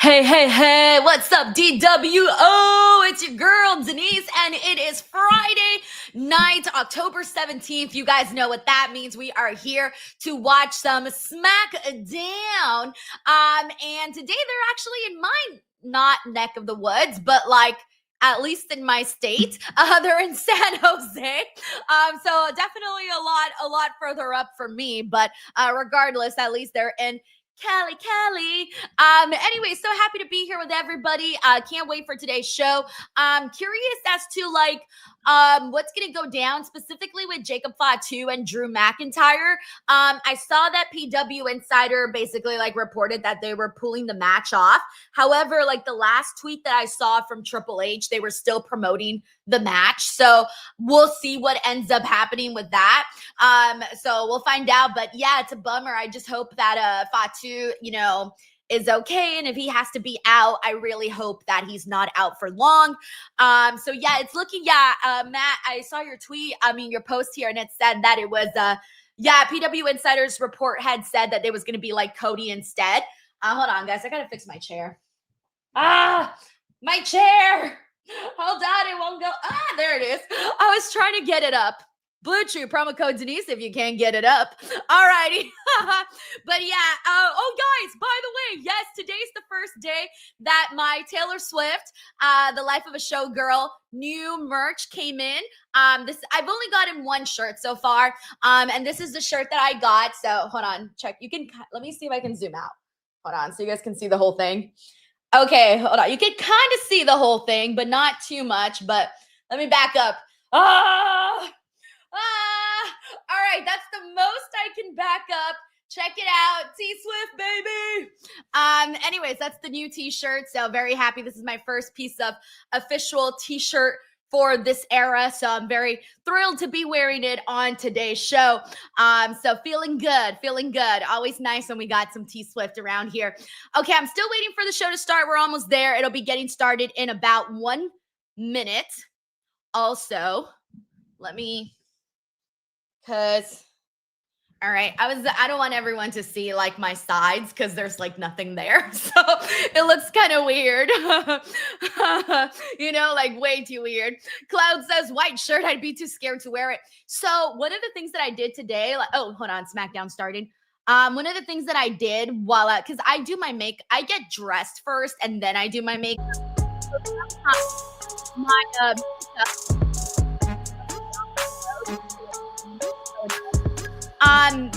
Hey, what's up, DWO? It's your girl, Denise, and it is Friday night, October 17th. You guys know what that means. We are here to watch some Smackdown. And today they're actually in my not neck of the woods, but like at least in my state. They're in San Jose. So definitely a lot further up for me, but regardless, at least they're in Cali. Anyway, so happy to be here with everybody. Can't wait for today's show. Curious as to what's gonna go down specifically with Jacob Fatu and Drew McIntyre. I saw that PW Insider basically reported that they were pulling the match off. However, the last tweet that I saw from Triple H, they were still promoting the match. So we'll see what ends up happening with that. So we'll find out. But yeah, it's a bummer. I just hope that Fatu, is okay. And if he has to be out, I really hope that he's not out for long. So yeah, it's looking, Matt, I saw your tweet, your post here, and it said that it was, PW Insider's report had said that it was going to be Cody instead. Hold on, guys. I got to fix my chair. My chair. Hold on, it won't go. There it is. I was trying to get it up. Blue Chew, promo code Denise if you can't get it up. All righty. But yeah, guys, by the way, yes, today's the first day that my Taylor Swift, The Life of a Showgirl new merch came in. I've only gotten one shirt so far. And this is the shirt that I got. So hold on, check. Let me see if I can zoom out. Hold on, so you guys can see the whole thing. Okay, hold on. You can kind of see the whole thing, but not too much. But let me back up. All right, that's the most I can back up. Check it out, T-Swift, baby. Anyways, that's the new t-shirt. So very happy. This is my first piece of official t-shirt for this era. So I'm very thrilled to be wearing it on today's show. So feeling good. Always nice when we got some T-Swift around here. Okay, I'm still waiting for the show to start. We're almost there. It'll be getting started in about 1 minute. Also, all right, I don't want everyone to see my sides because there's nothing there. So it looks kind of weird. Way too weird. Cloud says white shirt, I'd be too scared to wear it. So one of the things that I did today, hold on, Smackdown starting. One of the things that I did because I do my makeup, I get dressed first and then I do my makeup.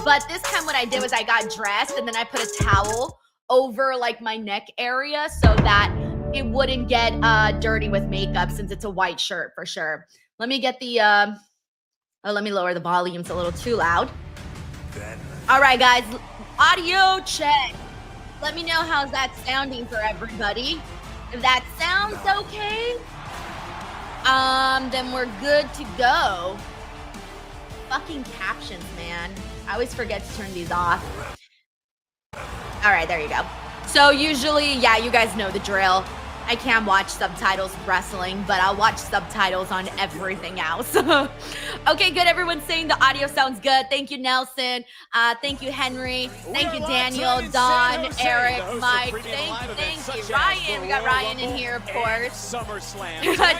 But this time what I did was I got dressed and then I put a towel over my neck area so that it wouldn't get dirty with makeup since it's a white shirt for sure. Let me get the let me lower the volume. It's a little too loud. All right, guys, audio check. Let me know how's that sounding for everybody. If that sounds okay, then we're good to go. Fucking captions, man. I always forget to turn these off. All right, there you go. So usually, yeah, you guys know the drill. I can't watch subtitles of wrestling, but I'll watch subtitles on everything else. Okay, good. Everyone's saying the audio sounds good. Thank you, Nelson. Thank you, Henry. Thank you, Daniel, Don, Eric, Mike. Thank you, Ryan. We got Ryan in here, of course.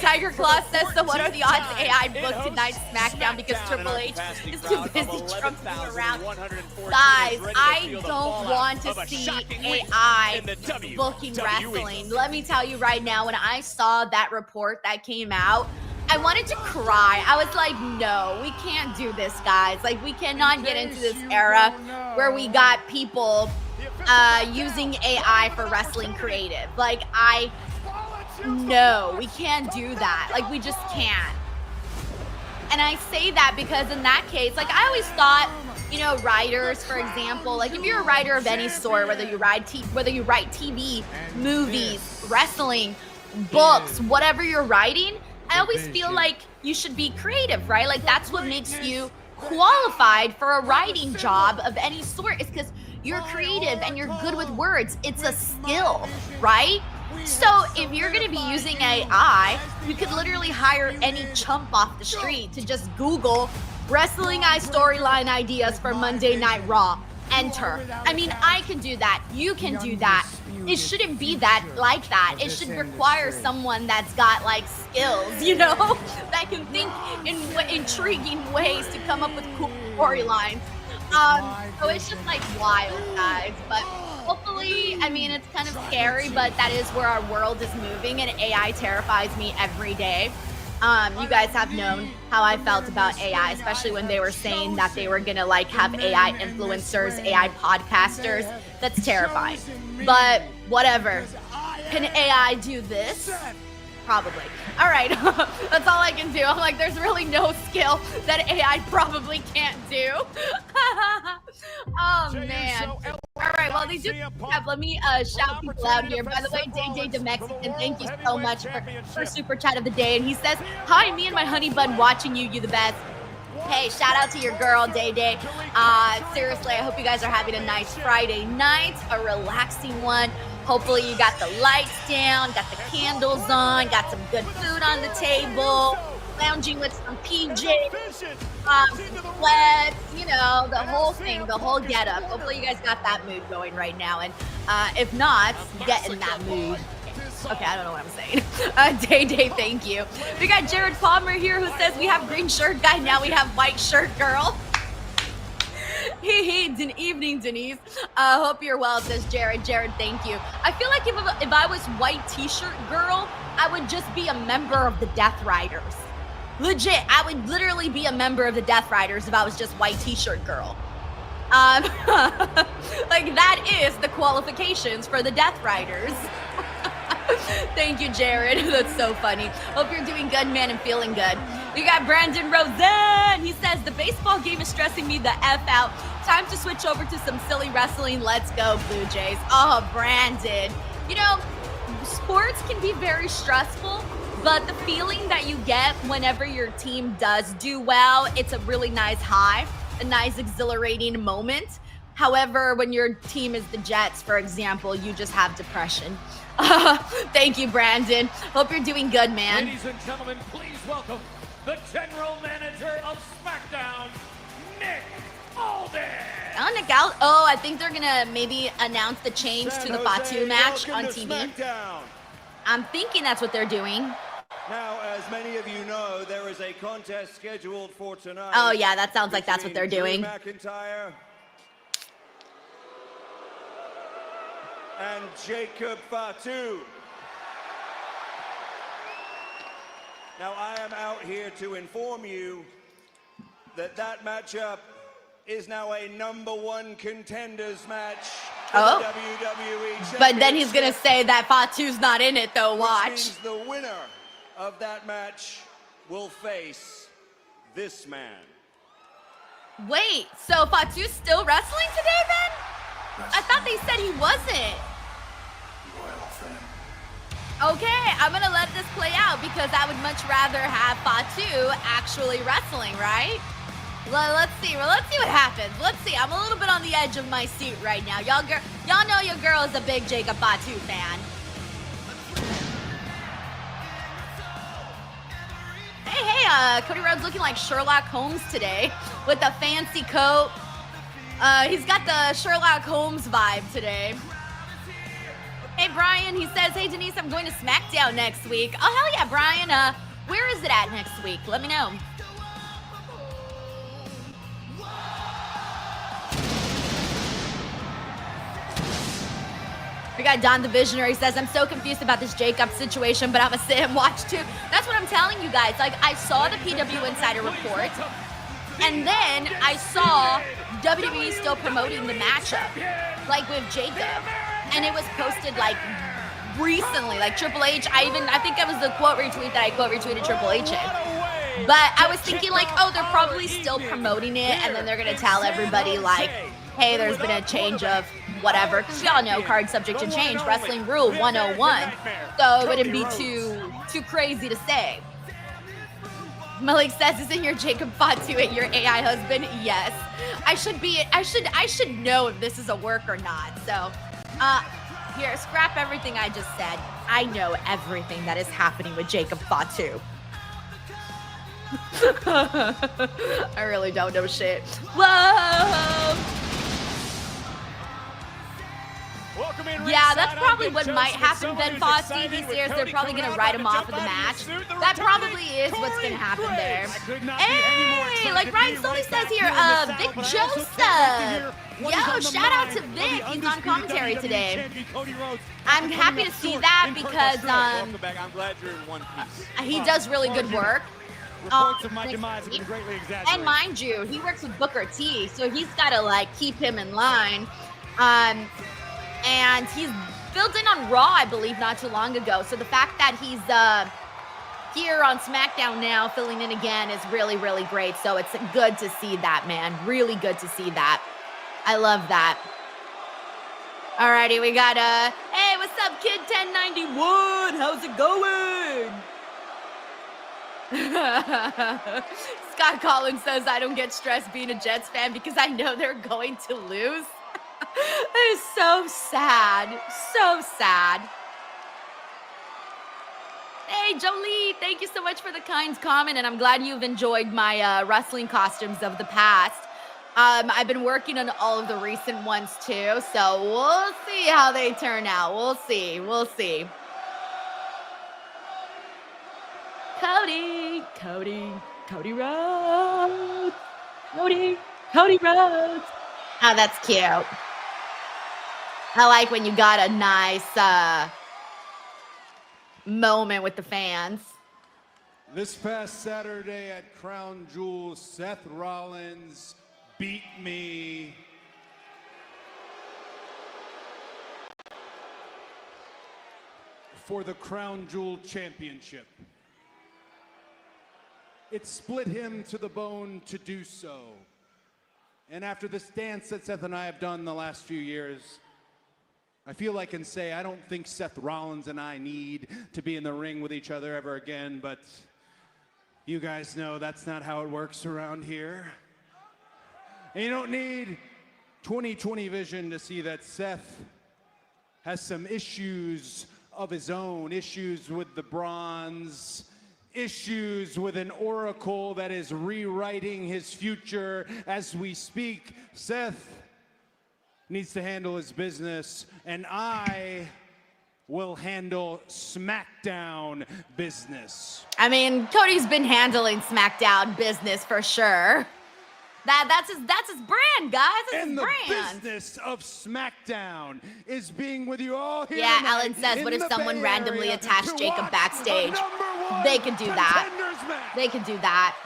Tiger Claw says, so what are the odds AI booked tonight's SmackDown because Triple H is too busy jumping around? Guys, I don't want to see AI booking wrestling. Let me tell you right now, when I saw that report that came out, I wanted to cry. I was like, no, we can't do this, guys. We cannot get into this era where we got people using AI for wrestling creative. No, we can't do that. We just can't. And I say that because in that case, I always thought, writers, for example, if you're a writer of any sort, whether you write TV, movies, wrestling, books, whatever you're writing, I always feel you should be creative, right? That's what makes you qualified for a writing job of any sort, is because you're creative and you're good with words. It's a skill, right? So if you're going to be using AI, you could literally hire any chump off the street to just Google wrestling storyline ideas for Monday Night Raw. enter. I mean, I can do that. You can do that. It shouldn't be that like that. It should require someone that's got like skills, you know, that can think in intriguing ways to come up with cool storylines. So it's just like wild, guys. But hopefully, I mean, it's kind of scary, but that is where our world is moving, and AI terrifies me every day. You guys have known how I felt about AI, especially when they were saying that they were gonna like have AI influencers, AI podcasters. That's terrifying. But whatever. Can AI do this? Probably. All right. That's all I can do. I'm like, there's really no skill that AI probably can't do. Oh, man. All right. Well, they do have, let me shout people out here. By the way, DJ the Mexican, thank you so much for Super Chat of the Day. And he says, hi, me and my honey bun watching you. You the best. Hey, shout out to your girl, Day Day. Seriously, I hope you guys are having a nice Friday night, a relaxing one. Hopefully you got the lights down, got the candles on, got some good food on the table, lounging with some PJs, some sweats, you know, the whole thing, the whole getup. Hopefully you guys got that mood going right now. And if not, get in that mood. Okay, I don't know what I'm saying. Day Day, thank you. We got Jared Palmer here who says we have green shirt guy, now we have white shirt girl. Hey, good evening, Denise. Hope you're well, says Jared. Jared, thank you. I feel like if I was white t-shirt girl, I would just be a member of the Death Riders. Legit, I would literally be a member of the Death Riders if I was just white t-shirt girl. Like that is the qualifications for the Death Riders. Thank you, Jared. That's so funny. Hope you're doing good, man, and feeling good. We got Brandon Rosen. He says, the baseball game is stressing me the F out. Time to switch over to some silly wrestling. Let's go, Blue Jays. Oh, Brandon. You know, sports can be very stressful, but the feeling that you get whenever your team does do well, it's a really nice high, a nice exhilarating moment. However, when your team is the Jets, for example, you just have depression. Thank you, Brandon. Hope you're doing good, man. Ladies and gentlemen, please welcome the General Manager of Smackdown, Nick Aldis. Oh, Nick Aldis. Oh, I think they're going to maybe announce the change to the Fatu match on TV. Smackdown. I'm thinking that's what they're doing. Now, as many of you know, there is a contest scheduled for tonight. Oh, yeah, that sounds like that's what they're doing. McIntyre and Jacob Fatu. Now, I am out here to inform you that that matchup is now a #1 contenders match for the WWE Championship. But then he's going to say that Fatu's not in it, though. Watch. Which means the winner of that match will face this man. Wait, so Fatu's still wrestling today, then? I thought they said he wasn't. Okay, I'm gonna let this play out because I would much rather have Fatu actually wrestling, right? Let's see. Well, let's see what happens. Let's see. I'm a little bit on the edge of my seat right now. Y'all know your girl is a big Jacob Fatu fan. Hey, Cody Rhodes looking like Sherlock Holmes today with a fancy coat. He's got the Sherlock Holmes vibe today. Hey, Brian, he says, hey, Denise, I'm going to Smackdown next week. Oh, hell yeah, Brian. Where is it at next week? Let me know. We got Don the Visionary. He says, I'm so confused about this Jacob situation, but I'm going to sit and watch too. That's what I'm telling you guys. Like, I saw the PW Insider report, and then I saw WWE still promoting the matchup, like with Jacob. And it was posted like recently, like Triple H. I think that was the quote retweet that I quote retweeted Triple H in. But I was thinking like, oh, they're probably still promoting it, and then they're gonna tell everybody like, hey, there's been a change of whatever. Because y'all know cards subject to change, wrestling rule 101. So it wouldn't be too crazy to say. Malik says, isn't your Jacob Fatu and your AI husband? Yes. I should know if this is a work or not. So. Here, scrap everything I just said. I know everything that is happening with Jacob Fatu. I really don't know shit. Whoa! Yeah, that's probably what might happen, Ben Fossey. These years, they're probably going to write him off of the match. That probably is what's going to happen there. Hey, like Ryan Sully says here, Vic Joseph. Yo, shout out to Vic. He's on commentary today. I'm happy to see that because I'm glad you're in one piece. he does really good work. Reports of my demise have been greatly exaggerated. And mind you, he works with Booker T, so he's got to like keep him in line. And he's filled in on Raw, I believe, not too long ago. So the fact that he's here on SmackDown now, filling in again, is really, really great. So it's good to see that, man. Really good to see that. I love that. Alrighty, we got hey, what's up, Kid 1091? How's it going? Scott Collins says, I don't get stressed being a Jets fan because I know they're going to lose. It is so sad. So sad. Hey, Jolie, thank you so much for the kind comment, and I'm glad you've enjoyed my wrestling costumes of the past. I've been working on all of the recent ones too, so we'll see how they turn out. We'll see. We'll see. Cody Rhodes. Cody Rhodes. Oh, that's cute. I like when you got a nice moment with the fans. This past Saturday at Crown Jewel, Seth Rollins beat me. For the Crown Jewel Championship. It split him to the bone to do so. And after this dance that Seth and I have done the last few years, I feel I can say I don't think Seth Rollins and I need to be in the ring with each other ever again, but you guys know that's not how it works around here. And you don't need 20/20 vision to see that Seth has some issues of his own, issues with the bronze, issues with an oracle that is rewriting his future as we speak. Seth needs to handle his business, and I will handle SmackDown business. I mean, Cody's been handling SmackDown business for sure. That's his brand, guys. That's his brand. The business of SmackDown is being with you all here. Yeah, tonight Alan says, what if in the someone Bay randomly Area attached to Jacob watch backstage? the #1 They could do that. contenders match. They could do that.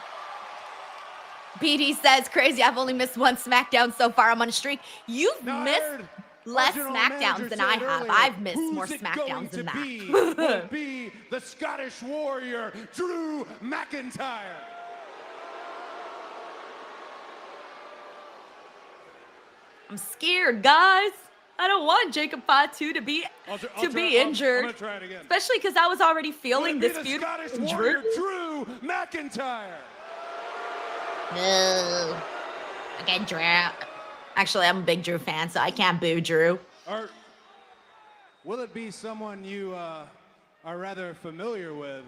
PD says, crazy, I've only missed one SmackDown so far. I'm on a streak. You've Now, I missed heard less our general SmackDowns manager than said I have. earlier, I've missed who's more it SmackDowns going than to that. be? Will it be the Scottish Warrior, Drew McIntyre? I'm scared, guys. I don't want Jacob Fatu to be injured. I'm gonna try it again. Especially because I was already feeling Will it this be feud. the Scottish Warrior, Drew McIntyre? No. Okay, Drew. Actually, I'm a big Drew fan, so I can't boo Drew. Or will it be someone you are rather familiar with?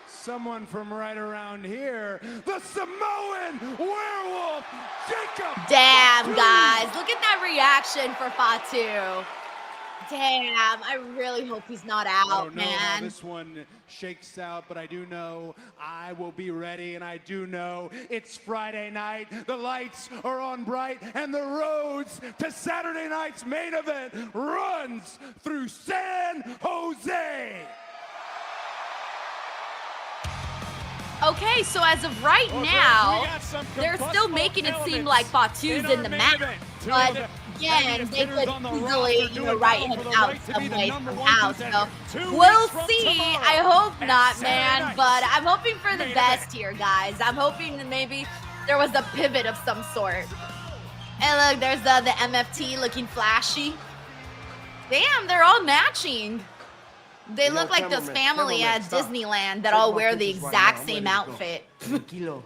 Someone from right around here, the Samoan werewolf, Jacob. Damn, Fatu. guys. Look at that reaction for Fatu. Damn, I really hope he's not I out, don't know how man. this one shakes out, but I do know I will be ready, and I do know it's Friday night. The lights are on bright, and the roads to Saturday night's main event runs through San Jose. Okay, so as of right now, they're still making it seem like Fatu's in the match. But again, they could easily, write him out some way somehow. So we'll see. I hope not, man. But I'm hoping for the best here, guys. I'm hoping that maybe there was a pivot of some sort. And look, there's the MFT looking flashy. Damn, they're all matching. They look like those family at Disneyland that all wear the exact same outfit. Tranquilo.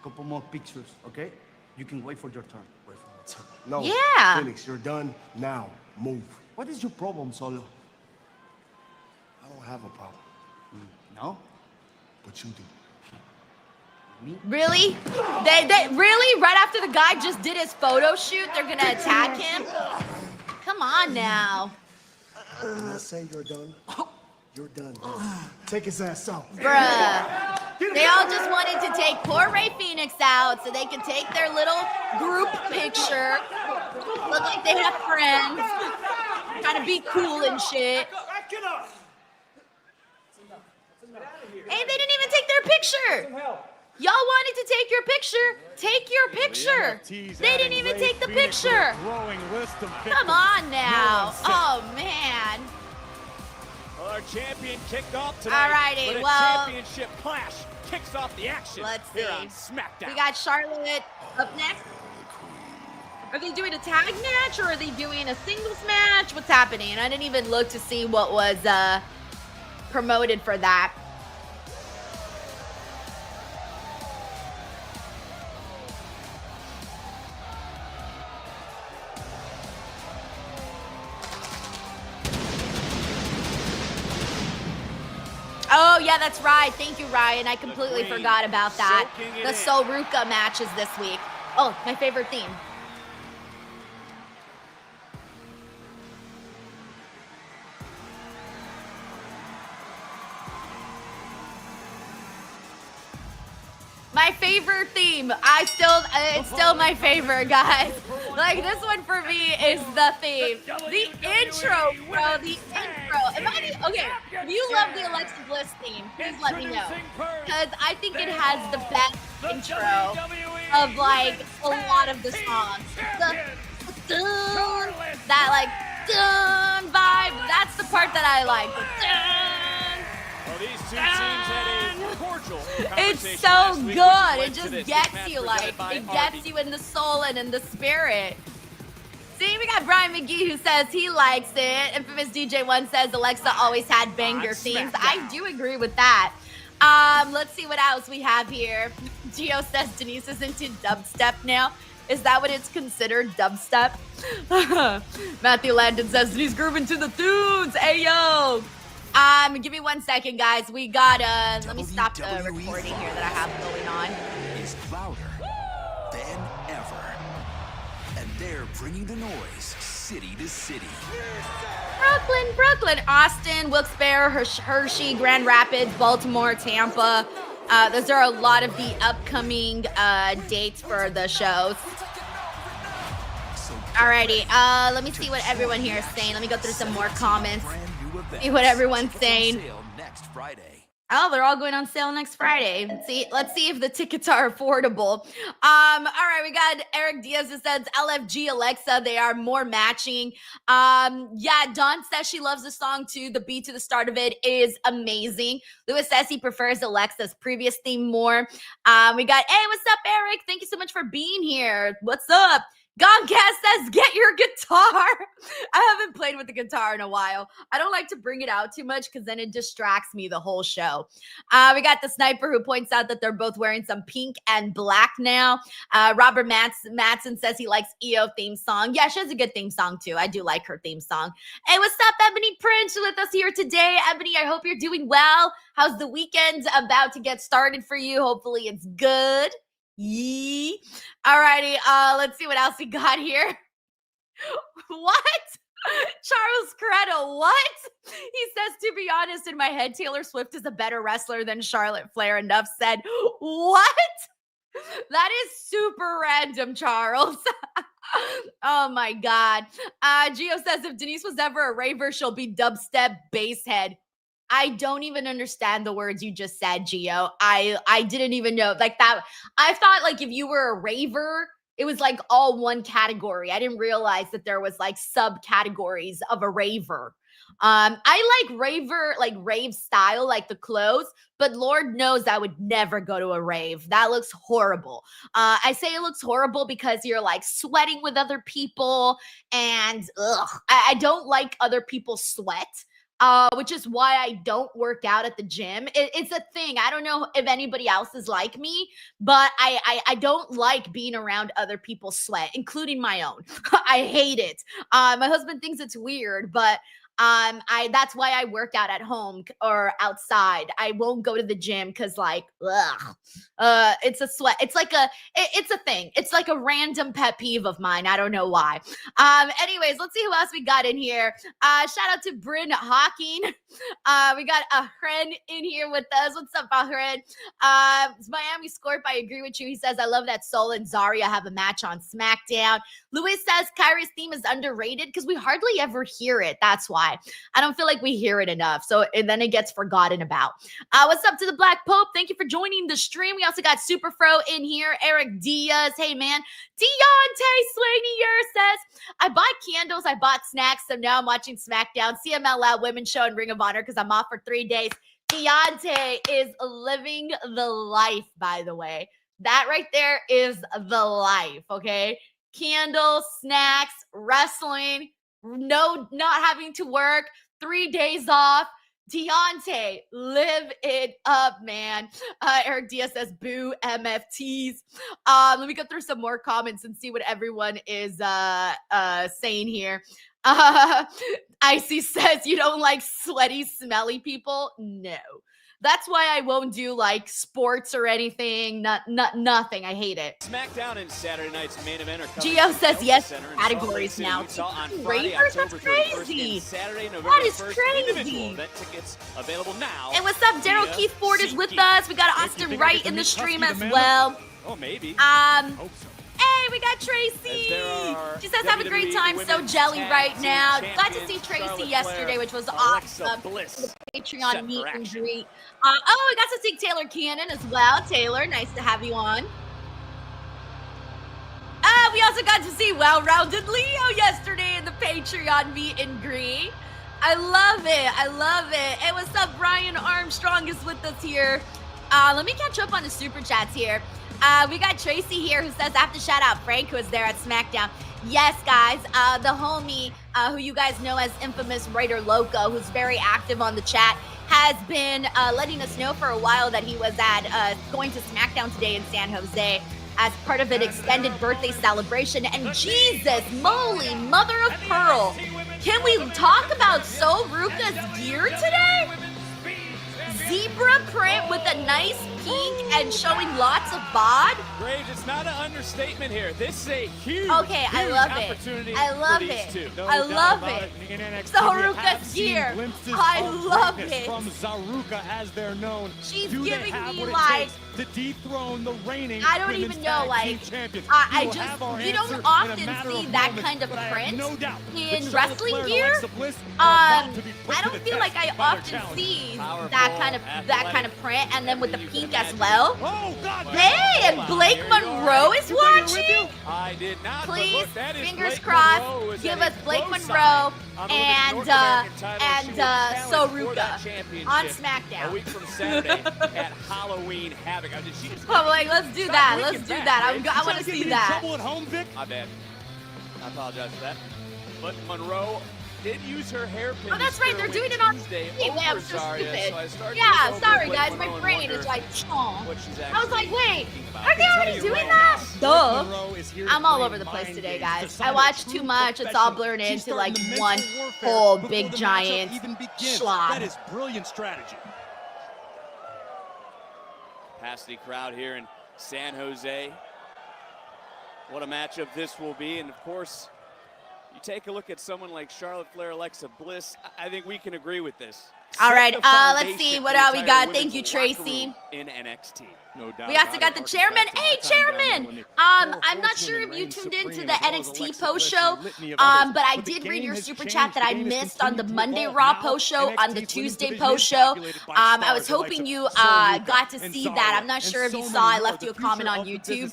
Couple more pictures, okay? You can wait for your turn. Wait for my turn. No. Yeah. Phoenix, you're done. Now, move. What is your problem, Solo? I don't have a problem. No? But you do. Really? They really? Right after the guy just did his photo shoot, they're gonna attack him? Come on now. When I say you're done, you're done. Take his ass out. Bruh. They all just wanted to take poor Ray Phoenix out so they could take their little group picture. Look like they have friends. Trying to be cool and shit. Hey, they didn't even take their picture. Y'all wanted to take your picture. Take your picture. They didn't even take the picture. Come on now. Oh, man. Well, our champion kicked off tonight. Alrighty, but a well, championship clash kicks off the action. Let's here see. on SmackDown. We got Charlotte up next. Are they doing a tag match or are they doing a singles match? What's happening? I didn't even look to see what was promoted for that. Oh, yeah, that's right. Thank you, Ryan. I completely forgot about that. The Soruka matches this week. Oh, my favorite theme. My favorite theme. It's still my favorite, guys. Like, this one for me is the theme. The intro, bro, the intro. Okay, if you love the Alexa Bliss theme, please let me know. Because I think it has the best intro of, like, a lot of the songs. That, like, dun vibe. That's the part that I like. The dun. Well, these two teams had a cordial It's conversation so last week, good. which It led to just this gets match you, presented like, by it gets RB. you in the soul and in the spirit. See, we got Brian McGee who says he likes it. Infamous DJ1 says Alexa always had banger themes. I do agree with that. Let's see what else we have here. Gio says Denise is into dubstep now. Is that what it's considered, dubstep? Matthew Landon says Denise grooving to the tunes. Hey, yo. Give me 1 second, guys. We got, let me stop the recording here that I have going on. Is louder than ever. And they're bringing the noise city to city. Brooklyn, Austin, Wilkes-Barre, Hershey, Grand Rapids, Baltimore, Tampa. Those are a lot of the upcoming dates for the shows. Alrighty, let me see what everyone here is saying. Let me go through some more comments. See what everyone's saying. Next Friday. Oh, they're all going on sale next Friday. Let's see if the tickets are affordable. All right, we got Eric Diaz that says LFG Alexa, they are more matching. Yeah, Dawn says she loves the song too. The beat to the start of it is amazing. Lewis says he prefers Alexa's previous theme more. We got, hey, what's up, Eric? Thank you so much for being here. What's up? Gomcast says, get your guitar. I haven't played with the guitar in a while. I don't like to bring it out too much because then it distracts me the whole show. We got the Sniper who points out that they're both wearing some pink and black now. Robert Matson says he likes EO theme song. Yeah, she has a good theme song too. I do like her theme song. Hey, what's up, Ebony Prince? You're with us here today. Ebony, I hope you're doing well. How's the weekend about to get started for you? Hopefully it's good. Yee. Alrighty, let's see what else we got here. What? Charles Corretto, what? He says, to be honest, in my head, Taylor Swift is a better wrestler than Charlotte Flair. Enough said. What? That is super random, Charles. Oh my God. Gio says, if Denise was ever a raver, she'll be dubstep basshead. I don't even understand the words you just said, Gio. I didn't even know like that. I thought like if you were a raver, it was like all one category. I didn't realize that there was like subcategories of a raver. I like raver, like rave style, like the clothes, but Lord knows I would never go to a rave. That looks horrible. I say it looks horrible because you're like sweating with other people and I don't like other people's sweat. which is why I don't work out at the gym. It's a thing. I don't know if anybody else is like me, but I don't like being around other people's sweat, including my own. I hate it. My husband thinks it's weird, but that's why I work out at home or outside. I won't go to the gym because, like, it's a sweat. It's like it's a thing. It's like a random pet peeve of mine. I don't know why. Anyways, let's see who else we got in here. Shout out to Bryn Hawking. We got Ahren in here with us. What's up, Ahren? Miami Scorp, I agree with you. He says, I love that Sol and Zarya have a match on SmackDown. Luis says Kairi's theme is underrated because we hardly ever hear it. That's why. I don't feel like we hear it enough. And then it gets forgotten about. What's up to the Black Pope? Thank you for joining the stream. We also got Super Fro in here. Eric Diaz. Hey, man. Deontay Swanier says, I bought candles. I bought snacks. So now I'm watching SmackDown, CML Loud Women's Show, and Ring of Honor because I'm off for 3 days. Deontay is living the life, by the way. That right there is the life, okay? Candles, snacks, wrestling, no, not having to work, 3 days off. Deontay, live it up, man. Eric Diaz says, boo MFTs. Let me go through some more comments and see what everyone is saying here. Icy says, you don't like sweaty, smelly people? No. That's why I won't do like sports or anything. Nothing. I hate it. SmackDown and Saturday night's main event are coming. Gio says yes. Categories now. Raiders, that's crazy. That is crazy. Event tickets available now. And what's up, Daryl Keith Ford is with us. We got Austin Wright in the stream as well. Oh, maybe. Hey, we got Tracy. She says, have a great time. So jelly right now. Glad to see Tracy yesterday, which was awesome. The Patreon meet and greet. We got to see Taylor Cannon as well. Taylor, nice to have you on. We also got to see Well-Rounded Leo yesterday in the Patreon meet and greet. I love it. I love it. And what's up, Brian Armstrong is with us here. Let me catch up on the super chats here. We got Tracy here who says, I have to shout out Frank, who was there at SmackDown. Yes, guys, the homie who you guys know as infamous Raider Loco, who's very active on the chat, has been letting us know for a while that he was at going to SmackDown today in San Jose as part of an extended birthday celebration. And Jesus, moly, mother of pearl, can we talk about Sol Ruka's gear today? Zebra print with a nice pink and showing lots of bod. Graves, it's not an understatement here. This is a huge, okay, huge I love opportunity it. I love for these it. two. I love it. Zaruka's gear. I love it. From Zaruka, as they're known. She's Do giving they have me what it like takes to dethrone the reigning I don't women's even know, tag like, team champions? you don't often see that kind of print in wrestling gear. I don't feel like I often see that kind of print, and then with the pink as well. Oh, God. Hey, and Blake Monroe is watching. I did not. Please, fingers crossed, give us Blake Monroe and Soruka on SmackDown. A week from Saturday at Halloween Havoc. I'm like, let's do that. Let's do that. I want to see that. Trouble at home, Vic? My bad. I apologize for that. But Monroe did use her hairpin. Oh, that's right. They're doing it on Tuesday. I'm so stupid. Yeah, sorry, guys. My brain is like, I was like, wait, are they already doing that? Duh. I'm all over the place today, guys. I watch too much. It's all blurred into like one whole big giant schlob. That is brilliant strategy. Capacity crowd here in San Jose. What a matchup this will be. And of course, you take a look at someone like Charlotte Flair, Alexa Bliss, I think we can agree with this. All right, let's see what we got. Thank you, Tracy. In NXT. No doubt. We also got the chairman. Hey, chairman! I'm not sure if you tuned into the NXT post show, but I did read your super chat that I missed on the Monday Raw post show, on the Tuesday post show. I was hoping you got to see that. I'm not sure if you saw. I left you a comment on YouTube,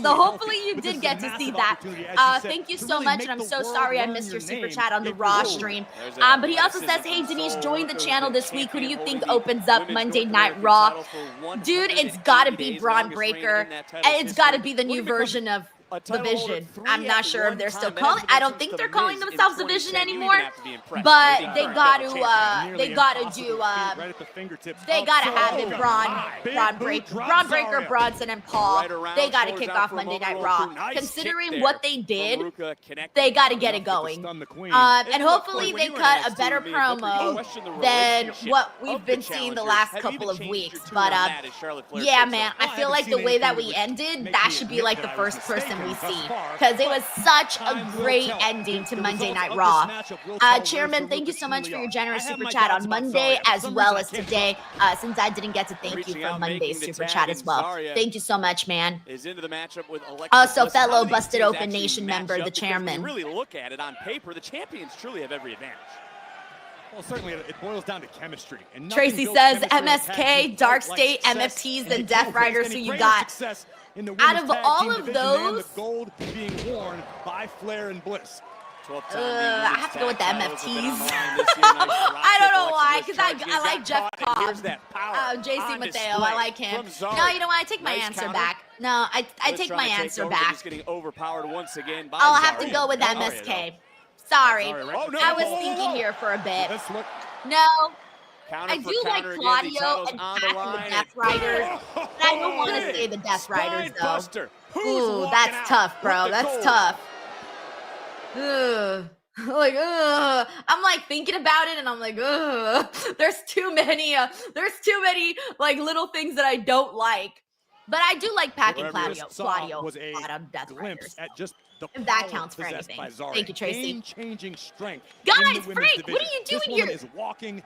so hopefully you did get to see that. Thank you so much, and I'm so sorry I missed your super chat on the Raw stream. But he also says, "Hey, Denise, join the channel this week. Who do you think opens up Monday Night Raw?" Dude, it's gotta be Braun Breaker, and it's gotta be the new version of a the title holder Vision. 3 I'm not at sure if one they're still time. calling. That's I don't since think The they're calling Miz in themselves the Vision 2010. You anymore. even have to be impressed. But Being they current got double to, champion. they got to do, they got to have it, Braun Breaker, Bronson, and Paul. Right around, They got to shoulders kick out off for a Monday moment, Night roll Raw. through. Nice Considering kick what there they from did, Ruka, connecting. they got to get it going. And hopefully they cut a better promo than what we've been seeing the last couple of weeks. But yeah, man, I feel like the way that we ended, that should be like the first person we see, because it was such a great ending to Monday Night Raw. Chairman, thank you so much for your generous super chat on Monday as well as today, since I didn't get to thank you for Monday's super chat as well. Thank you so much, man. Also, fellow Busted Open Nation member, the chairman. When you really look at it on paper, the champions truly have every advantage. Well, certainly it boils down to chemistry. And Tracy says MSK, Dark State, MFTs, and Death Riders. So you got, out of all of those, gold being worn by Flair and Bliss. I have to go with the MFTs. I don't know why, because I like Jeff Cobb. JC Mateo, I like him. No, you know what? I take my answer back. No, I take my answer back. I'll have to go with MSK. Sorry. I was thinking here for a bit. No. I do like Claudio and Pat and the Death Riders, but I don't want to say the Death Riders, though. Ooh, that's tough, bro. That's tough. Ugh. Like, ugh. I'm like thinking about it and I'm like, ugh. There's too many like little things that I don't like. But I do like Pac and Claudio was a Death glimpse Riders. at just the If that counts for anything. Thank you, Tracy. Game-changing strength. Guys, Frank, what are you doing here? Is walking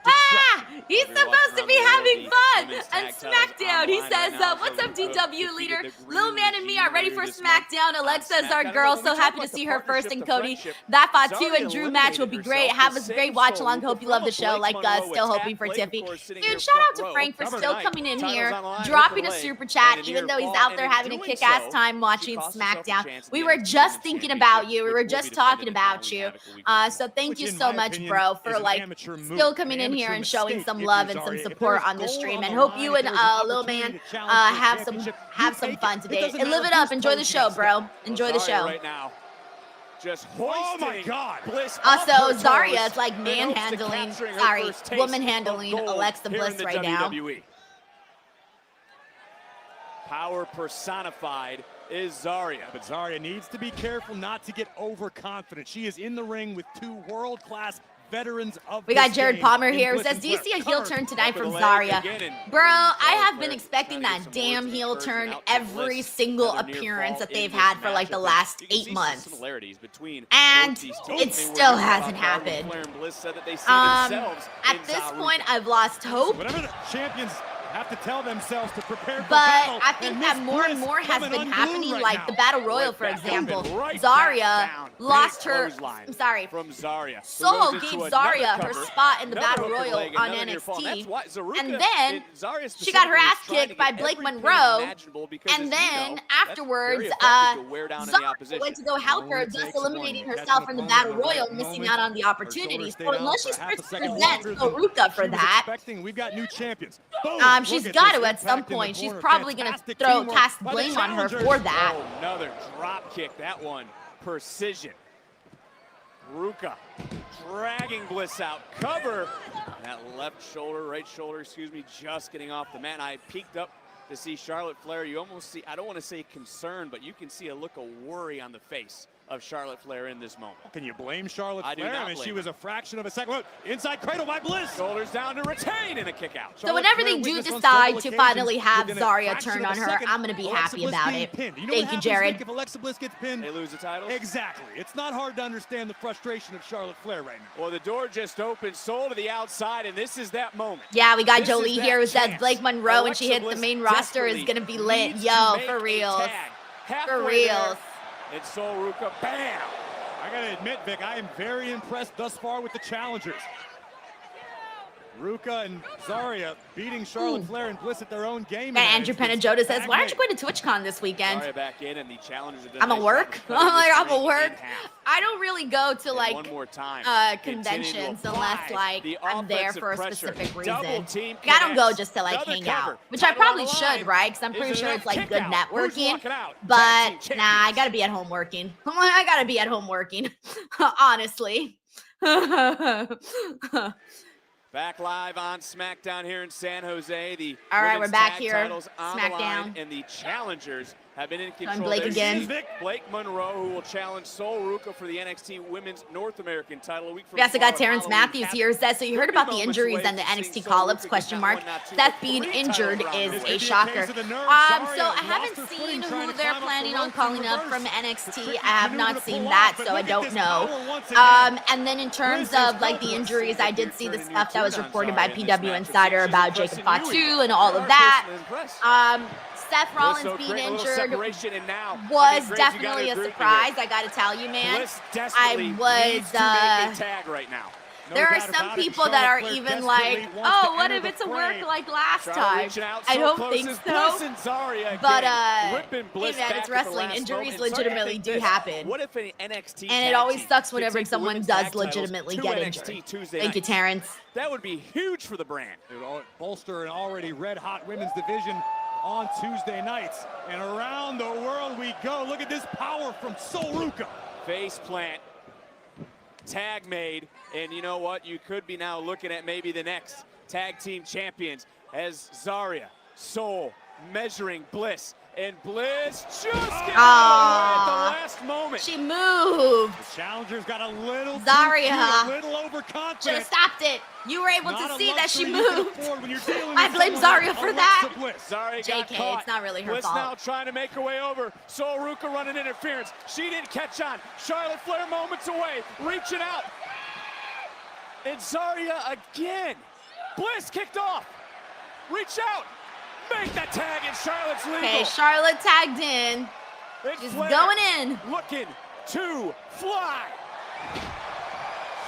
he's supposed to be having fun. And SmackDown, he says, what's up, DW leader? Lil Man and me are ready for SmackDown. Alexa's our girl. So happy to see her first. And Cody, that Fatu and Drew match will be great. Have a great watch along. Hope you love the show. Like us, still hoping for Tiffy. Dude, shout out to Frank for still coming in here, dropping a super chat, even though he's out there having a kick-ass time watching SmackDown. We were just thinking about you. We were just talking about you. So thank you so much, bro, for like still coming in here and showing some love and some support on the stream. And hope you and Lil Man have some fun today. And live it up. Enjoy the show, bro. Enjoy the show. Right now. Just oh my God! Also, Zarya is like manhandling, woman handling Alexa Bliss right now. Power personified is Zarya. But Zarya needs to be careful not to get overconfident. She is in the ring with two world-class veterans of We got Jared Palmer here who says, do you see a heel turn tonight from Zarya? Bro, I have been expecting that damn heel turn every single appearance that they've had for like the last 8 months. And it still hasn't happened. At this point, I've lost hope. Whatever the champions have to tell themselves to prepare for but battle, I think that more and more has been happening, right like the Battle Royal, for example. Zarya lost her, Solo gave Zarya her spot in the Battle Royal on NXT, and then she got her ass kicked by Blake Monroe, and then afterwards, Zarya went to go help her, thus eliminating herself from the Battle Royal, missing out on the opportunity. So unless she starts to present Ruka for that, we've got new champions. she's got to at some point. She's probably going to cast blame on her for that. Oh, another drop kick. That one, precision. Ruka dragging Bliss out. Cover. That left shoulder, right shoulder, excuse me, just getting off the mat. I peeked up to see Charlotte Flair. You almost see, I don't want to say concern, but you can see a look of worry on the face of Charlotte Flair in this moment. Can you blame Charlotte Flair? I do not blame she was a fraction of a second. Look, inside cradle by Bliss. Shoulders down to retain and a kick out. So whenever they do decide to finally have Zarya turn on her, I'm going to be happy about it. Thank you, Jared. If Alexa Bliss gets pinned, they lose the title? Exactly. It's not hard to understand the frustration of Charlotte Flair right now. Well, the door just opened, soul to the outside, and this is that moment. Yeah, we got Jolie here who says Blake Monroe when she hits the main roster is going to be lit. Yo, for reals. For reals. It's Sol Ruka, bam! I gotta admit, Vic, I am very impressed thus far with the challengers. Ruka and Zarya beating Charlotte Flair and Bliss at their own game. And Andrew Penajota says, why aren't you going to TwitchCon this weekend? Zarya back in, and the challengers have done I'm a at nice work. job of cutting I'm like, this I'm at ring work. in half. I don't really go to like One more time. conventions Continue to unless apply like the I'm there offensive for a pressure. specific Double reason. team Like, I don't go connects. just to like Another hang cover. out, which I Title on probably the should, line. right? Because I'm Is pretty it sure enough it's like kick good out? Who's networking. walking out? But Tag team nah, I champions. gotta be at home working. I'm like, I gotta be at home working, honestly. Back live on SmackDown here in San Jose. The All right, women's we're back tag here. titles on the line, SmackDown. and the challengers have been in Showing control. Blake There's again. Blake Monroe, who will challenge Sol Ruka for the NXT Women's North American title a week from We also got tomorrow. Terrence Halloween Matthews Cap- here. Says, so you heard about the moments injuries away and the from NXT seeing Sol call-ups, Ruka question get mark. not one, not two, Seth but being 3 injured title is rounds a away. shocker. Of the nerve. So Zarya I haven't lost her seen footing trying who to they're climb up the planning on ropes calling in up from reverse. NXT. I have maneuver not to seen pull that, off, but so I look at don't this know. power once again. And then in terms Bliss is of like the hopeless. injuries, I did see the stuff that was reported by Zarya in this PW match. Insider She's about impressing Jacob you Fatu even. and all You of are that. personally impressed. Seth Rollins So being great, a little injured separation, and now, was Grace, you gotta definitely a agree with me surprise. here. I got to tell you, man. Bliss desperately was, needs to make a tag right now. No There are doubt some about it. people that are Charlotte Flair even desperately like, wants oh, to what enter if the it's a fray. work like last Charlotte time? reaching out I so don't close think as so. Bliss and Zarya again. But Whipping hey Bliss man, back it's at the wrestling. last Injuries moment. Zarya, legitimately think do this. happen. What if an NXT And it tag always team sucks could whenever take the someone women's does tag titles legitimately to get NXT injured. Tuesday Thank you, nights? Terrence. That would be huge for the brand. It would bolster an already red-hot women's division on Tuesday nights. And around the world we go. Look at this power from Sol Ruka. Face plant. Tag made, and you know what? You could be now looking at maybe the next tag team champions as Zarya, Sol, measuring Bliss, and Bliss just getting out of the way at the last moment. She moved. The challengers got a little Zarya. too cute, a little Should overconfident. have stopped it. You were able Not to a see that she luxury you can moved. afford when you're dealing I with blame someone Zarya like for Alexa that. Bliss. Zarya got JK, caught. it's not really her Bliss fault. now trying to make her way over. Sol Ruka running interference. She didn't catch on. Charlotte Flair moments away, reaching out. And Zarya again. Bliss kicked off. Reach out. Make that tag, and Charlotte's legal. Okay, Charlotte tagged in. And She's Flair going in. looking to fly.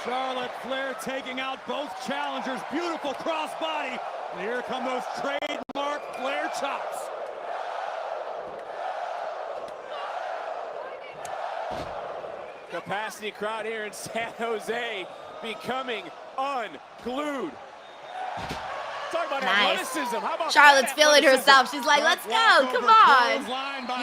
Charlotte Flair taking out both challengers. Beautiful crossbody. And here come those trademark Flair chops. Capacity crowd here in San Jose becoming unglued. Talk about Nice. athleticism. How about Charlotte's that feeling athleticism? herself. She's like, let's go. Come on.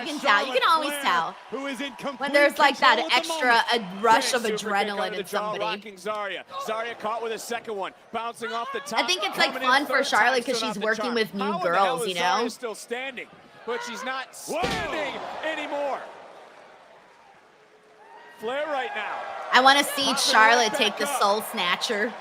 You can tell. You can always tell Who is in when there's like that control at the extra moment. rush of Super kick under adrenaline the in jaw, somebody. rocking Zarya. Zarya caught with a second one, bouncing off the top. I think it's like coming in fun for third Charlotte time, because still she's off the working chart. with new How in the hell girls, is you know? Zarya still standing, but she's not standing anymore. Flair right now. I want to see Popping Charlotte right take the back up. soul snatcher.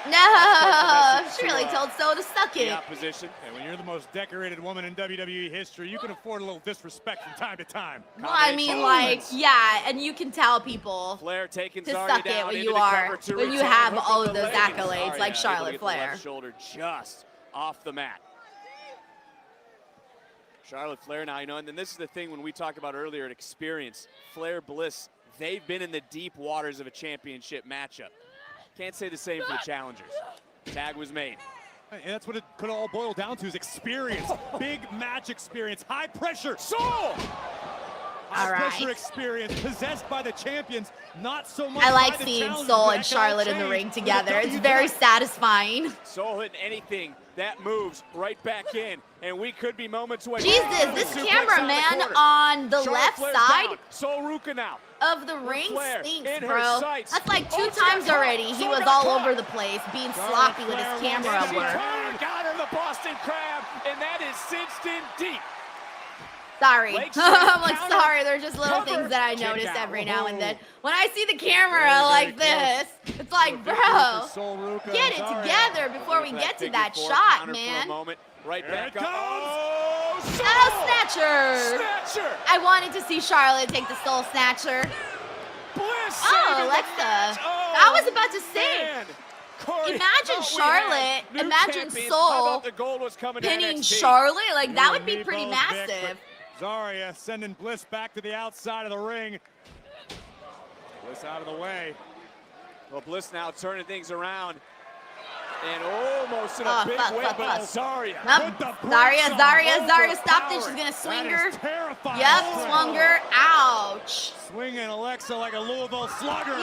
No, That's she really to, told Soul to suck the it. opposition. And when you're the most decorated woman in WWE history, you can afford a little disrespect from time to time. Well, I mean, like, yeah, and you can tell people Flair taking to Zarya suck down it when into you the are, cover to when you retain, have hook all up of the those leg, and accolades Zarya like able to Charlotte get the Flair. left shoulder just off the mat. Charlotte Flair now, you know, and then this is the thing when we talked about earlier at experience. Flair, Bliss, they've been in the deep waters of a championship matchup. Can't say the same for the challengers. Tag was made. And that's what it could all boil down to is experience. Big match experience. High pressure. Sol! High All right. pressure experience possessed by the champions. Not so much I like by the seeing challengers. Soul That and can all Charlotte in the change ring with the together. It's W very tonight. satisfying. Sol hitting anything that moves right back in, and we could be moments away. Jesus, Oh, this suplex cameraman out the corner. on the Charlotte left Flair's side down. Sol Ruka now. of the ring Flair stinks, in her bro. sights. That's like Oh, two she got times caught. already. He Sol was got all caught. over the place, being Charlotte sloppy with Flair his wants camera to work. return. Got her the Boston Crab, and that is cinched in deep. Sorry. Leg I'm like, counter, sorry. There's just little cover, things that I kick notice out. every now and then. Whoa. When I see the camera Very, like very this, it's like, Victory bro, for Sol Ruka get and it Zarya. together before we get to Figure that four, shot, counter for a man. moment. Right Here back it up. comes. Oh, Sol! Soul Snatcher. Snatcher! I wanted to see Charlotte take the Soul Snatcher. Bliss Oh, saving the Alexa. match. Oh, I was about to say, man. Corey, imagine thought we had Charlotte, new imagine champions. Sol How about the gold was coming to pinning NXT? Charlotte. Like, that You would and be me pretty both, Vic, massive. but Zarya sending Bliss back to the outside of the ring. Bliss out of the way. Well, Bliss now turning things around. And almost in a big way, but Zarya. Zarya stopped it. She's going to swing her. Yep, swung her. Ouch. Swinging Alexa like a Louisville slugger.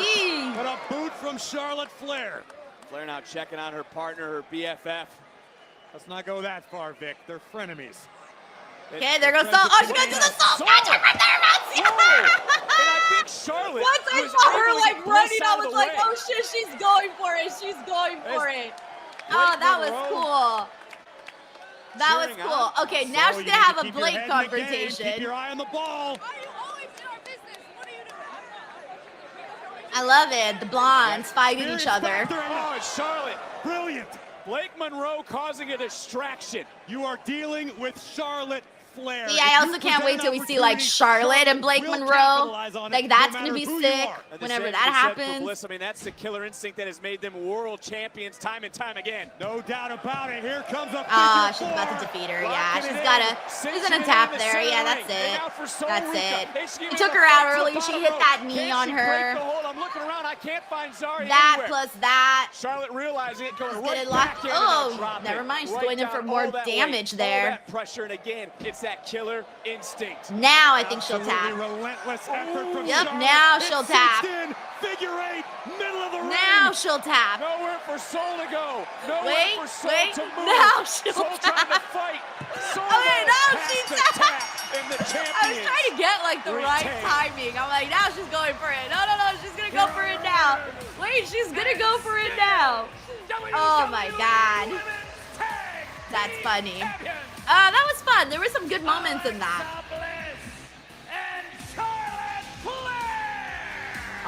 But a boot from Charlotte Flair. Flair now checking on her partner, her BFF. Let's not go that far, Vic. They're frenemies. Okay, there goes Salt. Oh, she's going to do the Salt Catcher from there, And I think Charlotte once I saw her like running, I was like, oh shit, she's going for it. She's going for it. Oh, that was cool. That was cool. Okay, now she's going to have a Blake confrontation. Keep your eye on the ball. I love it. The blondes fighting each other. Oh, Charlotte. Brilliant. Blake Monroe causing a distraction. You are dealing with Charlotte Flair. Yeah, I also can't wait till we see like Charlotte and Blake Monroe. Like that's gonna be sick whenever that happens. Bliss, I mean, that's the killer instinct that has made them world champions time and time again. No doubt about it. Here comes a she's about to defeat her. Yeah, she's gonna tap there. Yeah, that's it. That's it. He took her out early. She hit that knee on her. I'm looking around. I can't find Zarya that anywhere. Plus that. Charlotte realizing it, going right back in. Oh, never mind. She's going in for more damage there. That pressure, and again, it's that killer instinct. Now I think she'll tap. Relentless effort from yep, Charlotte. now she'll tap. Figure eight, middle of the ring. Now she'll tap. Nowhere for Soul to go. Wait, for Soul to move. Now she'll Soul tap. trying to fight. Soul okay, now she tapped. And the I was trying to get like the right timing. I'm like, now she's going for it. No, she's gonna go for it now. Wait, she's gonna go for it now. Oh my God. That's funny. That was fun. There were some good moments in that.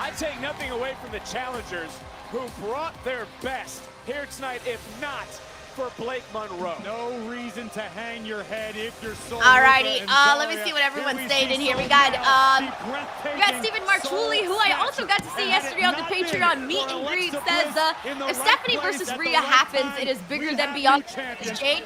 I take nothing away from the challengers who brought their best here tonight, if not for Blake Monroe. No reason to hang your head if you're so. Alrighty, let me see what everyone's saying in here. We got Stephen Marchuli, who I also got to see yesterday on the Patreon meet and greet, says if Stephanie versus Rhea happens, it is bigger than Bianca Jade.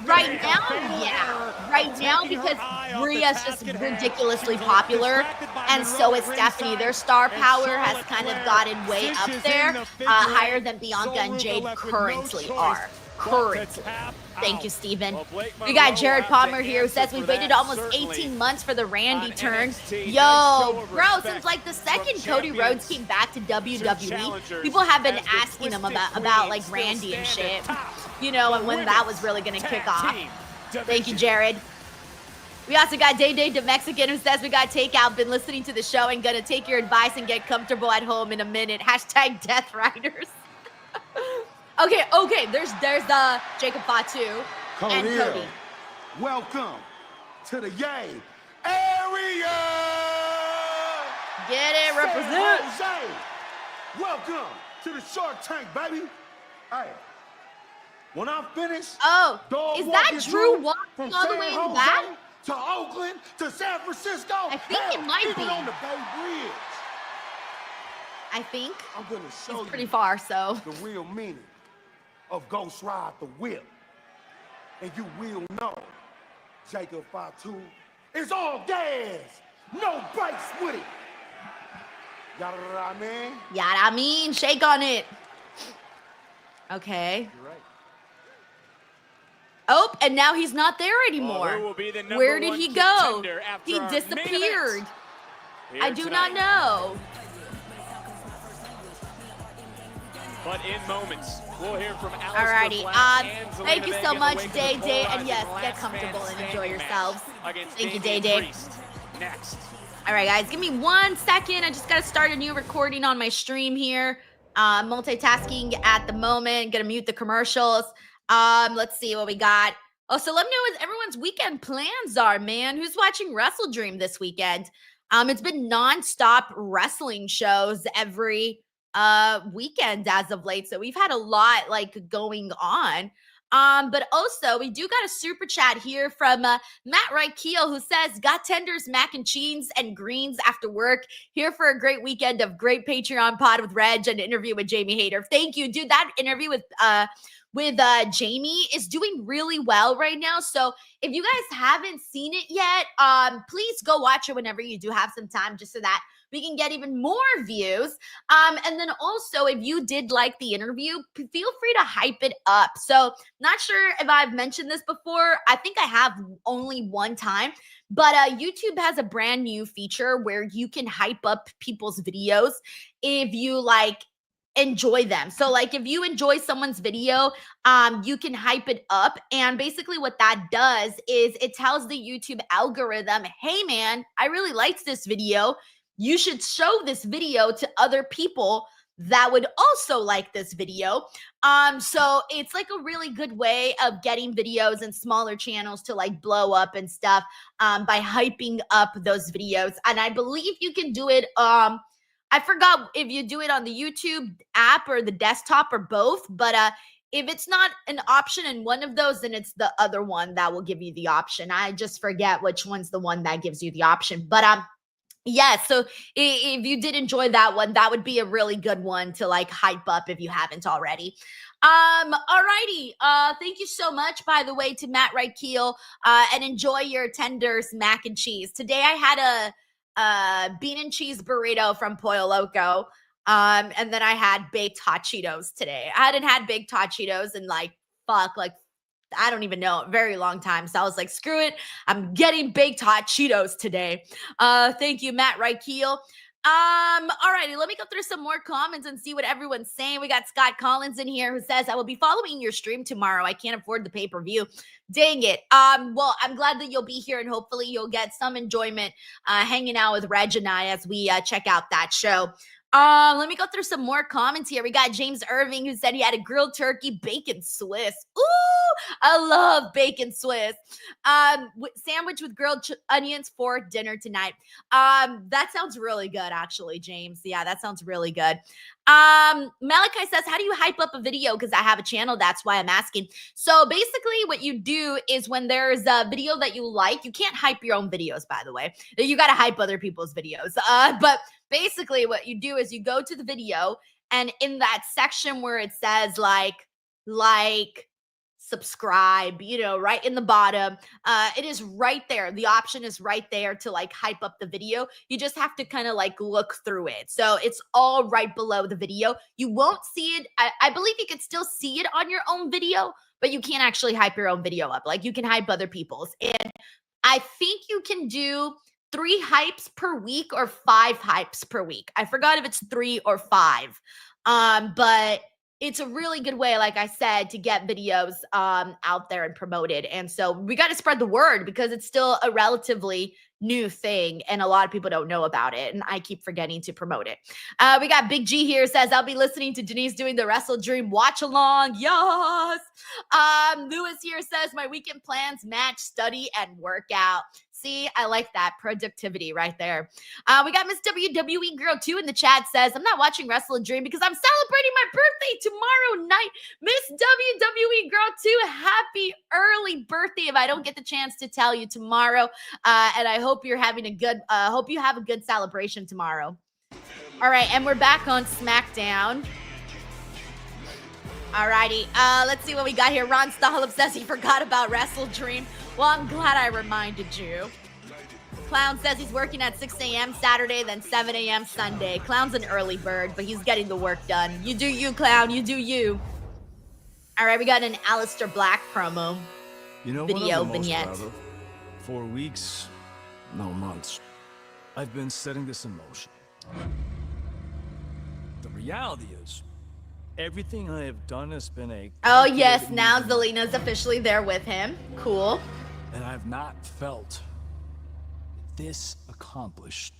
Right now, yeah. Right now, because Rhea's just ridiculously popular, and so is Stephanie. Their star power has kind of gotten way up there, higher than Bianca and Jade currently are. Thank you, Steven. We got Jared Palmer here who says we waited almost 18 months for the Randy turn. Yo, bro, since like the second Cody Rhodes came back to WWE, people have been asking him about like Randy and shit. You know, and when that was really gonna kick off. Thank you, Jared. We also got Day Day the Mexican who says we got takeout, been listening to the show and gonna take your advice and get comfortable at home in a minute. # Death Riders. Okay, there's the Jacob Fatu and Cody. Welcome to the Yay area. Get it, represent. Jose. Welcome to the Shark Tank, baby. Hey, when I'm finished, is that Drew walking all the way in the back? To Oakland, to San Francisco. I think it might be. On the Bay Bridge. I think. I'm gonna show you pretty far, so. The real meaning of Ghost Ride the Whip. And you will know Jacob Fatu is all gas, no brakes with it. Yada I mean? Yada I mean, shake on it. Okay. You're right. Oh, and now he's not there anymore. Where did he go? He disappeared. I do not know. But in moments, we'll hear from Alistair Alrighty, Black and thank you Zelina so Vega much, away from Day the Day, pole and yes, line. get Last comfortable man and enjoy standing yourselves. against Thank you, Damian Day Day. Priest. Next. All right, guys, give me 1 second. I just got to start a new recording on my stream here. Multitasking at the moment. Gonna mute the commercials. Let's see what we got. Oh, so let me know what everyone's weekend plans are, man. Who's watching Wrestle Dream this weekend? It's been nonstop wrestling shows every weekend as of late, so we've had a lot like going on. But also we do got a super chat here from Matt Reichel, who says got tenders, mac and cheese and greens after work, here for a great weekend of great Patreon pod with Reg and interview with Jamie Hayter. Thank you, dude. That interview with Jamie is doing really well right now. So if you guys haven't seen it yet, please go watch it whenever you do have some time, just so that we can get even more views. And then also, if you did like the interview, feel free to hype it up. So not sure if I've mentioned this before. I think I have only one time. But YouTube has a brand new feature where you can hype up people's videos if you like enjoy them. So like if you enjoy someone's video, you can hype it up. And basically what that does is it tells the YouTube algorithm, hey man, I really liked this video. You should show this video to other people that would also like this video. So it's like a really good way of getting videos and smaller channels to like blow up and stuff by hyping up those videos. And I believe you can do it. I forgot if you do it on the YouTube app or the desktop or both, but if it's not an option in one of those, then it's the other one that will give you the option. I just forget which one's the one that gives you the option, but yeah, so if you did enjoy that one, that would be a really good one to like hype up if you haven't already. Alrighty. Thank you so much, by the way, to Matt Reichel, and enjoy your tenders mac and cheese. Today I had a bean and cheese burrito from Pollo Loco. And then I had baked hot Cheetos today. I hadn't had baked hot Cheetos in like I don't even know, a very long time. So I was like, screw it. I'm getting baked hot Cheetos today. Thank you, Matt Reichel. Alrighty, let me go through some more comments and see what everyone's saying. We got Scott Collins in here who says, I will be following your stream tomorrow. I can't afford the pay-per-view. Dang it. Well, I'm glad that you'll be here and hopefully you'll get some enjoyment hanging out with Reg and I as we check out that show. Let me go through some more comments here. We got James Irving who said he had a grilled turkey bacon Swiss. Ooh, I love bacon Swiss. Sandwich with grilled onions for dinner tonight. That sounds really good, actually, James. Yeah, that sounds really good. Malachi says, how do you hype up a video? Because I have a channel. That's why I'm asking. So basically what you do is when there's a video that you like, you can't hype your own videos, by the way. You got to hype other people's videos. But basically what you do is you go to the video and in that section where it says like, subscribe, right in the bottom, it is right there. The option is right there to like hype up the video. You just have to kind of like look through it. So it's all right below the video. You won't see it. I believe you can still see it on your own video, but you can't actually hype your own video up. Like you can hype other people's. And I think you can do 3 hypes per week or 5 hypes per week. I forgot if it's 3 or 5. But it's a really good way, like I said, to get videos out there and promoted. And so we got to spread the word because it's still a relatively new thing and a lot of people don't know about it. And I keep forgetting to promote it. We got Big G here says, I'll be listening to Denise doing the Wrestle Dream watch along. Yes. Lewis here says, my weekend plans match study and workout. See, I like that productivity right there. We got Miss WWE Girl 2 in the chat says, I'm not watching Wrestle Dream because I'm celebrating my birthday tomorrow night. Miss WWE Girl 2, happy early birthday if I don't get the chance to tell you tomorrow. And I hope you're having hope you have a good celebration tomorrow. All right, and we're back on SmackDown. Alrighty, let's see what we got here. Ron Stahlup says he forgot about Wrestle Dream. Well, I'm glad I reminded you. Clown says he's working at 6 a.m. Saturday, then 7 a.m. Sunday. Clown's an early bird, but he's getting the work done. You do you, Clown. You do you. All right, we got an Aleister Black promo. Video vignette. Of? 4 weeks, no months. I've been setting this in motion. The reality is, everything I have done has been a... Oh, yes. Now Zelina's officially there with him. Cool. And I've not felt this accomplished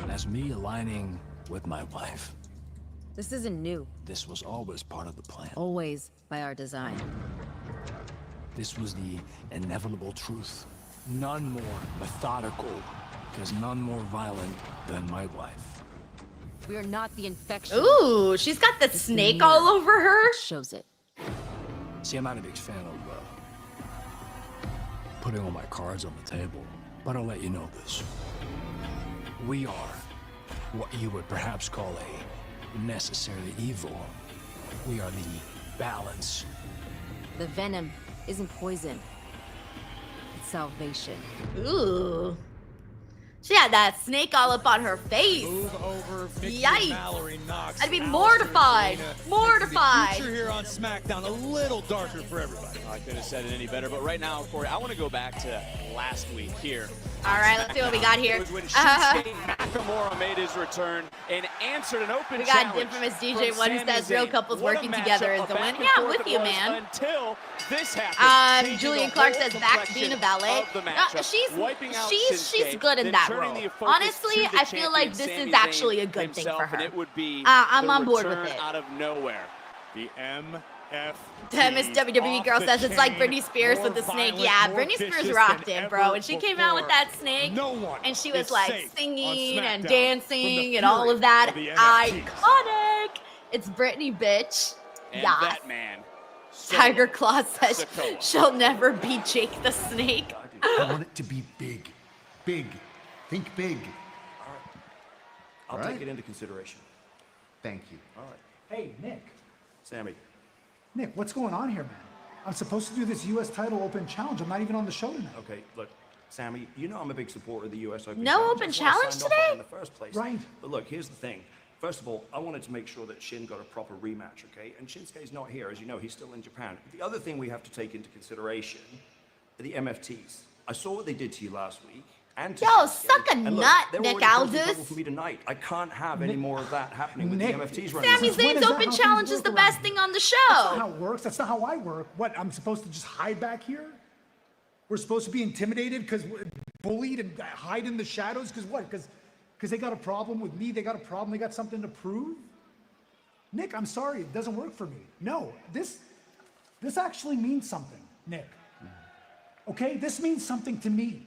as me aligning with my wife. This isn't new. This was always part of the plan. Always by our design. This was the inevitable truth. None more methodical, because none more violent than my wife. We are not the infection. Ooh, she's got the snake all over her. Shows it. See, I'm not a big fan of putting all my cards on the table, but I'll let you know this. We are what you would perhaps call a necessary evil. We are the balance. The venom isn't poison. It's salvation. Ooh. She had that snake all up on her face. Move over. Mickey Yikes. and Mallory Knox. I'd be Alistair mortified. Zelina. Mortified. The future here on SmackDown, a little darker for everybody. I couldn't have said it any better. But right now, Corey, I want to go back to last week here. All right, let's see what we got here. It was when Shinsuke Nakamura made his return and answered an open We got challenge infamous from DJ One who Sami says real Zayn. couples What a working matchup, together is a the back win. and Yeah, I'm forth with it you, was man. Until this happened. changing Julian the Clark whole says back complexion being a valet. of the No, matchup, wiping out she's Shinsuke, good in then that turning role. the focus Honestly, to the I feel like champion, this Sami is actually Zayn a good thing himself, for her. And it would be I'm the on board with return it. out of nowhere. The MF. Miss WWE girl says it's like Britney Spears with the snake. Yeah, Britney Spears rocked it, bro. And she came out with that snake, and she was like singing and dancing and all of that. Iconic. It's Britney, bitch. And Yeah. that man, Tiger Claw says Sikoa. she'll never be Jake the Snake. I want it to be big. Big. Think big. I'll Right. take it into consideration. Thank you. All right. Hey, Nick. Sammy. Nick, what's going on here, man? I'm supposed to do this U.S. title open challenge. I'm not even on the show tonight. Okay, look, Sammy, you know I'm a big supporter of the U.S. Open No Challenge. open That's why I challenge signed off today? on it in the first place. Right. But look, here's the thing. First of all, I wanted to make sure that Shin got a proper rematch, okay? And Shinsuke's not here. As you know, he's still in Japan. The other thing we have to take into consideration are the MFTs. I saw what they did to you last week. And to Yo, Shinsuke. suck a And look, nut, they're Nick already causing Aldis. trouble for me tonight. I can't have any more of that happening with Nick, the MFTs running Sami around. When Zayn's is that open how challenge things is the work best around thing on the That's not show. how it works. That's not how I work. What, I'm supposed to just hide back here? We're supposed to be intimidated because bullied and hide in the shadows? Because what? Because they got a problem with me? They got a problem? They got something to prove? Nick, I'm sorry. It doesn't work for me. No, this actually means something, Nick. Okay? This means something to me.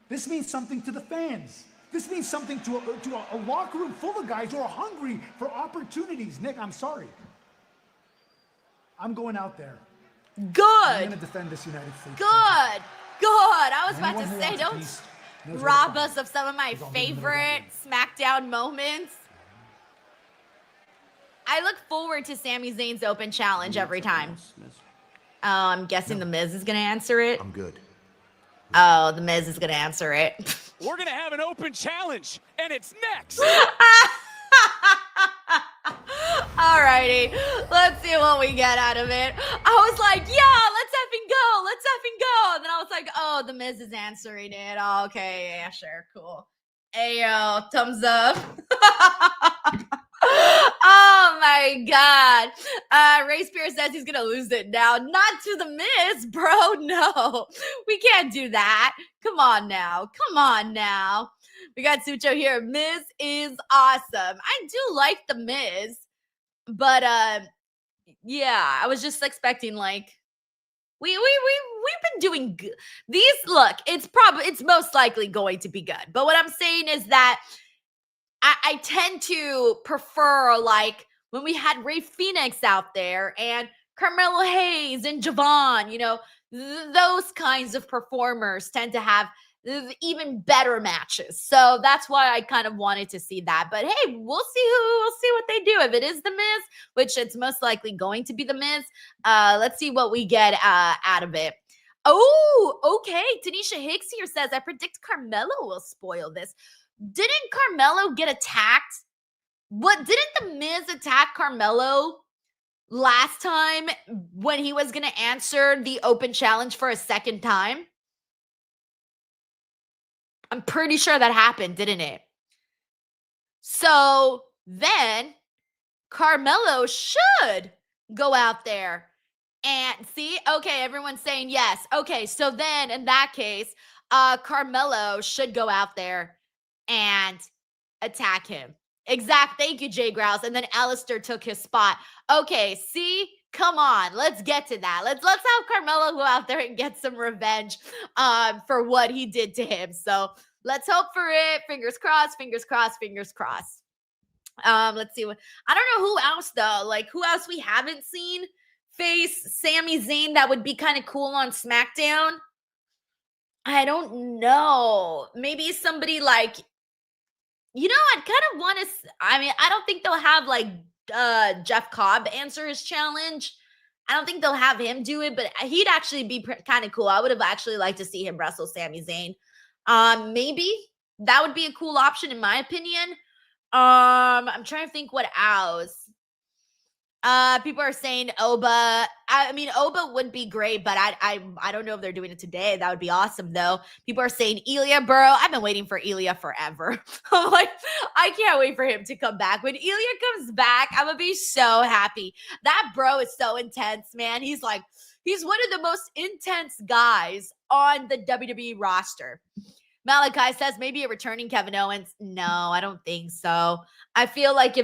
This means something to the fans. This means something to a locker room full of guys who are hungry for opportunities. Nick, I'm sorry. I'm going out there. I'm Good. going to defend this United States. Good. Good. I was about Anyone to who say, wants don't peace knows where to rob find us of some of my Because I'll give them favorite SmackDown moments. I look forward to Sami Zayn's open challenge every time. I'm guessing The Miz is going to answer it. I'm good. Oh, The Miz is going to answer it. We're going to have an open challenge, and it's next. Alrighty, let's see what we get out of it. I was like, yeah, let's effing go. Let's effing go. And then I was like, oh, The Miz is answering it. Oh, okay, yeah, sure, cool. Ayo, thumbs up. Oh my God. Ray Spears says he's gonna lose it now. Not to The Miz, bro. No, we can't do that. Come on now. Come on now. We got Sucho here. Miz is awesome. I do like The Miz, but yeah, I was just expecting like we've been doing good. These look, it's most likely going to be good. But what I'm saying is that I tend to prefer like when we had Rey Fenix out there and Carmelo Hayes and Javon, you know, those kinds of performers tend to have even better matches. So that's why I kind of wanted to see that. But hey, we'll see what they do. If it is The Miz, which it's most likely going to be The Miz, let's see what we get out of it. Oh, okay. Tanisha Hicks here says, I predict Carmelo will spoil this. Didn't Carmelo get attacked? Didn't The Miz attack Carmelo last time when he was going to answer the open challenge for a second time? I'm pretty sure that happened, didn't it? So then Carmelo should go out there and see. Okay, everyone's saying yes. Okay, so then in that case, Carmelo should go out there and attack him. Thank you, Jay Grouse. And then Alistair took his spot. Okay, see? Come on, let's get to that. Let's have Carmelo go out there and get some revenge for what he did to him. So let's hope for it. Fingers crossed, fingers crossed, fingers crossed. Let's see. I don't know who else though. Like who else we haven't seen face Sami Zayn that would be kind of cool on SmackDown? I don't know. Maybe somebody like, you know, I'd kind of want to, I mean, I don't think they'll have like Jeff Cobb answer his challenge. I don't think they'll have him do it, but he'd actually be kind of cool. I would have actually liked to see him wrestle Sami Zayn. Maybe that would be a cool option in my opinion. I'm trying to think what else. People are saying Oba. I mean, Oba would be great, but I don't know if they're doing it today. That would be awesome, though. People are saying Ilya Burrow. I've been waiting for Ilya forever. I'm like, I can't wait for him to come back. When Ilya comes back, I'm gonna be so happy. That bro is so intense, man. He's one of the most intense guys on the WWE roster. Malachi says maybe a returning Kevin Owens. No, I don't think so. I feel like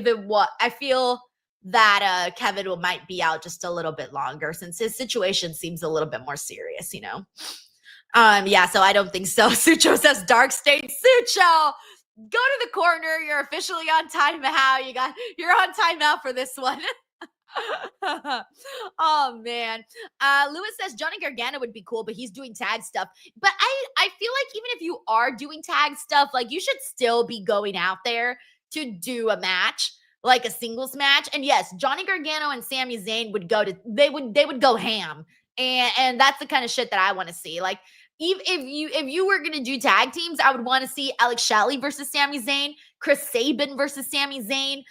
that Kevin might be out just a little bit longer since his situation seems a little bit more serious, you know? Yeah, so I don't think so. Sucho says Dark State. Sucho, go to the corner. You're officially on timeout. You're on timeout for this one. Oh man. Lewis says Johnny Gargano would be cool, but he's doing tag stuff. But I feel like even if you are doing tag stuff, like you should still be going out there to do a match, like a singles match. And yes, Johnny Gargano and Sami Zayn would go ham. And that's the kind of shit that I want to see. Like if you were gonna do tag teams, I would want to see Alex Shelley versus Sami Zayn, Chris Sabin versus Sami Zayn.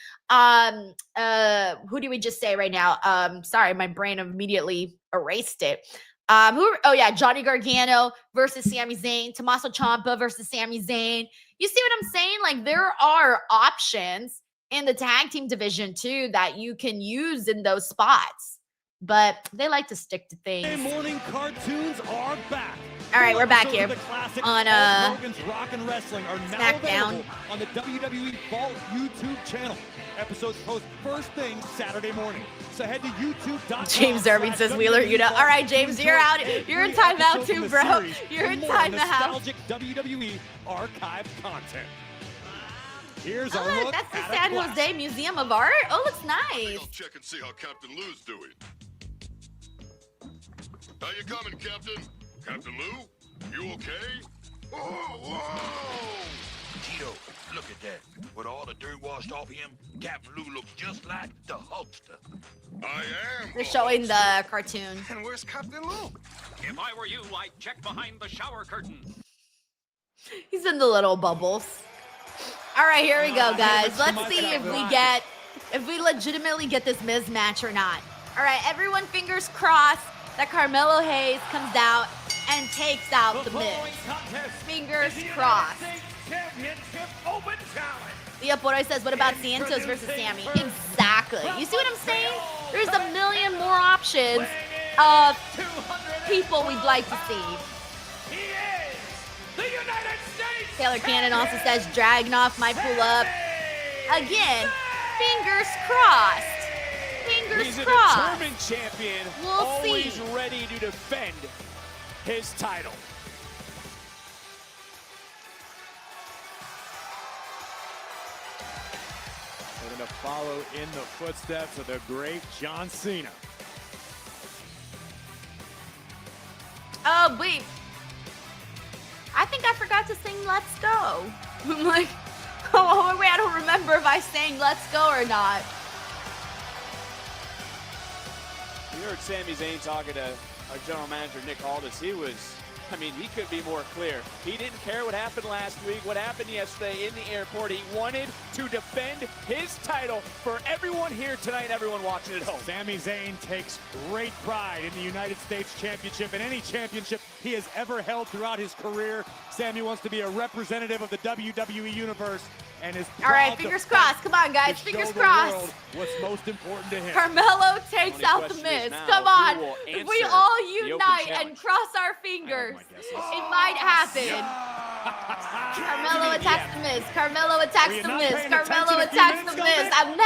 Who do we just say right now? Sorry, my brain immediately erased it. Johnny Gargano versus Sami Zayn, Tommaso Ciampa versus Sami Zayn. You see what I'm saying? Like there are options in the tag team division too that you can use in those spots, but they like to stick to things. Morning cartoons are back. All right, we're back here on Hogan's Rock and Wrestling are now Smackdown available on the WWE Vault YouTube channel. Episodes post first thing Saturday morning. So head to YouTube.com. James Irving says Wheeler Yuta. All right, James, you're out. You're in timeout too, bro. You're in timeout. Nostalgic WWE archive content. Here's a look that's the at San Jose Museum of Art. Oh, looks nice. I'll check and see how Captain Lou's doing. How you coming, Captain? Captain Lou? You okay? Whoa! Tito, look at that. With all the dirt washed off him, Captain Lou looks just like the Hulkster. I am. They're showing the cartoon. And where's Captain Lou? If I were you, I'd check behind the shower curtain. He's in the little bubbles. All right, here we go, guys. Let's see if we legitimately get this Miz match or not. All right, everyone fingers crossed that Carmelo Hayes comes out and takes out the Miz. Fingers crossed. Leah Poroy says, what about Santos versus Sammy? Exactly. You see what I'm saying? There's a million more options of people we'd like to see. Taylor Cannon also says Dragunov might pull up. Again, fingers crossed. Fingers crossed. He's a determined champion, we'll always see. ready to defend his title. We're going to follow in the footsteps of the great John Cena. Oh, wait. I think I forgot to sing Let's Go. I'm like, oh, wait, I don't remember if I sang Let's Go or not. You heard Sami Zayn talking to our general manager, Nick Aldis. He couldn't be more clear. He didn't care what happened last week, what happened yesterday in the airport. He wanted to defend his title for everyone here tonight and everyone watching at home. Sami Zayn takes great pride in the United States Championship and any championship he has ever held throughout his career. Sami wants to be a representative of the WWE Universe and is all right, fingers crossed. Come on, guys, fingers crossed. What's most important to him? Carmelo takes out the Miz. Come on. If we all unite and cross our fingers, it might happen. Carmelo attacks the Miz. Carmelo attacks the Miz. Carmelo attacks the Miz. I'm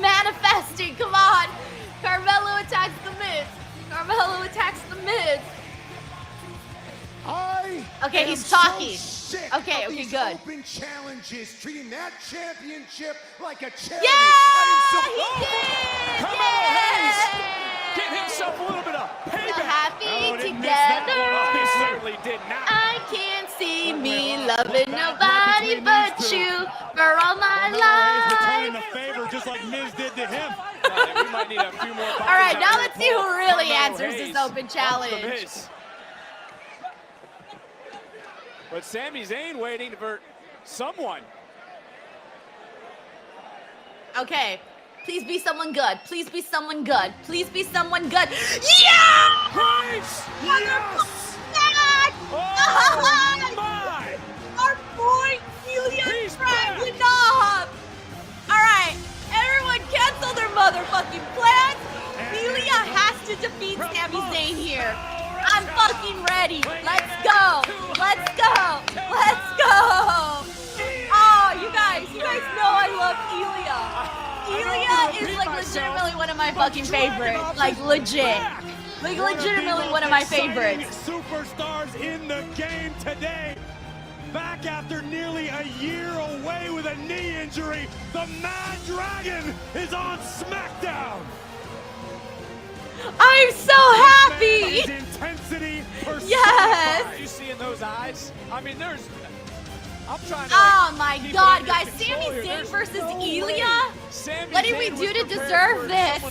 manifesting. Come on. Carmelo attacks the Miz. Carmelo attacks the Miz. Okay, he's talking. Okay, good. Open challenges, treating that championship like a charity. Yeah, he did. Carmelo Hayes, give himself a little bit of payback. So happy together. He certainly did not. I can't see me loving nobody but you for all my life. Returning the favor just like Miz did to him. We might need a few more. All right, now let's see who really answers this open challenge. But Sami Zayn waiting for someone. Okay. Please be someone good. Please be someone good. Please be someone good. Yeah! Yes! Yes! Oh my! Our boy Ilya Dragunov! Alright, everyone cancel their motherfucking plans. Ilya has to defeat Sami Zayn here. I'm fucking ready. Let's go. Let's go. Let's go. Oh, you guys know I love Ilya. Ilya is like legitimately one of my fucking favorites. Like legit. Like legitimately one of my favorites. Superstars in the game today. Back after nearly a year away with a knee injury, the Mad Dragon is on SmackDown. I'm so happy. Intensity. Yes. You see in those eyes? I mean, there's. I'm trying to. Oh my God, guys! Sami Zayn versus Ilya. What did we do to deserve this?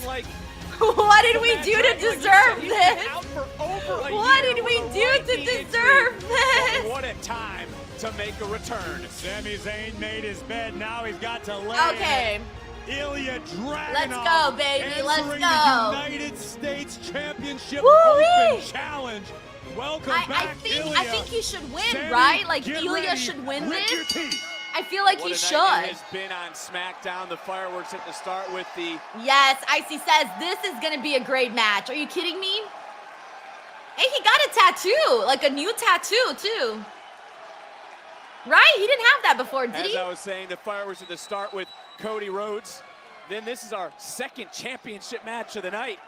What did we do to deserve this? What did we do to deserve this? What a time to make a return. Sami Zayn made his bed. Now he's got to lay. Okay. Ilya Dragunov. Let's go, baby. Let's go. The United States Championship Open Challenge. Welcome back, Ilya. I think he should win, Sami, right? Like get Ilya ready. should win Grit this. your teeth. I feel like he What a should. night it has been on SmackDown. The fireworks at the start with the. Yes, Icy says this is gonna be a great match. Are you kidding me? Hey, he got a tattoo, like a new tattoo too. Right? He didn't have that before, did he? As I was saying, the fireworks at the start with Cody Rhodes. Then this is our second championship match of the night.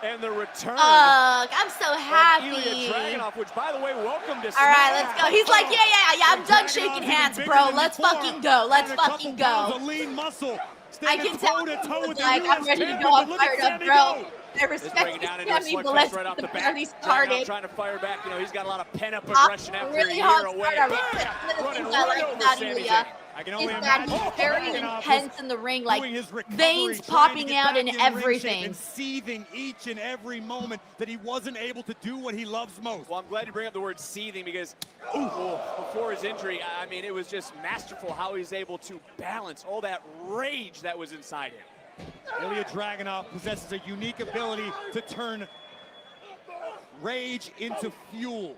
And the return. I'm so happy. Ilya Dragunov, which, by the way, welcome to All right, let's go. He's like, yeah, I'm done shaking hands, bro. Let's fucking go. Let's fucking go. Lean muscle. I can tell he's like, I'm ready to go. I'm fired up, bro. I respect you, Sami, but let's get the party started. Trying to fire back. You know, he's got a lot of pent-up aggression after really a year hot away. start. I like that, Ilya. I can Is only that imagine he's very Dragunov intense in the ring, like doing his recovery, veins trying to popping get out back and in ring shape everything. and seething each and every moment that he wasn't able to do what he loves most. Well, I'm glad you bring up the word seething because before his injury, I mean, it was just masterful how he's able to balance all that rage that was inside him. Ilya Dragunov possesses a unique ability to turn rage into fuel.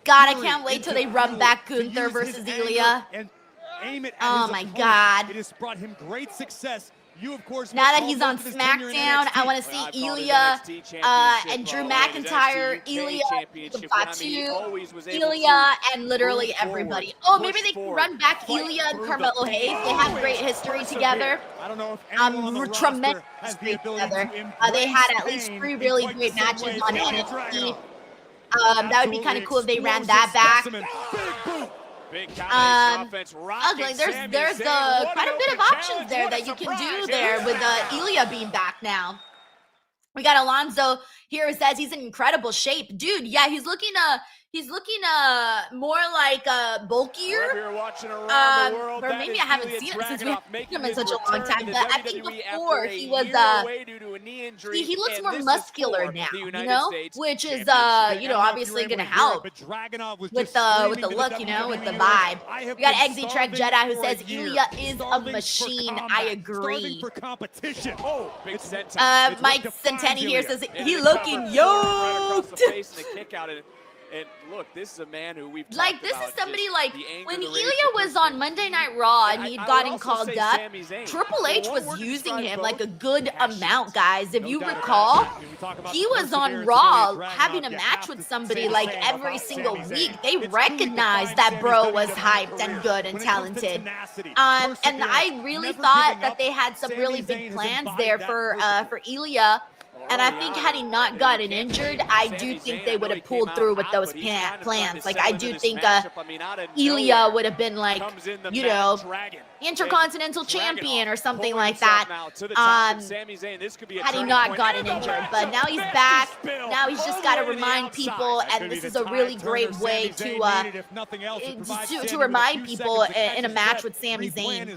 God, I can't wait till they run back Gunther versus Ilya. And aim it at Oh his my opponent. God. It has brought him great success. You, of course, Now that he's on SmackDown, I want to see Ilya and Drew McIntyre, Ilya, the Batu, Ilya, and literally everybody. Oh, maybe they can run back Ilya and Carmelo Hayes. They have great history together. I don't know if anyone on the Tremendous roster has the history ability together. to They had at embrace least pain 3 in really quite great some matches ways. on Ilya NXT. Dragunov. That would be kind of cool if they ran that back. Big combination offense, Ugly. There's quite a bit of options there that you can do there with Ilya being back now. We got Alonzo here who says he's in incredible shape. Dude, yeah, he's looking more like bulkier. Or maybe I haven't seen him since we haven't seen him in such a long time. But I think before he was he looks more muscular now, you know, which is obviously gonna help with the look, you know, with the vibe. We got Eggsy Trek Jedi who says Ilya is a machine. I agree. Mike Centeni here says he looking yoked. And look, this is a man who we've like this is somebody like when Ilya was on Monday Night Raw and he'd gotten called up, Triple H was using him like a good amount, guys. If you recall, he was on Raw having a match with somebody like every single week. They recognized that bro was hyped and good and talented. And I really thought that they had some really big plans there for Ilya. And I think had he not gotten injured, I do think they would have pulled through with those plans. Like, I do think Ilya would have been like, you know, Intercontinental Champion or something like that. Had he not gotten injured. But now he's back. Now he's just got to remind people, and this is a really great way to remind people in a match with Sami Zayn.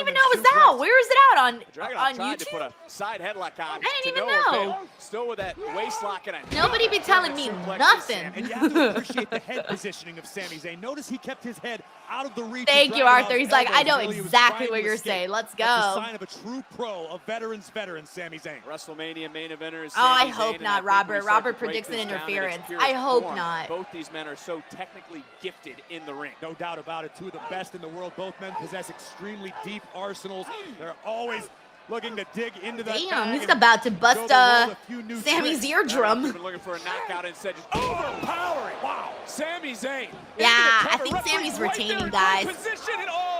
even know it was out. Where is it out? On tried to YouTube? put a side headlock on. I didn't even no know. avail. Still with that waist lock and a Nobody be telling me nothing. And you have to appreciate the head positioning of Sami Zayn. Notice he kept his head out of the reach. Thank you, Arthur. He's like, I know Ilya was exactly trying what to you're escape. saying. Let's That's a go. sign of a true pro, a veteran's veteran, Sami Zayn. WrestleMania main eventer is Oh, I Sami Zayn, hope and not, think when Robert. you start Robert to break predicts an this down in its interference. purest I hope form, not. Both these men are so technically gifted in the ring. No doubt about it. Two of the best in the world. Both men possess extremely deep arsenals. They're always looking to dig into that Damn, bag he's and about to bust show the world a few new Sammy's tricks. eardrum. Been looking for a knockout instead, just overpowering. Wow, Sami Zayn. Yeah, I think Sammy's retaining, guys.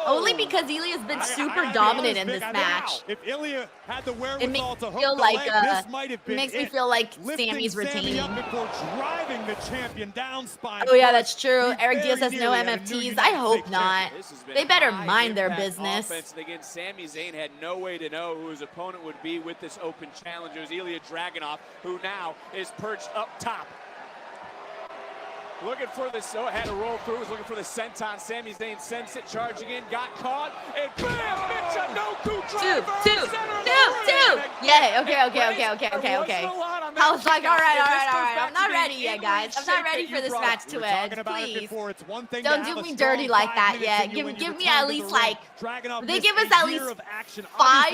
Only because Ilya's been super dominant in this match. If Ilya had the It wherewithal makes to me hook feel the like leg, this might have been makes me it. feel like Lifting Sammy's Sami retaining. up before driving the champion down spine. Oh yeah, that's true. He Eric Diaz very has no nearly had a new MFTs. United I hope States not. champion. This has been They better high mind their impact business. offense. And again, Sami Zayn had no way to know who his opponent would be with this open challenge. It was Ilya Dragunov, who now is perched up top. Looking for this, had to roll through, was looking for the senton. Sami Zayn sends it, charging in, got caught, and bam! Michinoku driver! Two. Yeah, okay. I was like, all right. I'm not ready yet, guys. I'm not ready for this match to end. Please. Don't do me dirty like that yet. Give me at least like, they give us at least 5,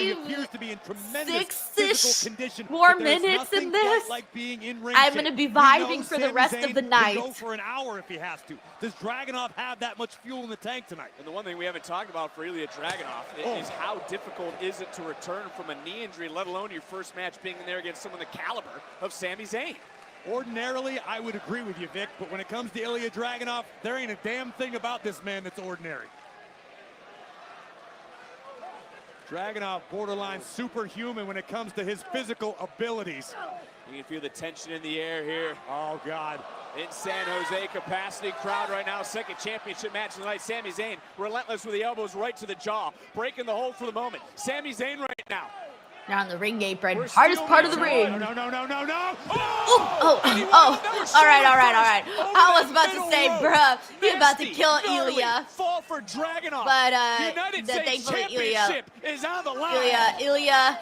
6-ish more minutes in this. I'm going to be vibing for the rest of the night. An hour if he has to. Does Dragunov have that much fuel in the tank tonight? And the one thing we haven't talked about for Ilya Dragunov is how difficult is it to return from a knee injury, let alone your first match being in there against someone the caliber of Sami Zayn. Ordinarily, I would agree with you, Vic, but when it comes to Ilya Dragunov, there ain't a damn thing about this man that's ordinary. Dragunov, borderline superhuman when it comes to his physical abilities. You can feel the tension in the air here. Oh, God. In San Jose, capacity crowd right now. Second championship match of the night. Sami Zayn, relentless with the elbows right to the jaw. Breaking the hold for the moment. Sami Zayn right now. Now on the ring apron. Hardest part of the ring. No. Oh. All right. I was about to say, bruh, he's about to kill Ilya. Fall for Dragunov. But United States thankfully Championship is on the line. Ilya.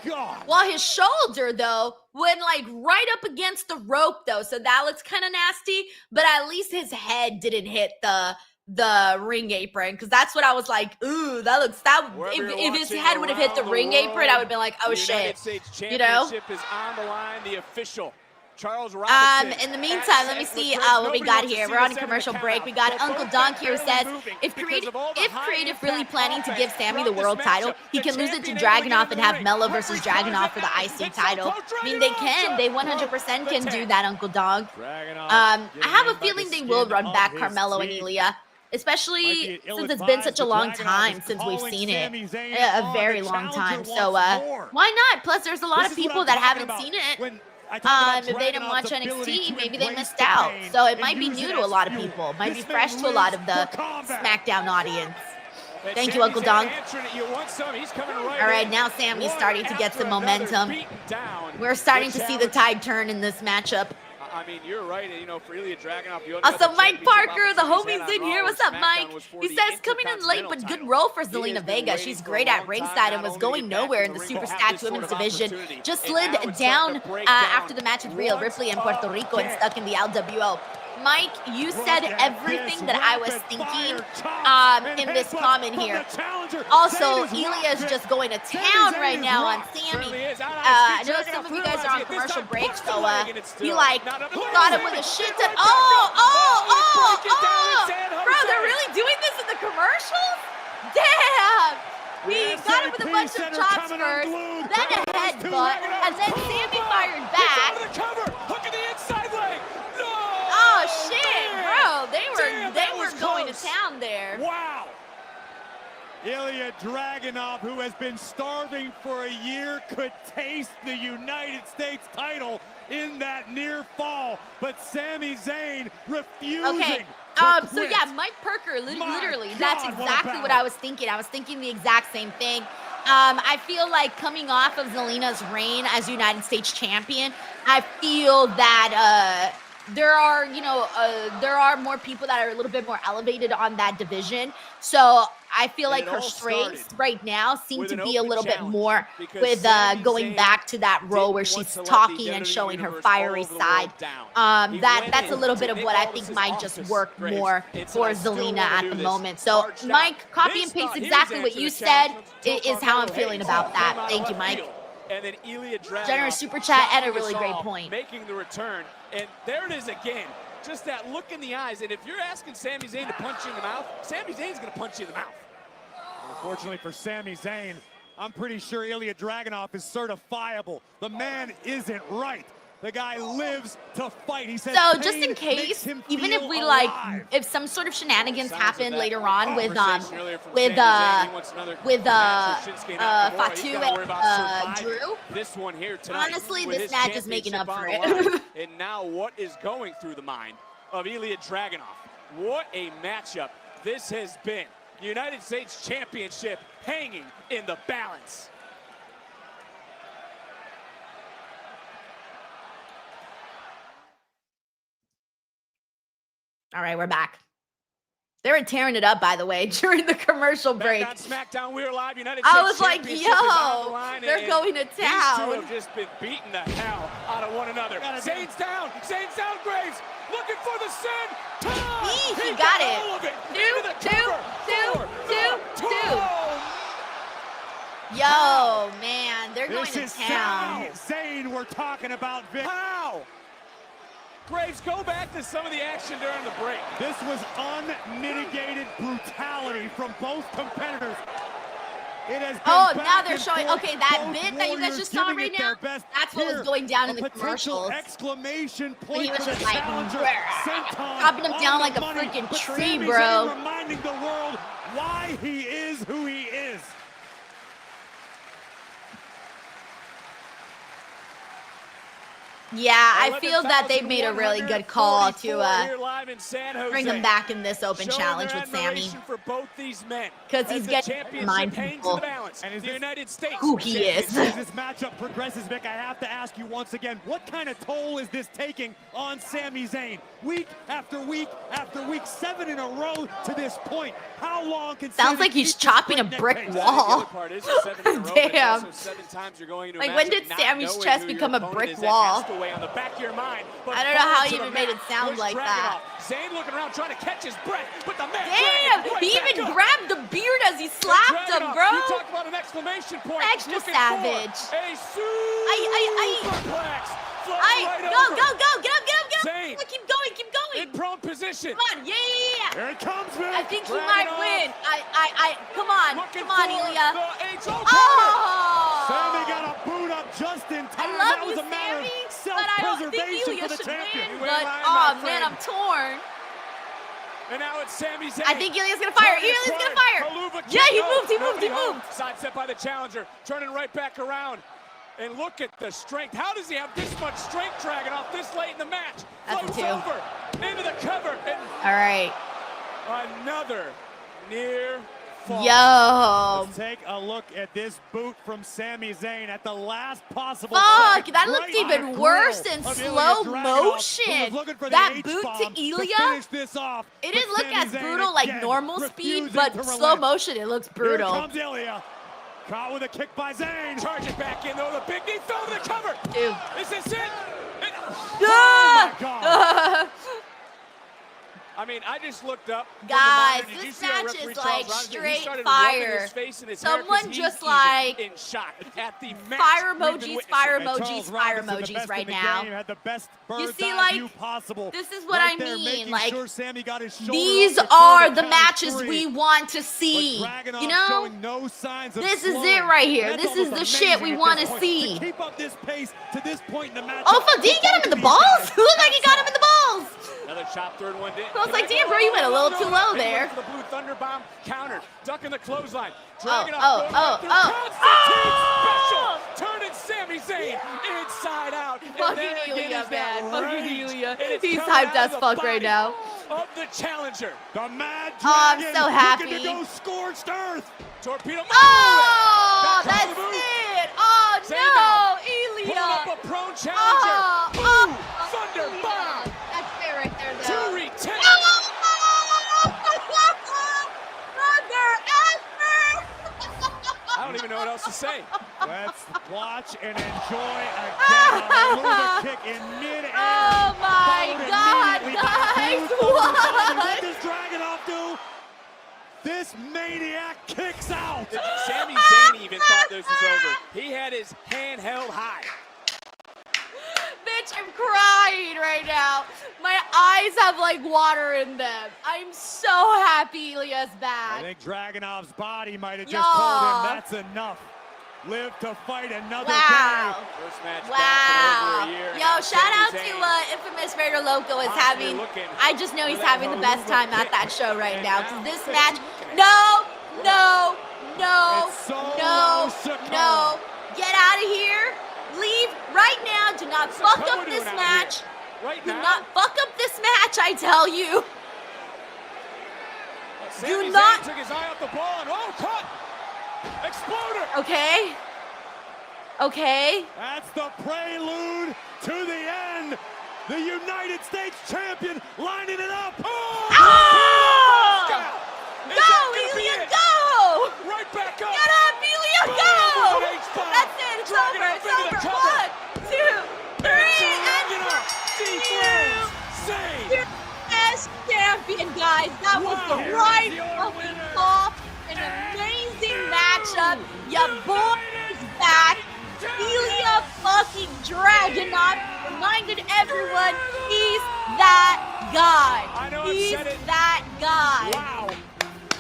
Well, his shoulder though went like right up against the rope though, so that looks kind of nasty. But at least his head didn't hit the ring apron, because that's what I was like, ooh, if his head would have hit the ring apron, I would have been like, oh shit. You know? Is on the line, the official. Charles Robinson. In the meantime, let me see what we got here. We're on a commercial break. We got Uncle Donk here who says, if Creative really planning to give Sami the world title, he can lose it to Dragunov and have Melo versus Dragunov for the IC title. I mean, they can. They 100% can do that, Uncle Donk. I have a feeling they will run back Carmelo and Ilya. Especially since it's been such a long time since we've seen it. A very long time. So why not? Plus, there's a lot of people that haven't seen it. If they didn't watch NXT, maybe they missed out. So it might be new to a lot of people. It might be fresh to a lot of the SmackDown audience. Thank you, Uncle Donk. All right, now Sami's starting to get some momentum. We're starting to see the tide turn in this matchup. I mean, you're right. You know, for Ilya Dragunov, also, Mike Parker, the homie's in here. What's up, Mike? He says, coming in late, but good role for Zelina Vega. She's great at ringside and was going nowhere in the Super Stacked Women's division. Just slid down after the match with Rhea Ripley in Puerto Rico and stuck in the LWO. Mike, you said everything that I was thinking in this comment here. Also, Ilya's just going to town right now on Sami. I know some of you guys are on commercial break, so he got him with a shit ton. Bro, they're really doing this in the commercials? Damn! We got him with a bunch of chops first, then a headbutt, and then Sami fired back. Oh shit, bro! They were going to town there. Wow! Ilya Dragunov, who has been starving for a year, could taste the United States title in that near fall, but Sami Zayn refusing. Okay. So yeah, Mike Parker, literally, that's exactly what I was thinking. I was thinking the exact same thing. I feel like coming off of Zelina's reign as United States champion, I feel that there are, you know, there are more people that are a little bit more elevated on that division. So I feel like her strengths right now seem to be a little bit more with going back to that role where she's talking and showing her fiery side. That's a little bit of what I think might just work more for Zelina at the moment. So Mike, copy and paste exactly what you said is how I'm feeling about that. Thank you, Mike. And then Ilya Dragunov, generous super chat and a really great point. Making the return, and there it is again. Just that look in the eyes, and if you're asking Sami Zayn to punch you in the mouth, Sami Zayn's gonna punch you in the mouth. Unfortunately for Sami Zayn, I'm pretty sure Ilya Dragunov is certifiable. The man isn't right. The guy lives to fight. He says, so just in case, even if we if some sort of shenanigans happen later on with Fatu and Drew, this one here tonight, honestly, this match is making up for it. And now what is going through the mind of Ilya Dragunov? What a matchup this has been. United States Championship hanging in the balance. All right, we're back. They were tearing it up, by the way, during the commercial break. Back on Smackdown, we are live. United States I was like, yo, they're going to town. These two have just been beating the hell out of one another. Zayn's down, Graves, looking for the send. He got it. All of it. Two. Yo, man, they're going to town. Zayn, we're talking about. How? Graves, go back to some of the action during the break. This was unmitigated brutality from both competitors. It has been now they're showing, okay, that bit that you guys just saw right now, that's what was going down in the commercials. Exclamation point. He was just like, chopping him down like a freaking tree, bro. Reminding the world why he is who he is. Yeah, I feel that they've made a really good call to bring him back in this open challenge with Sami. Because he's getting to remind people who he is. As this matchup progresses, Vic, I have to ask you once again, what kind of toll is this taking on Sami Zayn? Week after week after week, 7 in a row to this point. How long can Sounds like he's chopping a brick wall. Damn. Like, when did Sami's chest become a brick wall? On the back of your mind, I don't know how he even made it sound like that. Zayn looking around trying to catch his breath, but the man damn, he even grabbed the beard as he slapped him, bro. You talk about an exclamation point. Extra savage. A superplex. Go, get up. Zayn. Keep going. In prone position. Come on, yeah. Here it comes, man. I think he might win. Come on, Ilya. Sami got a boot up just in time. I love that was a matter Sami, of but I don't think Ilya should win. But, man, I'm torn. And now it's Sami Zayn. I think Ilya's gonna fire. Yeah, he moved. Side step by the challenger, turning right back around. And look at the strength. How does he have this much strength dragging off this late in the match? That's Floats over into the cover. And all right. Another near fall. Yo. Let's take a look at this boot from Sami Zayn at the last possible. Fuck, that looked even worse in slow motion. That boot to Ilya, it didn't look as brutal like normal speed, but slow motion, it looks brutal. Here comes Ilya. Caught with a kick by Zayn. Charge it back in though. The big knee fell to the cover. Dude. Is this it? Oh my God. I mean, I just looked up. Guys, this match is like straight fire. Someone just like in shock at the fire emojis right now. You see, like, this is what I mean. Like, these are the matches we want to see. You know, this is it right here. This is the shit we want to see. Oh, fuck, did he get him in the balls? It looked like he got him in the balls. Another chop, third one did. I was like, damn, bro, you went a little too low there. The blue thunder bomb countered, ducking the clothesline. Turning Sami Zayn inside out. Fucking Ilya, man. Fucking Ilya. He's hyped as fuck right now. Of the challenger. The Mad Dragon. I'm so happy. Looking to go scorched earth. Torpedo. Oh, that's it. Oh, no, Ilya. Pulling up a prone challenger. Boom. Thunder bomb. say. Let's watch and enjoy again a lunatic kick in midair. Oh my God, guys, what? What does Dragunov do? This maniac kicks out. Sami Zayn even thought this was over. He had his hand held high. Bitch, I'm crying right now. My eyes have like water in them. I'm so happy Ilya's I back. think Dragunov's body might have just told him that's enough. Live to fight another Wow. day. First match Wow. back in over a year. Yo, shout out to Infamous Raider Loco is having, I just know he's having the best time at that show right now. Because this match, no. Get out of here. Leave right now. Do not fuck up this match. Do not fuck up this match, I tell you. Do not. Took his eye off the ball and cut. Exploder. Okay. That's the prelude to the end. The United States champion lining it up. Oh! Go, Ilya, go! Right back up. Get up, Ilya, go! That's it. It's over. It's over. 1, 2, 3, and you're best champion, guys. That was the right fucking call. An amazing matchup. Your boy is back. Ilya fucking Dragunov reminded everyone he's that guy. I know I've He's said it. that guy. Wow.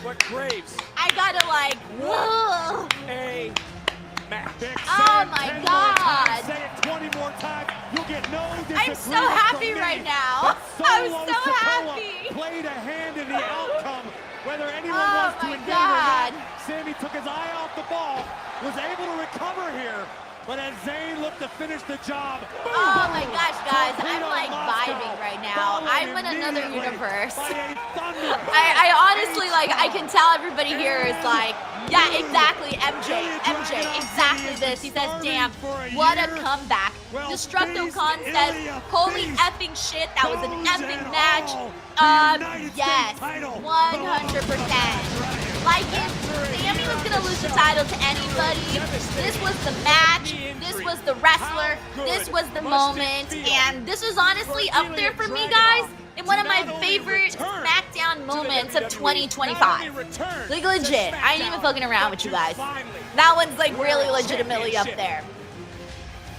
What Graves. I gotta like, ugh. A match. Oh my God. Say it 20 more times. You'll get no I'm so happy right now. I'm so happy. Played a hand in the outcome. Whether anyone Oh wants to my invade God. or not, Sami took his eye off the ball, was able to recover here. But as Zayn looked to finish the job, boom, Oh my gosh, guys, I'm Torpedo like Moscow, vibing right now. followed I'm in another immediately universe. by a thunder. I honestly, like, I can tell everybody here is like, yeah, exactly, MJ, exactly this. He says, damn, what a comeback. Destructo Khan says, holy effing shit, that was an epic match. Yes, 100%. Like, if Sami was gonna lose the title to anybody, this was the match, this was the wrestler, this was the moment, and this was honestly up there for me, guys, in one of my favorite SmackDown moments of 2025. Like, legit, I ain't even fucking around with you guys. That one's like really legitimately up there.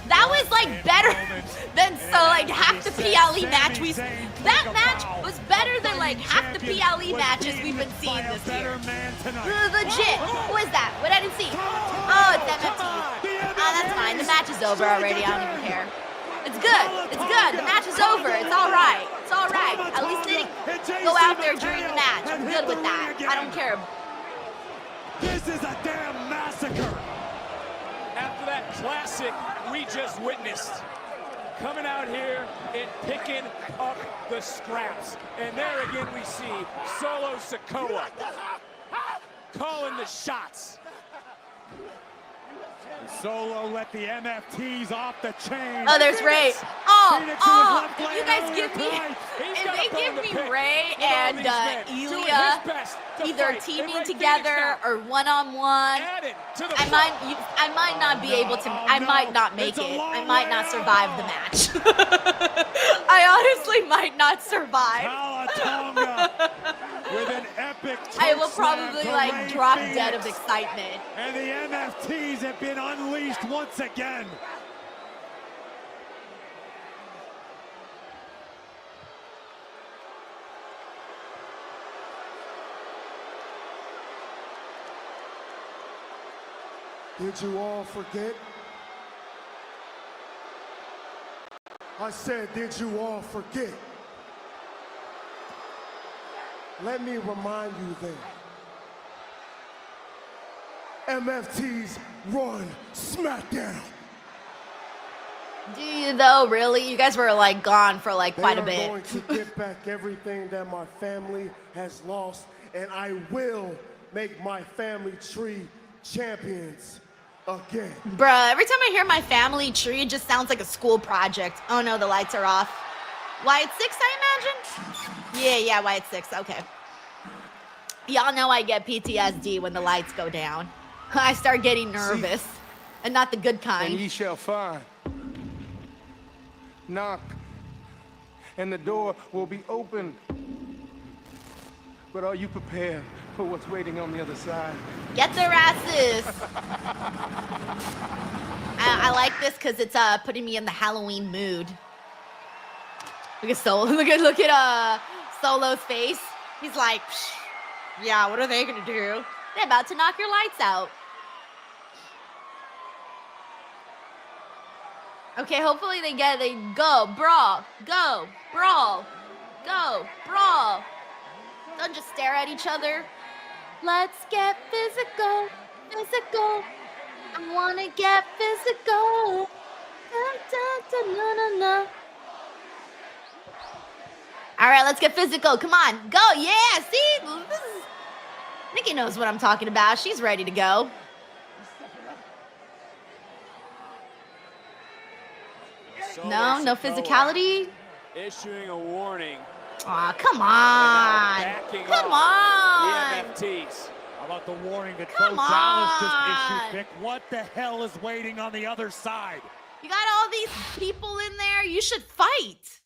That was like better than half the PLE match that match was better than like half the PLE matches we've been seeing this year. Legit. Who is that? What I didn't see? Oh, it's MFT. Oh, that's fine. The match is over already. I don't even care. It's good. It's good. The match is over. It's all right. It's all right. At least they didn't go out there during the match. I'm good with that. I don't care. This is a damn massacre. After that classic we just witnessed, coming out here and picking up the scraps. And there again we see Solo Sikoa calling the shots. Solo let the MFTs off the chain. Oh, there's Ray. If you guys give me, if they give me Ray and Ilya either teaming together or one-on-one, I might not be able to, I might not make it. I might not survive the match. I honestly might not survive. With an epic I will probably like drop dead of excitement. And the MFTs have been unleashed once again. Did you all forget? I said, did you all forget? Let me remind you then. MFT's run SmackDown. Do you though, really? You guys were like gone for like quite a bit. They are going to get back everything that my family has lost, and I will make my family tree champions again. Bruh, every time I hear my family tree, it just sounds like a school project. Oh no, the lights are off. Wyatt 6, I imagine? Yeah, Wyatt 6, okay. Y'all know I get PTSD when the lights go down. I start getting nervous. And not the good And kind. ye shall find. Knock, and the door will be opened. But are you prepared for what's waiting on the other side? Get their asses. I like this because it's putting me in the Halloween mood. Look at Solo. Look at Solo's face. He's like, yeah, what are they gonna do? They're about to knock your lights out. Okay, hopefully they go, brawl, go, brawl, go, brawl. Don't just stare at each other. Let's get physical, physical. I wanna get physical. Da, da, da, na, na, na. All right, let's get physical. Come on, go. Yeah, see? Nikki knows what I'm talking about. She's ready to go. No physicality. Issuing a warning. Aw, come on. Come on. EMFTs. How about the warning that Come Bo Dallas just on. issued, Vic? What the hell is waiting on the other side? You got all these people in there. You should fight.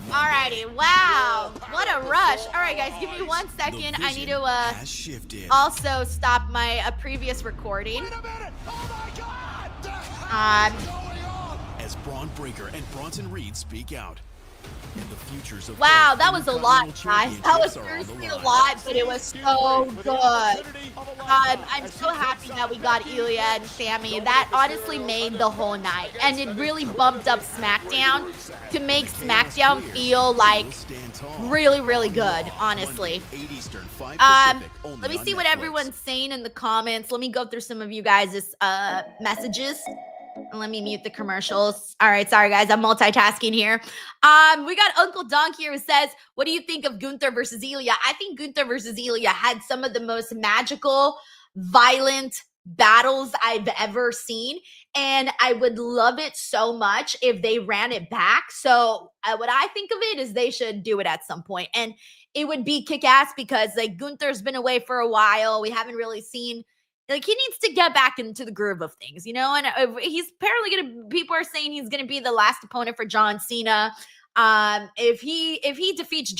Alrighty, wow. What a rush. All right, guys, give me 1 second. I need to also stop my previous recording. Wait a minute! Oh my God! As Braun Breaker and Bronson Reed speak out. And the futures of Wow, that was a lot, guys. That was seriously a lot, but it was so good. I'm so happy that we got Ilya and Sammy. That honestly made the whole night. And it really bumped up SmackDown to make SmackDown feel like really, really good, honestly. Let me see what everyone's saying in the comments. Let me go through some of you guys' messages. And let me mute the commercials. All right, sorry guys, I'm multitasking here. We got Uncle Donk here who says, what do you think of Gunther versus Ilya? I think Gunther versus Ilya had some of the most magical, violent battles I've ever seen. And I would love it so much if they ran it back. So what I think of it is they should do it at some point. And it would be kick-ass because like Gunther's been away for a while. We haven't really seen. Like, he needs to get back into the groove of things, you know? And he's apparently people are saying he's gonna be the last opponent for John Cena. If he defeats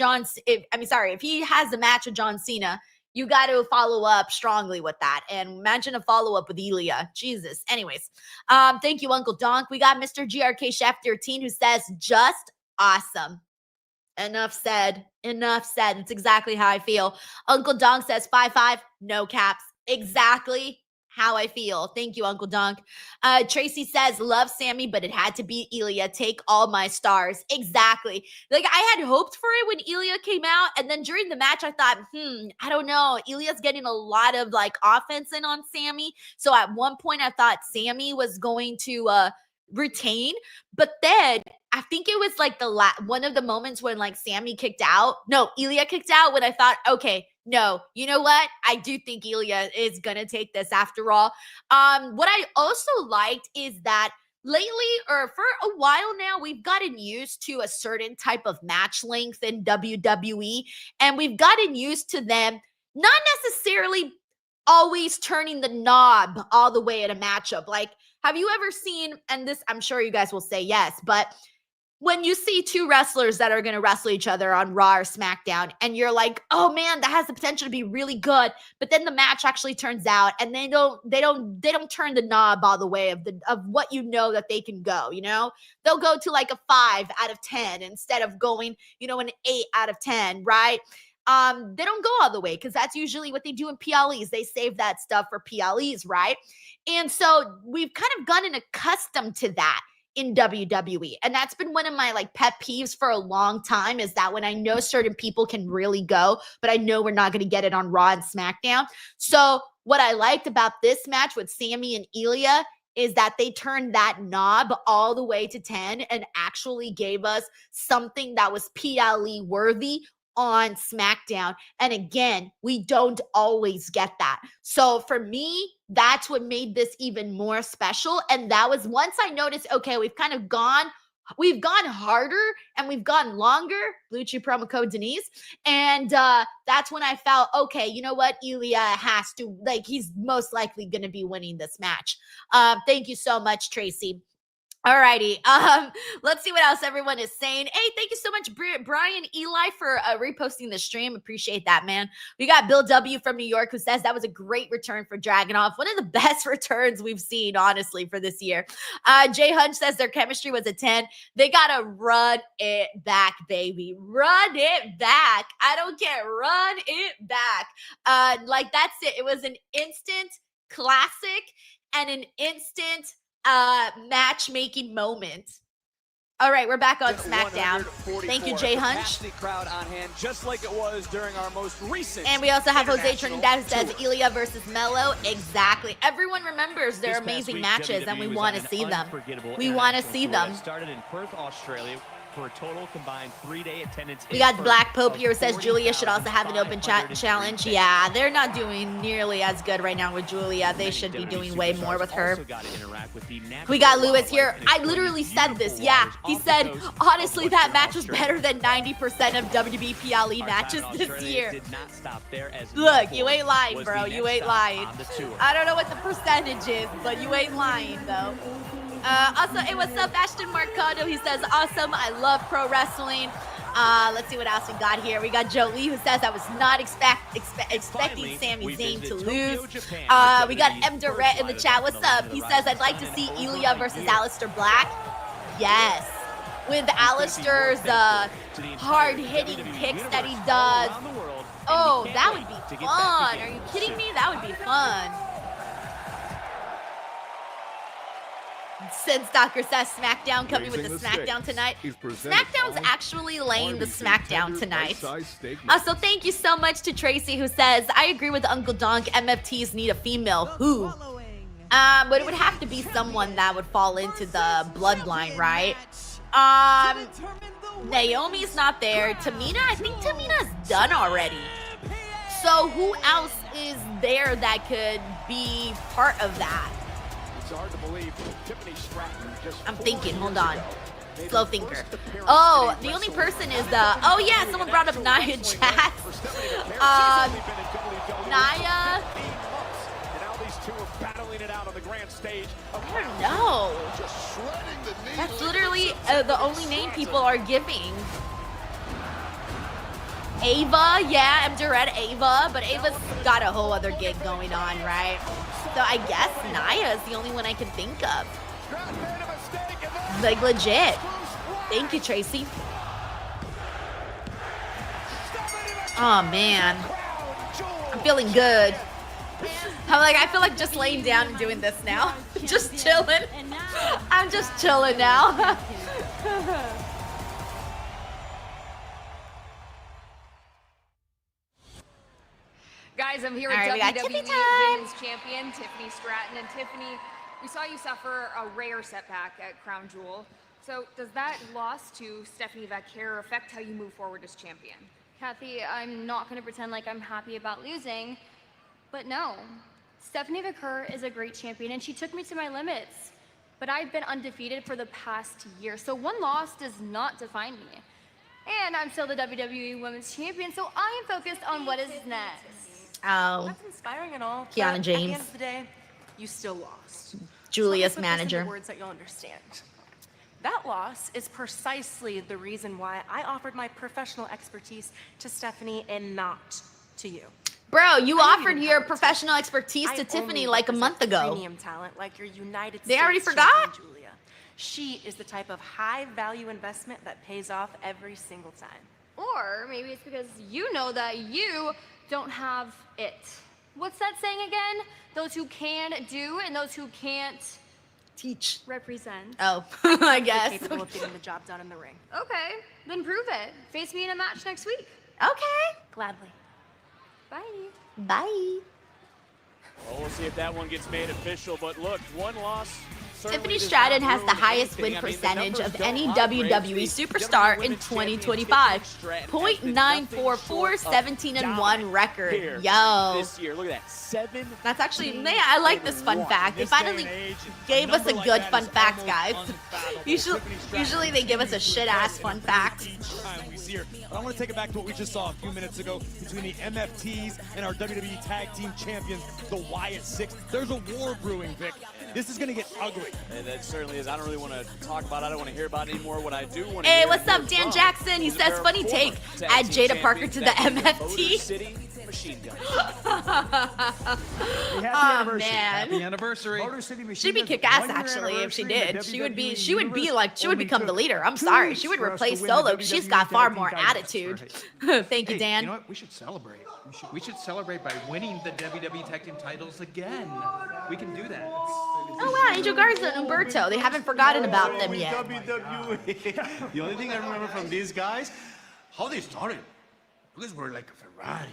if he has a match with John Cena, you got to follow up strongly with that. And imagine a follow-up with Ilya. Jesus. Anyways, thank you, Uncle Donk. We got Mr. GRK Chef 13 who says, just awesome. Enough said. Enough said. It's exactly how I feel. Uncle Donk says 5'5", no caps. Exactly how I feel. Thank you, Uncle Dunk. Tracy says, love Sammy, but it had to be Ilya. Take all my stars. Exactly. Like, I had hoped for it when Ilya came out, and then during the match, I thought, I don't know. Ilya's getting a lot of, like, offense in on Sammy. So at one point, I thought Sammy was going to retain. But then, I think it was, like, one of the moments when, like, Sammy kicked out. No, Ilya kicked out when I thought, okay, no, you know what? I do think Ilya is going to take this after all. What I also liked is that lately, or for a while now, we've gotten used to a certain type of match length in WWE, and we've gotten used to them not necessarily always turning the knob all the way at a matchup. Like, have you ever seen, and this, I'm sure you guys will say yes, but when you see two wrestlers that are going to wrestle each other on Raw or SmackDown, and you're like, oh man, that has the potential to be really good, but then the match actually turns out, and they don't turn the knob all the way of what you know that they can go, you know? They'll go to like a 5 out of 10 instead of going, you know, an 8 out of 10, right? They don't go all the way because that's usually what they do in PLEs. They save that stuff for PLEs, right? And so we've kind of gotten accustomed to that in WWE. And that's been one of my like pet peeves for a long time, is that when I know certain people can really go, but I know we're not going to get it on Raw and SmackDown. So what I liked about this match with Sammy and Ilya is that they turned that knob all the way to 10 and actually gave us something that was PLE worthy on SmackDown. And again, we don't always get that. So for me, that's what made this even more special. And that was once I noticed, okay, we've kind of gone we've gone harder and we've gone longer. Blue Chew promo code Denise. And that's when I felt, okay, you know what? Ilya has to, like, he's most likely going to be winning this match. Thank you so much, Tracy. Alrighty, let's see what else everyone is saying. Hey, thank you so much, Brian Eli, for reposting the stream. Appreciate that, man. We got Bill W from New York who says that was a great return for Dragunov. One of the best returns we've seen, honestly, for this year. Jay Hunch says their chemistry was a 10. They gotta run it back, baby. Run it back. I don't care. Run it back. Like, that's it. It was an instant classic and an instant matchmaking moment. All right, we're back on SmackDown. Thank you, Jay Hunch. Crowd on hand, just like it was during our most recent. And we also have Jose Trinidad who says Ilya versus Melo. Exactly. Everyone remembers their amazing matches, and we want to see them. We want to see them. Started in Perth, Australia, for a total combined 3-day attendance. We got Black Pope here who says Julia should also have an open challenge. Yeah, they're not doing nearly as good right now with Julia. They should be doing way more with her. We got Lewis here. I literally said this. Yeah, he said, honestly, that match was better than 90% of WWE PLE matches this year. Look, you ain't lying, bro. You ain't lying. I don't know what the percentage is, but you ain't lying, though. Also, hey, what's up, Ashton Marcado? He says, awesome. I love pro wrestling. Let's see what else we got here. We got Joe Lee who says I was not expecting Sami Zayn to lose. We got M. Durrett in the chat. What's up? He says, I'd like to see Ilya versus Aleister Black. Yes. With Aleister's hard-hitting kicks that he does. Oh, that would be fun. Are you kidding me? That would be fun. Sid Stalker says SmackDown coming with the SmackDown tonight. SmackDown's actually laying the SmackDown tonight. So thank you so much to Tracy who says, I agree with Uncle Donk, MFTs need a female. Who? But it would have to be someone that would fall into the bloodline, right? Naomi's not there. Tamina, I think Tamina's done already. So who else is there that could be part of that? Hard to believe. Tiffany Stratton just I'm thinking, hold on. Slow thinker. Oh, the only person is the, oh yeah, someone brought up Nia Jax. Nia. Now these two are battling it out on the grand stage. I don't know. That's literally the only name people are giving. Ava, yeah, I'm Durrett Ava, but Ava's got a whole other gig going on, right? So I guess Nia is the only one I can think of. Like, legit. Thank you, Tracy. Oh, man. I'm feeling good. I feel like just laying down and doing this now. Just chilling. I'm just chilling now. Guys, I'm here with WWE Women's Champion Tiffany Stratton. And Tiffany, we saw you suffer a rare setback at Crown Jewel. So does that loss to Stephanie Vaquer affect how you move forward as champion? Kathy, I'm not going to pretend like I'm happy about losing, but no. Stephanie Vaquer is a great champion, and she took me to my limits. But I've been undefeated for the past year, so one loss does not define me. And I'm still the WWE Women's Champion, so I am focused on what is next. Oh. That's inspiring and all. Kiana but James. At the end of the day, you still lost. Julia's so manager. Into words that you'll understand. That loss is precisely the reason why I offered my professional expertise to Stephanie and not to you. Bro, you offered your professional expertise to Tiffany like a month ago. Premium talent like your United They States already forgot? Julia. She is the type of high-value investment that pays off every single time. Or maybe it's because you know that you don't have it. What's that saying again? Those who can do and those who can't teach. Represent. Oh, I guess. Capable of getting the job done in the ring. Okay, then prove it. Face me in a match next week. Okay. Gladly. Bye. Bye. Well, we'll see if that one gets made official. But look, one loss Tiffany Stratton has the highest win percentage of any WWE superstar in 2025. .944, 17-1 record. Yo. This year, look at that. 7. That's actually, I like this fun fact. They finally gave us a good fun fact, guys. Usually they give us a shit-ass fun fact. But I want to take it back to what we just saw a few minutes ago between the MFTs and our WWE Tag Team Champions, the Wyatt Six. There's a war brewing, Vic. This is going to get ugly. And that certainly is. I don't really want to talk about it. I don't want to hear about it anymore. What I do want to Hey, hear what's up, Dan Jackson? He says, funny take. Add Jada Parker to the MFT. City Machine Gun. Oh, man. Happy anniversary. She'd be kick-ass, actually, if she did. She would become the leader. I'm sorry. She would replace Solo. She's got far more attitude. Thank you, Dan. You know what? We should celebrate. We should celebrate by winning the WWE Tag Team titles again. We can do that. Oh, wow. Angel Garza and Umberto. They haven't forgotten about them yet. WWE. The only thing I remember from these guys, how they started. You guys were like a Ferrari.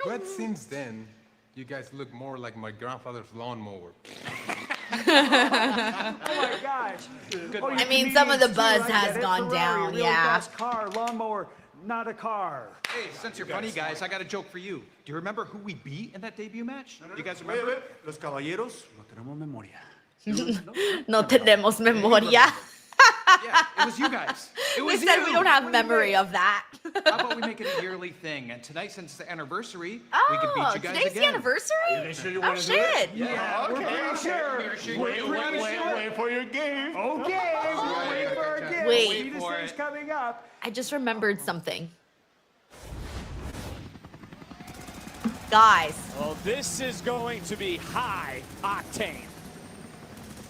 But since then, you guys look more like my grandfather's lawnmower. Oh my gosh. I mean, some of the buzz has gone down, yeah. Car, lawnmower, not a car. Hey, since you're funny guys, I got a joke for you. Do you remember who we beat in that debut match? Do you guys remember? Los caballeros no tenemos memoria. No tenemos memoria. Yeah, it was you guys. It was we said we don't have memory of that. How about we make it a yearly thing? And tonight, since it's the anniversary, we can beat you guys today's again. the anniversary? Oh, shit. Yeah, we're pretty sure. Wait for your game. Okay, we'll wait for our game. Wait. This thing's coming up. I just remembered something. Guys. Well, this is going to be high octane.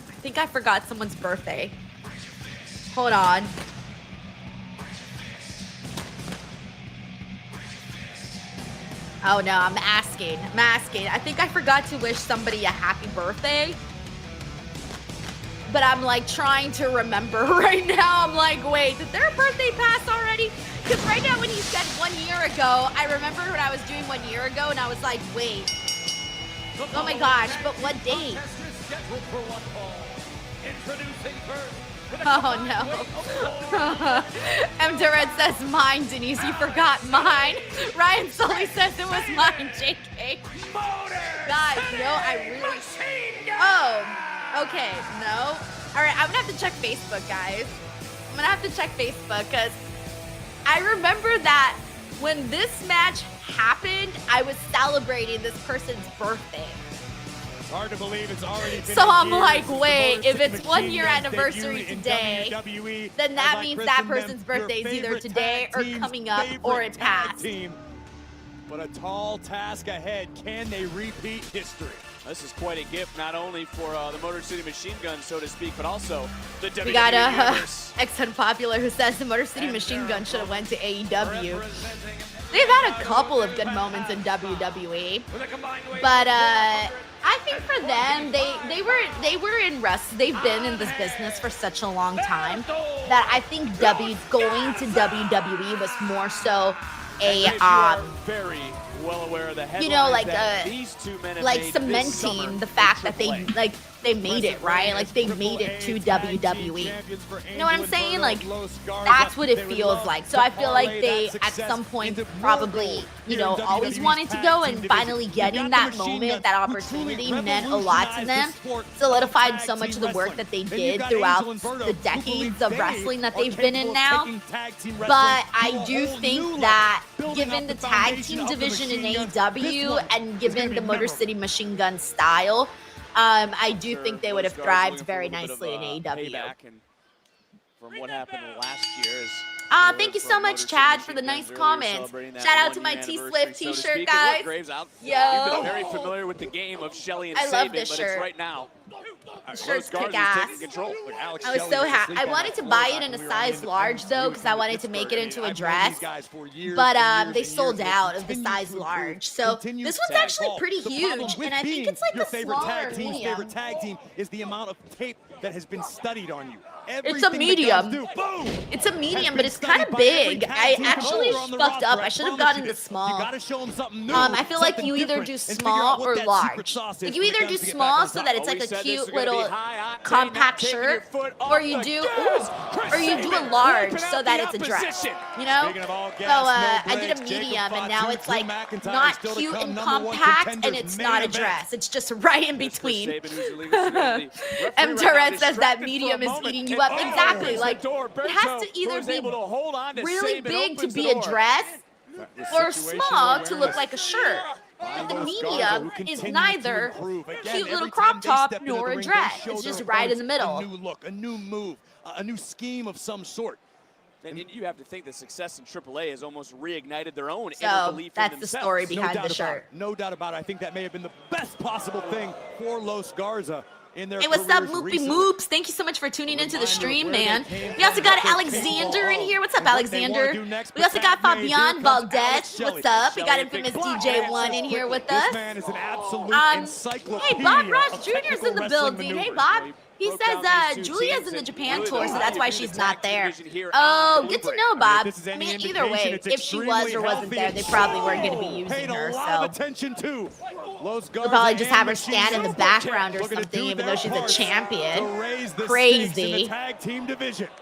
I think I forgot someone's birthday. Hold on. Oh no, I'm asking. I think I forgot to wish somebody a happy birthday. But I'm like trying to remember right now. I'm like, wait, did their birthday pass already? Because right now when he said 1 year ago, I remember what I was doing 1 year ago and I was like, wait. Oh my gosh, but what date? Introducing first. Oh no. M. Durant says mine, Denise. You forgot mine. Ryan Sully says it was mine, JK. Guys, you know, I really. Oh, okay. No. All right, I'm gonna have to check Facebook, guys. I'm gonna have to check Facebook because I remember that when this match happened, I was celebrating this person's birthday. It's hard to believe it's already been So I'm years. like, wait, if City it's 1 Machine year Guns anniversary debuted in today, WWE, then as that I means that christened them, person's birthday your is either favorite today tag or team's coming up favorite or it tag passed. team. But a tall task ahead. Can they repeat history? This is quite a gift, not only for the Motor City Machine Gun, so to speak, but also the WWE We got Universe. Ex-Unpopular who says the Motor City Machine Gun should have went to AEW. They've had a couple of good moments in WWE, but I think for them, they were in they've been in this business for such a long time that I think going to WWE was more so a very well aware of the headlines, you know, like these two men have like made cementing the fact that they made it, right? Like they made it to WWE. You know what I'm saying? Like that's what it feels like. So I feel like they at some point probably, you know, always wanted to go, and finally getting that moment, that opportunity meant a lot to them. Solidified so much of the work that they did throughout the decades of wrestling that they've been in now. But I do think that given the tag team division in AEW and given the Motor City Machine Gun style, I do think they would have thrived very nicely in AEW. From what happened last year is thank you so much, Chad, for the nice comments. Shout out to my T-Swift t-shirt, guys. Yo. You've been very familiar with the game of Shelly and I love Sabin, this but shirt. it's right now. The shirt's Rose Garza's kick-ass. taking control. Look, Alex I was Shelley so is happy. asleep I on wanted the to floor buy back it in a when we were size in large, though, because I wanted to make it into a dress. But they sold out of the size large. So this one's actually pretty huge, and I think it's like your a favorite smaller tag team's medium. favorite tag team is the amount of tape that has been studied on you. It's a medium. It's a medium, but it's kind of big. I actually fucked up. I should have gotten the small. I feel like you either do small or large. Like you either do small so that it's like a cute little compact shirt, or you do a large so that it's a dress, you know? So I did a medium, and now it's like not cute and compact, and it's not a dress. It's just right in between. M. Tourette says that medium is eating you up. Exactly. Like, it has to either be really big to be a dress or small to look like a shirt. But the medium is neither cute little crop top nor a dress. It's just right in the middle. A new look, a new move, a new scheme of some sort. And you have to think the success in AAA has almost reignited their own inner So belief in that's themselves. the story behind the shirt. No doubt about it. I think that may have been the best possible thing for Los Garza in their Hey, what's up, careers Moopy recently. Moops? Thank you so much for tuning into the stream, man. We also got Alexander in here. What's up, Alexander? We also got Fabian Valdez. What's up? We got infamous DJ1 in here with us. Hey, Bob Ross Jr. is in the building. Hey, Bob. He says Julia's in the Japan tour, so that's why she's not there. Oh, good to know, Bob. I mean, either way, if she was or wasn't there, they probably weren't going to be using her, so they'll probably just have her stand in the background or something, even though she's a champion. Crazy.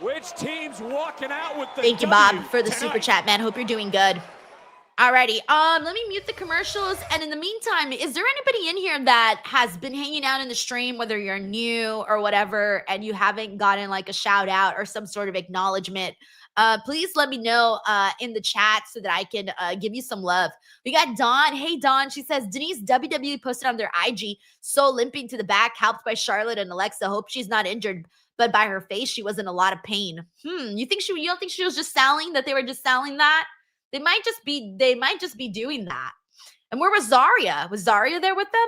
Which team's walking out with the Thank you, Bob, for the super chat, man. Hope you're doing good. Alrighty, let me mute the commercials. And in the meantime, is there anybody in here that has been hanging out in the stream, whether you're new or whatever, and you haven't gotten like a shout out or some sort of acknowledgement? Please let me know in the chat so that I can give you some love. We got Dawn. Hey, Dawn. She says, Denise, WWE posted on their IG, so limping to the back, helped by Charlotte and Alexa. Hope she's not injured, but by her face, she was in a lot of pain. You don't think she was just selling, that they were just selling that? They might just be doing that. And where was Zarya? Was Zarya there with them?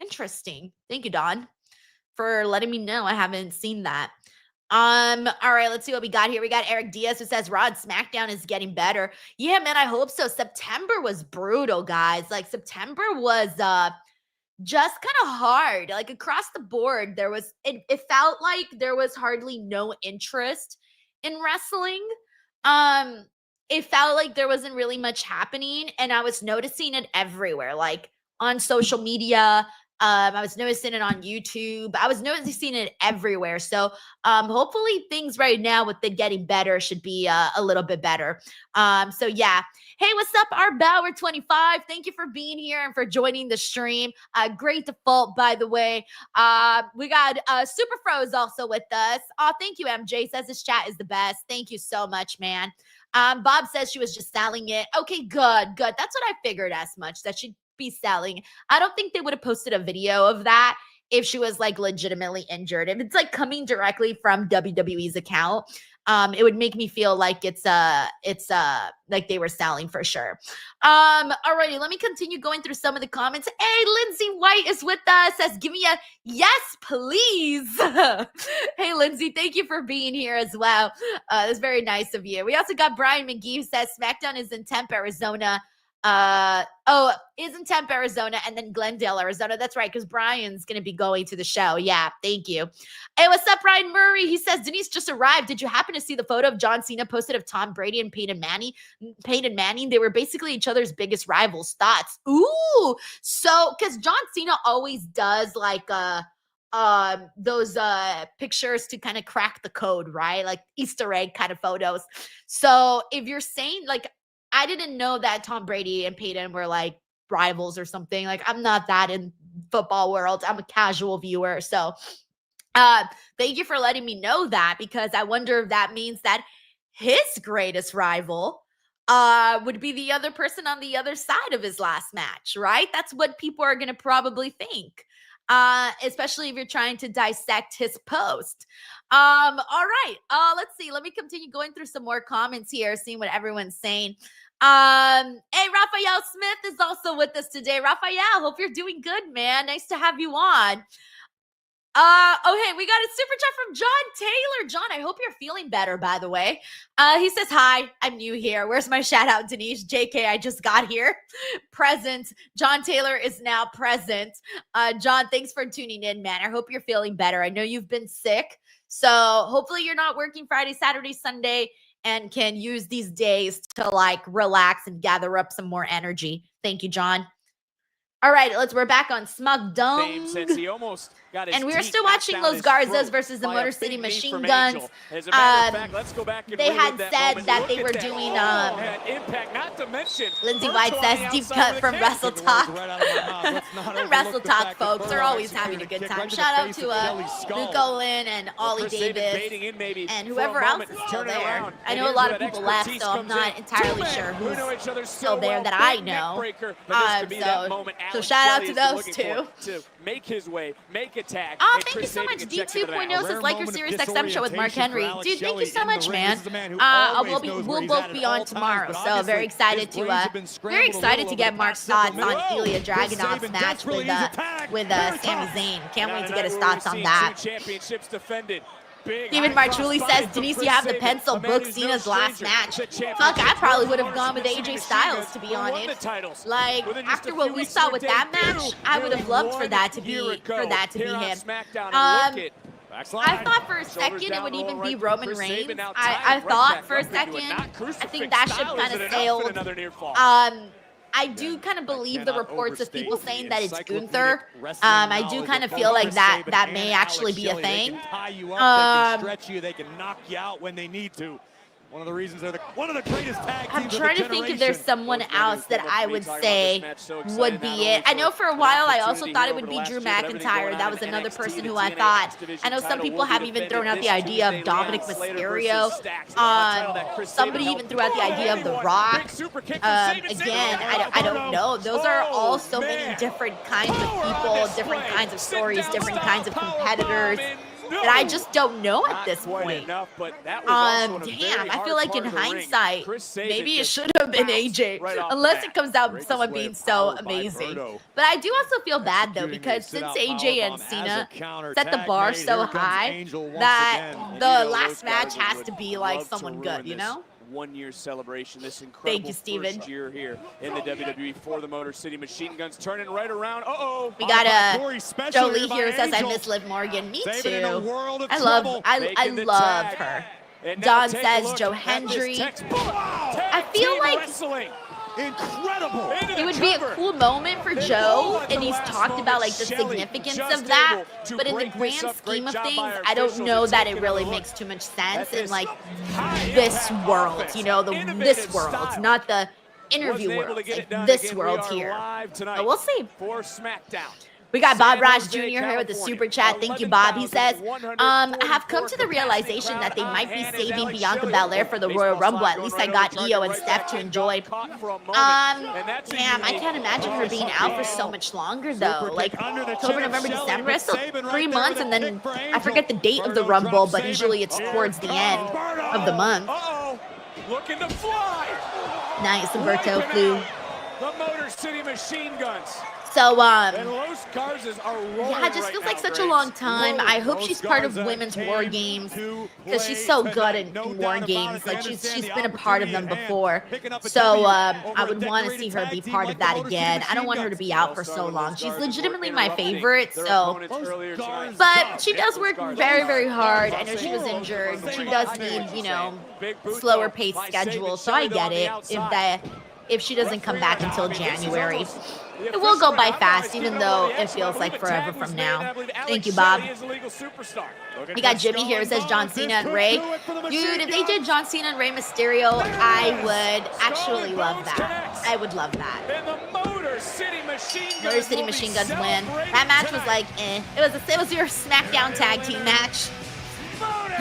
Interesting. Thank you, Dawn, for letting me know. I haven't seen that. All right, let's see what we got here. We got Eric Diaz who says Raw and SmackDown is getting better. Yeah, man, I hope so. September was brutal, guys. Like, September was just kind of hard. Like, across the board, there was it felt like there was hardly no interest in wrestling. It felt like there wasn't really much happening, and I was noticing it everywhere, like on social media. I was noticing it on YouTube. I was noticing it everywhere. So hopefully things right now with the getting better should be a little bit better. So yeah. Hey, what's up, our Bauer 25? Thank you for being here and for joining the stream. Great default, by the way. We got Super Froze also with us. Oh, thank you, MJ. Says this chat is the best. Thank you so much, man. Bob says she was just selling it. Okay, good. That's what I figured as much, that she'd be selling. I don't think they would have posted a video of that if she was like legitimately injured. If it's like coming directly from WWE's account, it would make me feel like it's like they were selling for sure. Alrighty, let me continue going through some of the comments. Hey, Lindsay White is with us, says, give me a yes, please. Hey, Lindsay, thank you for being here as well. That's very nice of you. We also got Brian McGee who says SmackDown is in Tempe, Arizona. Is in Tempe, Arizona, and then Glendale, Arizona. That's right, because Brian's going to be going to the show. Yeah, thank you. Hey, what's up, Ryan Murray? He says, Denise just arrived. Did you happen to see the photo of John Cena posted of Tom Brady and Peyton Manning? They were basically each other's biggest rivals. Thoughts? Ooh, so, because John Cena always does like those pictures to kind of crack the code, right? Like Easter egg kind of photos. So if you're saying like, I didn't know that Tom Brady and Peyton were like rivals or something. Like, I'm not that in football world. I'm a casual viewer. So thank you for letting me know that, because I wonder if that means that his greatest rival would be the other person on the other side of his last match, right? That's what people are going to probably think. Especially if you're trying to dissect his post. All right. Let's see. Let me continue going through some more comments here, seeing what everyone's saying. Hey, Raphael Smith is also with us today. Raphael, hope you're doing good, man. Nice to have you on. Hey, we got a super chat from John Taylor. John, I hope you're feeling better, by the way. He says, hi, I'm new here. Where's my shout out, Denise? JK, I just got here. Present. John Taylor is now present. John, thanks for tuning in, man. I hope you're feeling better. I know you've been sick, so hopefully you're not working Friday, Saturday, Sunday, and can use these days to like relax and gather up some more energy. Thank you, John. All right, we're back on Smackdown. Since he almost got his and we're teeth still knocked watching down Los his Garzas throat versus the by a Motor big City knee Machine from Guns. Angel. As a matter of fact, let's go back and They had relive that said moment. that Look they at were that. doing Had impact, not to mention Lindsay Virgil White on says the deep outside cut with a from kick. Wrestle Talk. The Wrestle Talk folks are always executed having a a good kick time. right to the Shout out face to of Kelly's skull. Luke Olin and Ollie Chris Sabin Davis baiting in maybe and for whoever a else moment, is still turn it there. around. I And know a here's lot where of that people left, expertise so I'm comes not in. entirely Two sure men who know who's each other still so there well. that I Big neck know. breaker, but this could be that moment Alex shout out Shelley to has been those looking for two. to make his way, make a tag. Oh, and thank you Chris so much. Sabin can check into that. D2.0 says, like your Sirius XM show with Mark Henry. Dude, thank you so much, man. We'll both be on tomorrow, so very excited to get Mark's thoughts on Ilya Dragunov's match with Sami Zayn. Can't wait to get his thoughts on that. Championships defended. Steven Marchuli says, Denise, you have the pencil, book Cena's last match. Fuck, I probably would have gone with AJ Styles, to be honest. Like, after what we saw with that match, I would have loved for that to be him. I thought for a second it would even be Roman Reigns. I thought for a second, I think that ship kind of sailed. I do kind of believe the reports of people saying that it's Gunther. I do kind of feel like that may actually be a thing. They can tie you up, they can stretch you, they can knock you out when they need to. One of the reasons they're one of the greatest tag teams I'm trying to think if there's someone else that I would say would be it. I know for a while I also thought it would be Drew McIntyre. That was another person who I thought. I know some people have even thrown out the idea of Dominic Mysterio. Somebody even threw out the idea of The Rock. Again, I don't know. Those are all so many different kinds of people, different kinds of stories, different kinds of competitors. that I just don't know at this point. Damn, I feel like in hindsight, maybe it should have been AJ, unless it comes out someone being so amazing. But I do also feel bad though, because since AJ and Cena set the bar so high, that the last match has to be like someone good, you know? 1 year celebration, this incredible first year here in the WWE for the Motor City Machine Guns, turning right around. We got Jolie here says I miss Liv Morgan. Me too. I love her. Don says Joe Hendry. I feel like incredible. It would be a cool moment for Joe, and he's talked about like the significance of that. But in the grand scheme of things, I don't know that it really makes too much sense in like this world, you know, this world, not the interview world, like this world here. But we'll see. For SmackDown. We got Bob Raj Jr. here with the super chat. Thank you, Bob. He says, I have come to the realization that they might be saving Bianca Belair for the Royal Rumble. At least I got Io and Steph to enjoy. Damn, I can't imagine her being out for so much longer, though. Like, October, November, December, it's still 3 months, and then I forget the date of the Rumble, but usually it's towards the end of the month. Looking to fly. Nice, Umberto flew. The Motor City Machine Guns. So, and Los Garzas are rolling yeah, it just feels like such a long time. I hope she's part of women's war games because she's so good in war games. Like she's been a part of them before. So I would want to see her be part of that again. I don't want her to be out for so long. She's legitimately my favorite. So, but she does work very, very hard. I know she was injured. She does need, you know, slower paced schedule. So I get it if she doesn't come back until January. It will go by fast, even though it feels like forever from now. Thank you, Bob. We got Jimmy here who says John Cena and Rey. Dude, if they did John Cena and Rey Mysterio, I would actually love that. I would love that. Motor City Machine Guns win. That match was like, eh. It was your SmackDown tag team match.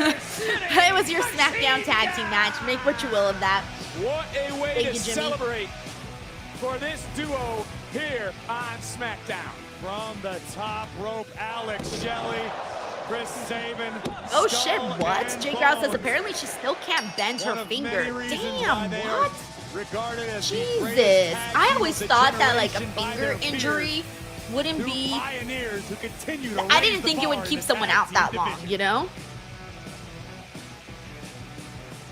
It was your SmackDown tag team match. Make what you will of that. What a way to celebrate for this duo here on SmackDown. From the top rope, Alex Shelley, Chris Sabin. Oh shit, what? Jake Rouse says apparently she still can't bend her finger. Damn, what? Jesus. I always thought that like a finger injury wouldn't be... I didn't think it would keep someone out that long, you know?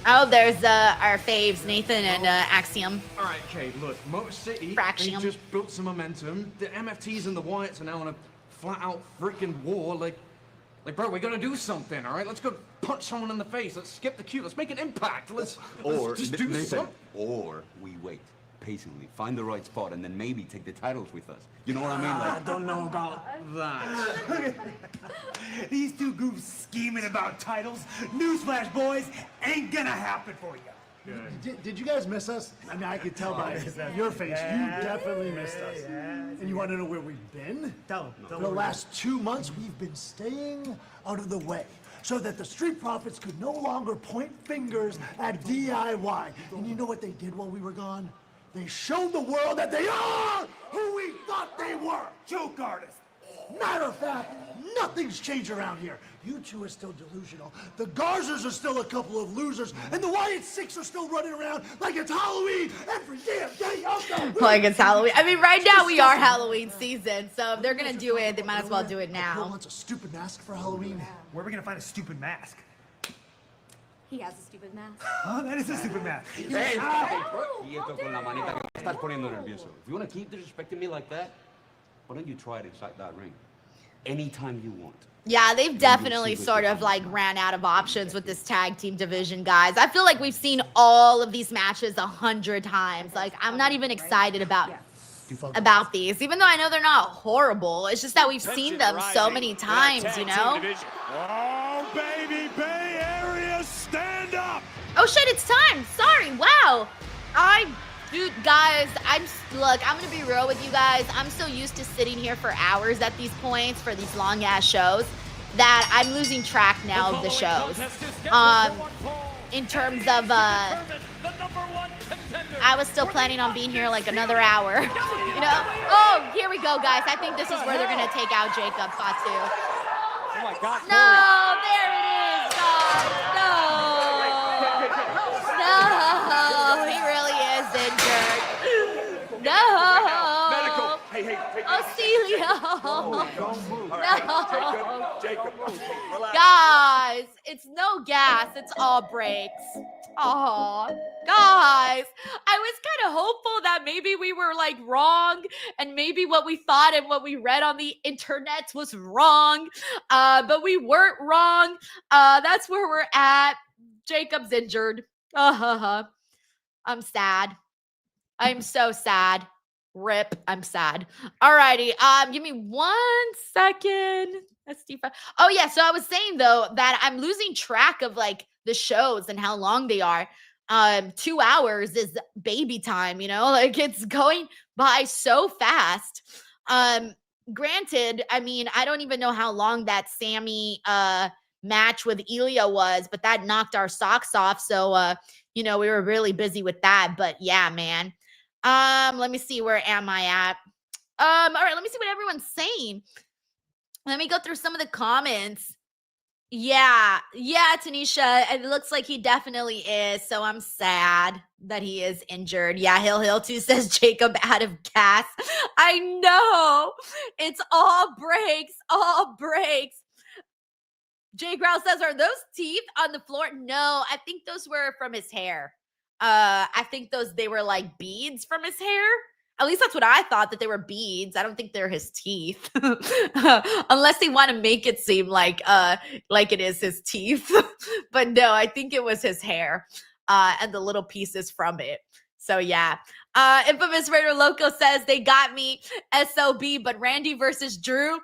Oh, there's our faves, Nathan and Axiom. All right, okay, look, Motor City, they just built some momentum. The MFTs and the Wyatts are now on a flat-out freaking war. Like, bro, we're gonna do something, all right? Let's go punch someone in the face. Let's skip the queue. Let's make an impact. Let's just do something. Or we wait patiently, find the right spot, and then maybe take the titles with us. You know what I mean? I don't know about that. These two goofs scheming about titles. Newsflash, boys, ain't gonna happen for you. Did you guys miss us? I mean, I could tell by your face. You definitely missed us. And you want to know where we've been? For the last 2 months, we've been staying out of the way so that the Street Profits could no longer point fingers at DIY. And you know what they did while we were gone? They showed the world that they are who we thought they were. Joke artists. Matter of fact, nothing's changed around here. You two are still delusional. The Garzers are still a couple of losers. And the Wyatt Six are still running around like it's Halloween every damn day of the week. Like it's Halloween. I mean, right now we are Halloween season, so if they're gonna do it, they might as well do it now. Who wants a stupid mask for Halloween? Where are we gonna find a stupid mask? He has a stupid mask. Oh, that is a stupid mask. Hey, quieto con la manita que me estás poniendo nervioso. If you want to keep disrespecting me like that, why don't you try it inside that ring? Anytime you want. Yeah, they've definitely sort of like ran out of options with this tag team division, guys. I feel like we've seen all of these matches 100 times. Like, I'm not even excited about these, even though I know they're not horrible. It's just that we've seen them so many times, you know? Oh, baby, Bay Area, stand up! Oh shit, it's time. Sorry, wow. Dude, guys, look, I'm gonna be real with you guys. I'm so used to sitting here for hours at these points for these long ass shows that I'm losing track now of the shows. In terms of, I was still planning on being here like another hour, you know? Oh, here we go, guys. I think this is where they're gonna take out Jacob Fatu. Oh my God. No, there it is, guys. No, he really is injured. No. Medical. Hey, Celia. No. Jacob, relax. Guys, it's no gas. It's all brakes. Oh, guys, I was kind of hopeful that maybe we were like wrong and maybe what we thought and what we read on the internet was wrong. But we weren't wrong. That's where we're at. Jacob's injured. I'm sad. I'm so sad. Rip. I'm sad. Alrighty. Give me 1 second. Oh yeah. So I was saying though that I'm losing track of like the shows and how long they are. 2 hours is baby time, you know, like it's going by so fast. Granted, I mean, I don't even know how long that Sammy match with Ilya was, but that knocked our socks off. So, you know, we were really busy with that. But yeah, man. Let me see. Where am I at? All right, let me see what everyone's saying. Let me go through some of the comments. Yeah, Tanisha, it looks like he definitely is. So I'm sad that he is injured. Yeah, Hill too says Jacob out of gas. I know. It's all breaks. Jay Growl says, are those teeth on the floor? No, I think those were from his hair. I think they were like beads from his hair. At least that's what I thought, that they were beads. I don't think they're his teeth. Unless they want to make it seem like it is his teeth. But no, I think it was his hair and the little pieces from it. So yeah. Infamous Raider Loco says they got me SOB, but Randy versus Drew.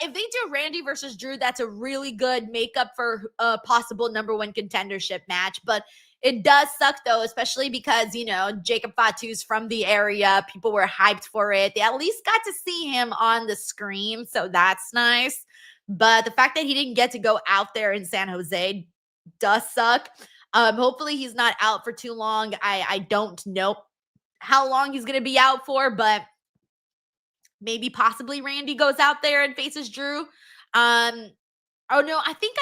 If they do Randy versus Drew, that's a really good makeup for a possible #1 contendership match. But it does suck though, especially because, you know, Jacob Fatu's from the area. People were hyped for it. They at least got to see him on the screen. So that's nice. But the fact that he didn't get to go out there in San Jose does suck. Hopefully he's not out for too long. I don't know how long he's going to be out for, but maybe possibly Randy goes out there and faces Drew. Oh no, I think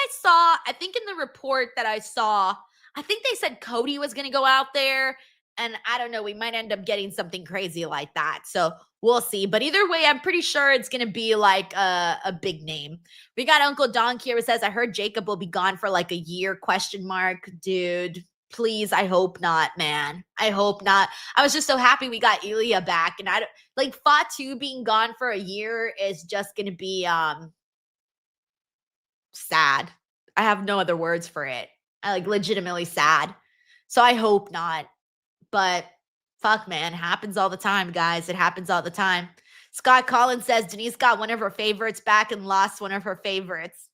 in the report that I saw, I think they said Cody was going to go out there, and I don't know, we might end up getting something crazy like that. So we'll see. But either way, I'm pretty sure it's going to be like a big name. We got Uncle Don here who says, I heard Jacob will be gone for like a year, ? Dude, please, I hope not, man. I hope not. I was just so happy we got Ilya back, and Fatu being gone for a year is just going to be sad. I have no other words for it. Legitimately sad. So I hope not. But Fuck, man. Happens all the time, guys. It happens all the time. Scott Collins says Denise got one of her favorites back and lost one of her favorites.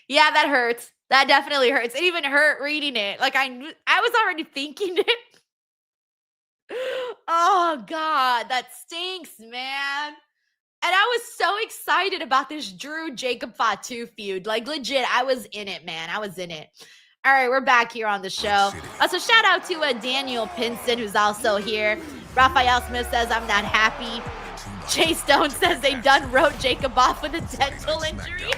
Yeah, that hurts. That definitely hurts. It even hurt reading it. Like I was already thinking it. Oh God, that stinks, man. And I was so excited about this Drew Jacob Fatu feud. Like legit, I was in it, man. I was in it. All right, we're back here on the show. So shout out to Daniel Pinson, who's also here. Raphael Smith says, I'm not happy. Jay Stone says they done wrote Jacob off with a dental injury.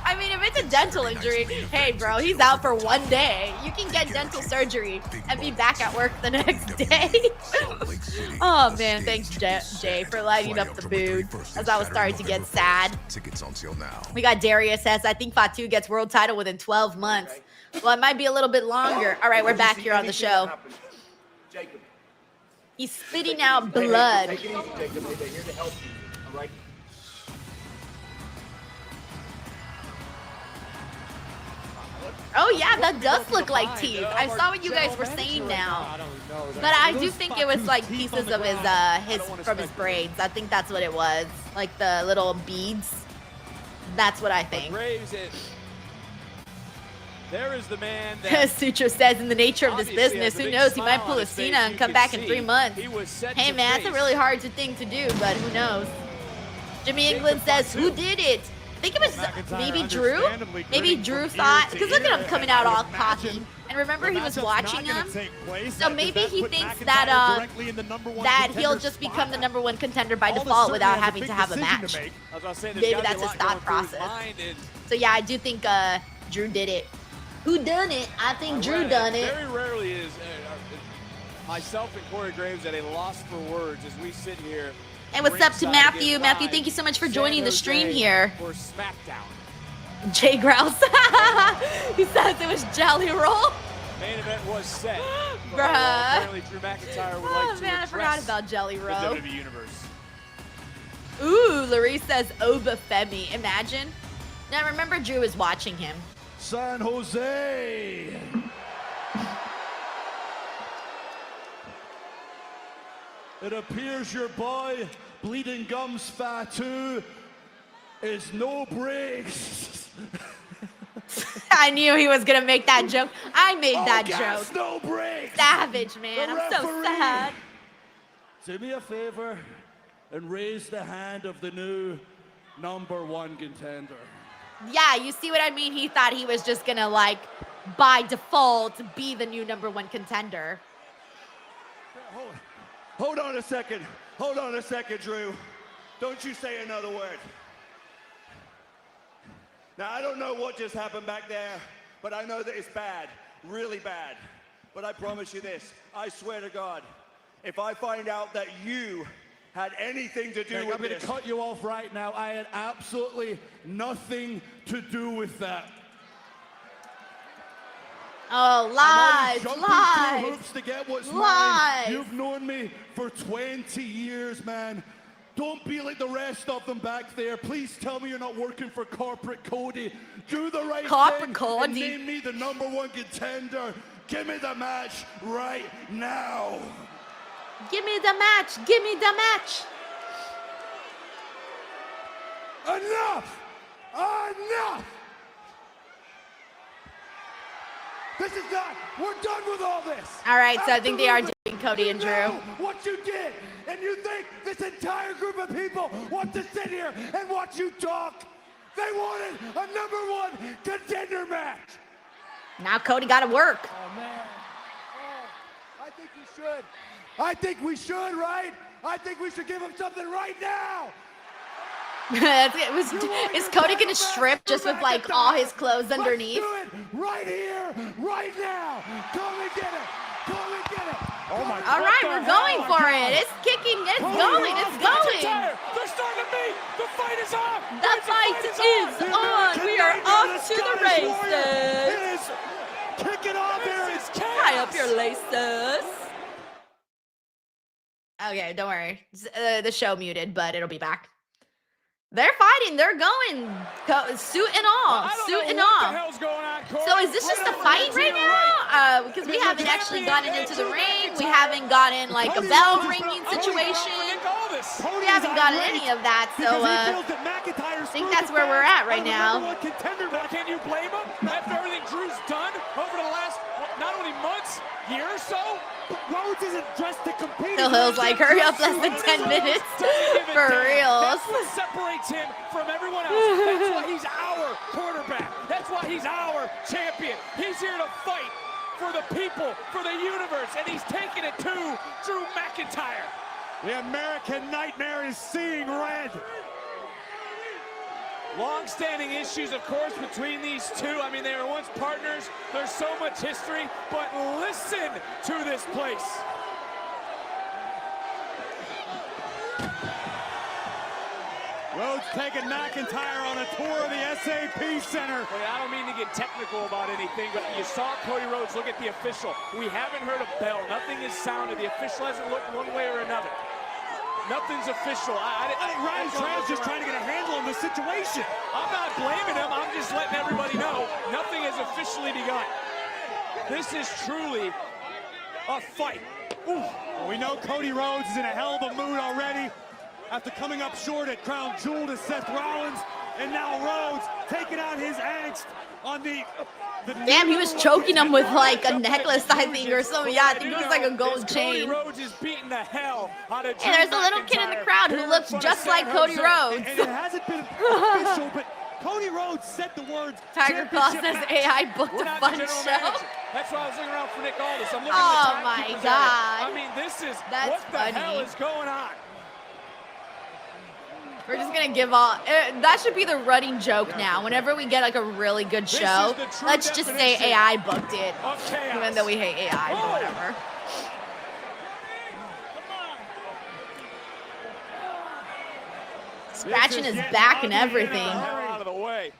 I mean, if it's a dental injury, hey, bro, he's out for 1 day. You can get dental surgery and be back at work the next day. Oh, man, thanks, Jay, for lighting up the mood as I was starting to get sad. We got Darius says, I think Fatu gets world title within 12 months. Well, it might be a little bit longer. All right, we're back here on the show. He's spitting out blood. Take it easy, Jacob. They're here to help you, all right? Oh, yeah, that does look like teeth. I saw what you guys were saying now. But I do think it was like pieces of his braids. I think that's what it was. Like the little beads. That's what I think. There is the man that Sutra says, in the nature of this business, who knows? He might pull a Cena and come back in 3 months. Hey, man, that's a really hard thing to do, but who knows? Jimmy England says, who did it? I think it was maybe Drew. Maybe Drew thought, because look at him coming out all cocky. And remember, he was watching him. So maybe he thinks that that he'll just become the #1 contender by default without having to have a match. Maybe that's his thought process. So yeah, I do think Drew did it. Who done it? I think Drew done it. Very rarely is myself and Corey Graves at a loss for words as we sit here. And what's up to Matthew? Matthew, thank you so much for joining the stream here. For Smackdown. Jay Grouse. He says it was Jelly Roll. Main event was set. Bruh. Apparently Drew McIntyre would like to man, I forgot about Jelly the Roll. WWE Universe. Ooh, Larry says Obafemi. Imagine. Now remember, Drew is watching him. San Jose. It appears your boy, Bleeding Gums Fatu, is no breaks. I knew he was going to make that joke. I made that gas, joke. No breaks. Savage, man. I'm so sad. Do me a favor and raise the hand of the new #1 contender. Yeah, you see what I mean? He thought he was just going to, like, by default, be the new #1 contender. Hold on a second. Hold on a second, Drew. Don't you say another word. Now, I don't know what just happened back there, but I know that it's bad, really bad. But I promise you this, I swear to God, if I find out that you had anything to do with this. I'm going to cut you off right now. I had absolutely nothing to do with that. Oh, lies, lies, hoops to get what's lies. Mine. You've known me for 20 years, man. Don't be like the rest of them back there. Please tell me you're not working for Corporate Cody. Do the right thing and name me the #1 contender. Give me the match right now. Give me the match. Give me the match. Enough! Enough! This is not. We're done with all this. All right, so I think they are doing Cody and Drew. What you did, and you think this entire group of people want to sit here and watch you talk? They wanted a #1 contender match. Now Cody got to work. Oh man. Oh, I think we should. I think we should, right? I think we should give him something right now. Is Cody gonna strip just with like all his clothes underneath? Let's do it right here, right now. Come and get it. Come and get it. Oh my God. All right, we're going for it. It's kicking. It's going. It's going. They're starting to meet. The fight is on. The fight is on. We are off to the races. It is kicking off here. Tie up your laces. Okay, don't worry. The show muted, but it'll be back. They're fighting. They're going. Suit and all. Suit and all. So is this just a fight right now? because we haven't actually gotten into the ring. We haven't gotten like a bell ringing situation. We haven't gotten any of that, so I think that's where we're at right now. Can you blame him after everything Drew's done over the last not only months, year or so? Rhodes isn't dressed to compete. Phil Hill's like, hurry up, less than 10 minutes. For real. That's what separates him from everyone else. That's why he's our quarterback. That's why he's our champion. He's here to fight for the people, for the universe, and he's taking it to Drew McIntyre. The American Nightmare is seeing red. Long-standing issues, of course, between these two. I mean, they were once partners. There's so much history, but listen to this place. Rhodes taking McIntyre on a tour of the SAP Center. Hey, I don't mean to get technical about anything, but you saw Cody Rhodes look at the official. We haven't heard a bell. Nothing is sounded. The official hasn't looked one way or another. Nothing's official. I think Ryan Trail's just trying to get a handle on the situation. I'm not blaming him. I'm just letting everybody know nothing has officially begun. This is truly a fight. Ooh. Well, we know Cody Rhodes is in a hell of a mood already after coming up short at Crown Jewel to Seth Rollins, and now Rhodes taking out his angst on the damn, he was choking him with like a necklace, I think, or something. Yeah, I think it was like a gold chain. Rhodes is beating the hell out of Hey, there's a little kid in the crowd who looks just like Cody Rhodes. And it hasn't been official, but Cody Rhodes said the words. Tiger Claw says AI booked a fun show. That's why I was looking around for Nick Aldis. I'm looking oh at the my God. I mean, this is That's what the funny. hell is going on? We're just gonna give all. That should be the running joke now. Whenever we get like a really good show, let's just say AI booked it, even though we hate AI, but whatever. Scratching his back and everything. Out of the way.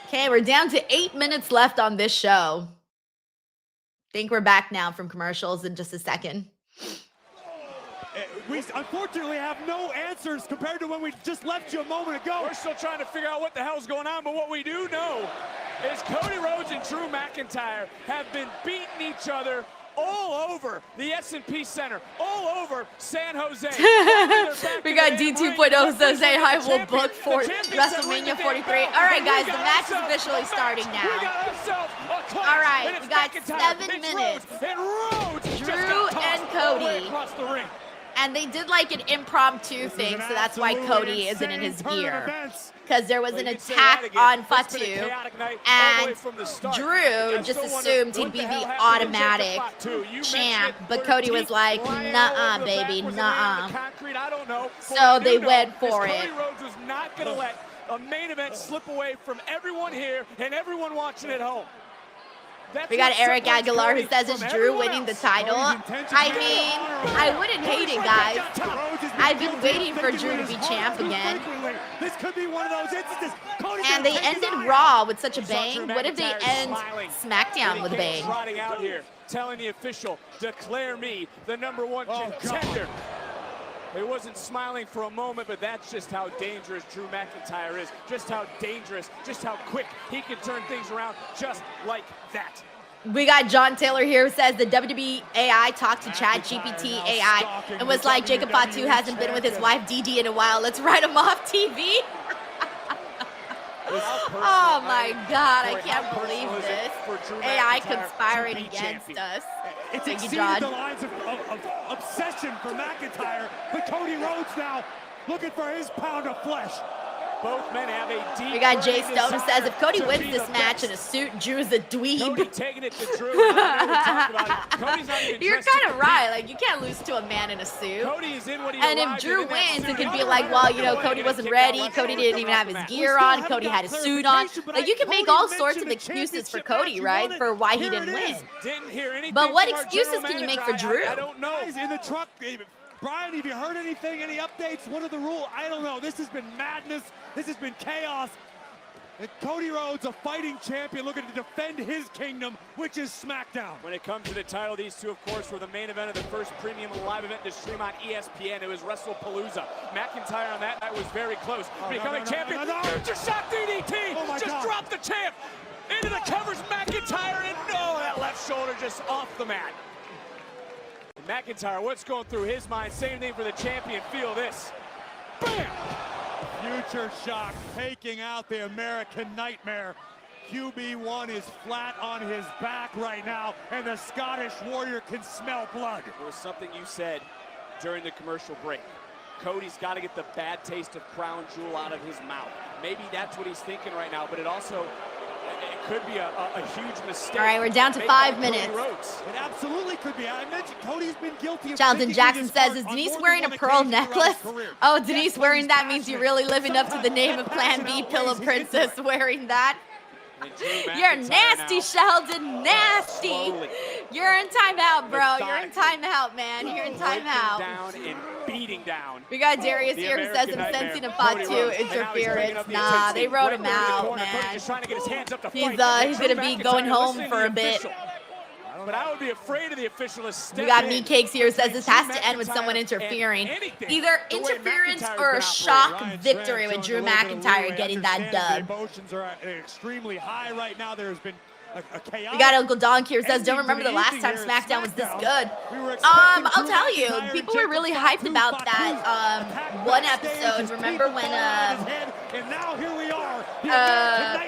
Okay, we're down to 8 minutes left on this show. Think we're back now from commercials in just a second. We unfortunately have no answers compared to when we just left you a moment ago. We're still trying to figure out what the hell's going on, but what we do know is Cody Rhodes and Drew McIntyre have been beating each other all over the S&P Center, all over San Jose. We got D2.0 says AI will book for WrestleMania 43. All right, guys, the match is officially starting now. All right, we got 7 minutes. Drew and Cody. And they did like an impromptu thing, so that's why Cody isn't in his gear. Because there was an attack on Fatu, and Drew just assumed he'd be the automatic champ, but Cody was like, nuh-uh, baby, nuh-uh. So they went for it. Cody Rhodes was not going to let a main event slip away from everyone here and everyone watching at home. We got Eric Aguilar who says it's Drew winning the title. I mean, I wouldn't hate it, guys. I've been waiting for Drew to be champ again. This could be one of those instances. And they ended Raw with such a bang. What if they end SmackDown with a bang? Trotting out here, telling the official, declare me the #1 contender. He wasn't smiling for a moment, but that's just how dangerous Drew McIntyre is. Just how dangerous, just how quick he can turn things around just like that. We got John Taylor here who says the WWE AI talked to ChatGPT AI and was like, Jacob Fatu hasn't been with his wife DD in a while. Let's write him off TV. Oh my God, I can't believe this. AI conspiring against us. It's Thank you, exceeded John. the lines of obsession for McIntyre, but Cody Rhodes now looking for his pound of flesh. Both men have a deep. We got Jay Stone who says if Cody wins this match in a suit, Drew's a dweeb. Cody taking it to Drew. Cody's not even You're kind of right. Like, you can't lose to a man in a suit. Cody is in what he and if Drew wins, it could be like, well, you know, Cody wasn't ready. Cody didn't even have his gear on. Cody had his suit on. Like, you can make all sorts of excuses for Cody, right? For why he didn't win. But what excuses can you make for Drew? I don't know. He's in the truck. Brian, have you heard anything? Any updates? What are the rules? I don't know. This has been madness. This has been chaos. And Cody Rhodes, a fighting champion, looking to defend his kingdom, which is SmackDown. When it comes to the title, these two, of course, were the main event of the first premium live event to stream on ESPN. It was WrestlePalooza. McIntyre on that night was very close. Becoming champion. Just shot DDT. Just dropped the champ. Into the covers, McIntyre. McIntyre, and no, that left shoulder just off the mat. And McIntyre, what's going through his mind? Same thing for the champion. Feel this. Bam! Future shock taking out the American Nightmare. QB1 is flat on his back right now, and the Scottish Warrior can smell blood. There was something you said during the commercial break. Cody's got to get the bad taste of Crown Jewel out of his mouth. Maybe that's what he's thinking right now, but it also could be a huge mistake. All right, we're down to 5 minutes. It absolutely could be. I mentioned Cody's been guilty of Jonathan Jackson says, is Denise wearing a pearl necklace? Oh, Denise wearing that means you're really living up to the name of Plan B, Pillow Princess wearing that. You're nasty, Sheldon, nasty. You're in timeout, bro. You're in timeout, man. You're in timeout. Down and beating down. We got Darius here who says I'm sensing a Fatu interference. Nah, they wrote him out, man. He's gonna be going home for a bit. But I would be afraid of the official. We got Me Cakes here who says this has to end with someone interfering. Either interference or a shock victory with Drew McIntyre getting that dub. Emotions are extremely high right now. There's been a chaotic. We got Uncle Donk here who says, don't remember the last time SmackDown was this good. I'll tell you, people were really hyped about that one episode. Remember when and now here we are.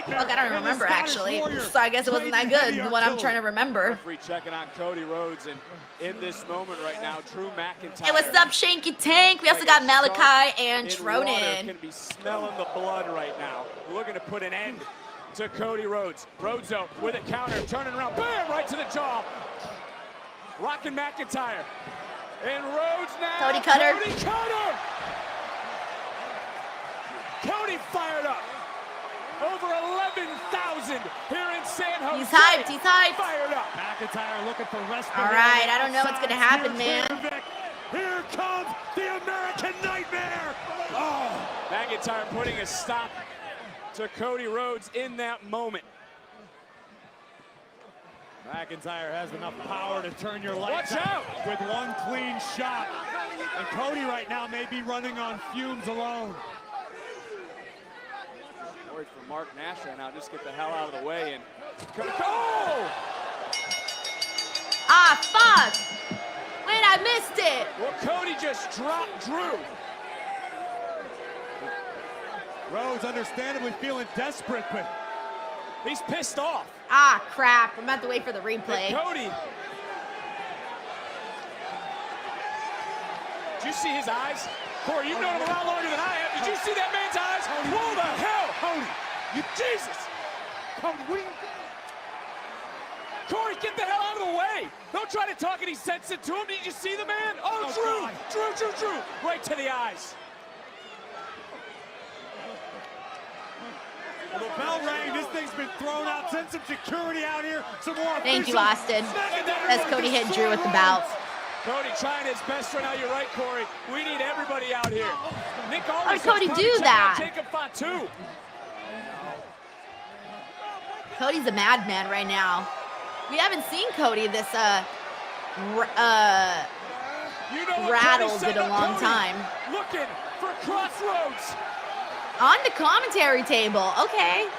look, I don't remember actually, so I guess it wasn't that good, the one I'm trying to remember. Referee checking on Cody Rhodes, and in this moment right now, Drew McIntyre. Hey, what's up, Shanky Tank? We also got Malachi and Tronin. Can be smelling the blood right now. We're looking to put an end to Cody Rhodes. Rhodes, though, with a counter, turning around, bam, right to the jaw. Rocking McIntyre. And Rhodes now. Cody Cutter. Cody Cutter. Cody fired up. Over 11,000 here in San Jose. He's hyped, he's hyped. Fired up. McIntyre looking for rest. All right, I don't know what's going to happen, man. Here comes the American Nightmare. Oh, McIntyre putting a stop to Cody Rhodes in that moment. McIntyre has enough power to turn your lights Watch out with one clean shot. And Cody right now may be running on fumes alone. Worried for Mark Nash right now. Just get the hell out of the way and oh! Ah, fuck! Wait, I missed it. Well, Cody just dropped Drew. Rhodes understandably feeling desperate, but he's pissed off. Ah, crap. I'm about to wait for the replay. And Cody. Did you see his eyes? Corey, you've known him a lot longer than I have. Did you see that man's eyes? Who the hell? Cody, you Jesus. Cody, Corey, get the hell out of the way. Don't try to talk any sense into him. Did you see the man? Oh, Drew. Right to the eyes. Well, the bell rang. This thing's been thrown out. Send some security out here. Some more. Thank you, Austin. As Cody hit Drew with the bout. Cody trying his best right now. You're right, Corey. We need everybody out here. Nick always How did Cody do that? Jacob Fatu. Cody's a madman right now. We haven't seen Cody this rattled in a long time. Looking for crossroads. On the commentary table. Okay.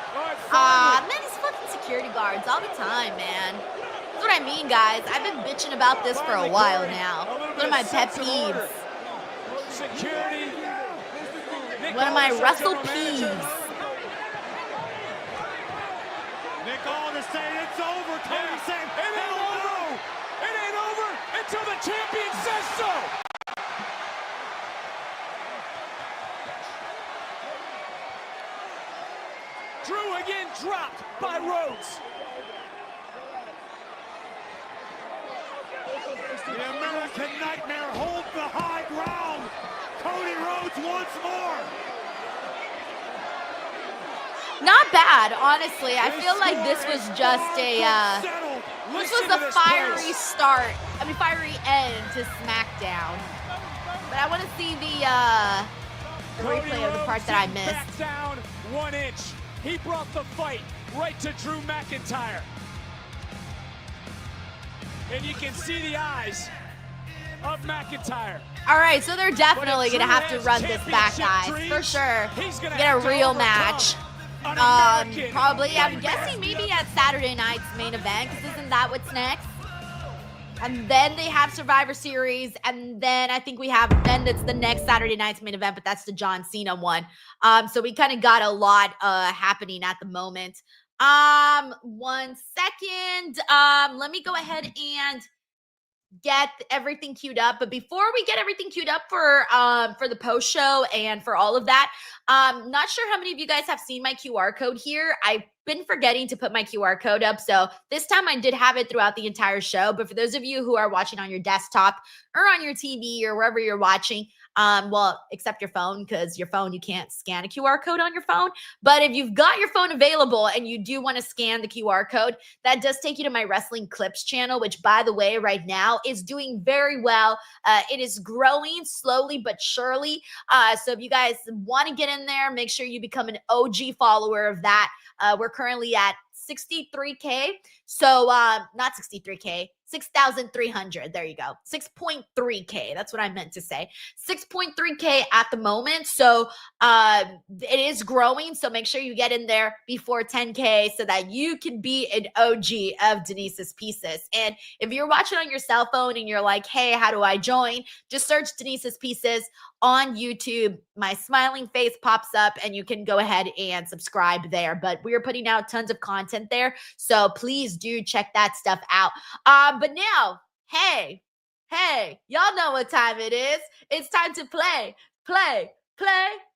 Man, these fucking security guards all the time, man. That's what I mean, guys. I've been bitching about this for a while now. One of my pet peeves. Security. One of my wrestle peeves. Nick Aldis saying it's over. Cody saying it ain't over. It ain't over until the champion says so. Drew again dropped by Rhodes. The American Nightmare holds the high ground. Cody Rhodes once more. Not bad, honestly. I feel like this was just a fiery start. I mean, fiery end to SmackDown. But I want to see the replay of the part that I missed. Back down 1 inch. He brought the fight right to Drew McIntyre. And you can see the eyes of McIntyre. All right, so they're definitely going to have to run this back, guys, for sure. Get a real match. Probably. I'm guessing maybe at Saturday night's main event, because isn't that what's next? And then they have Survivor Series, and then I think then it's the next Saturday night's main event, but that's the John Cena one. So we kind of got a lot happening at the moment. 1 second. Let me go ahead and get everything queued up. But before we get everything queued up for the post show and for all of that, not sure how many of you guys have seen my QR code here. I've been forgetting to put my QR code up, so this time I did have it throughout the entire show. But for those of you who are watching on your desktop or on your TV or wherever you're watching, well, except your phone, because your phone, you can't scan a QR code on your phone. But if you've got your phone available and you do want to scan the QR code, that does take you to my Wrestling Clips channel, which, by the way, right now is doing very well. It is growing slowly but surely. So if you guys want to get in there, make sure you become an OG follower of that. We're currently at 63K. So not 63K, 6,300. There you go. 6.3K. That's what I meant to say. 6.3K at the moment. So it is growing. So make sure you get in there before 10K so that you can be an OG of Denise's Pieces. And if you're watching on your cell phone and you're like, hey, how do I join? Just search Denise's Pieces on YouTube. My smiling face pops up and you can go ahead and subscribe there. But we are putting out tons of content there. So please do check that stuff out. But now, hey, y'all know what time it is. It's time to play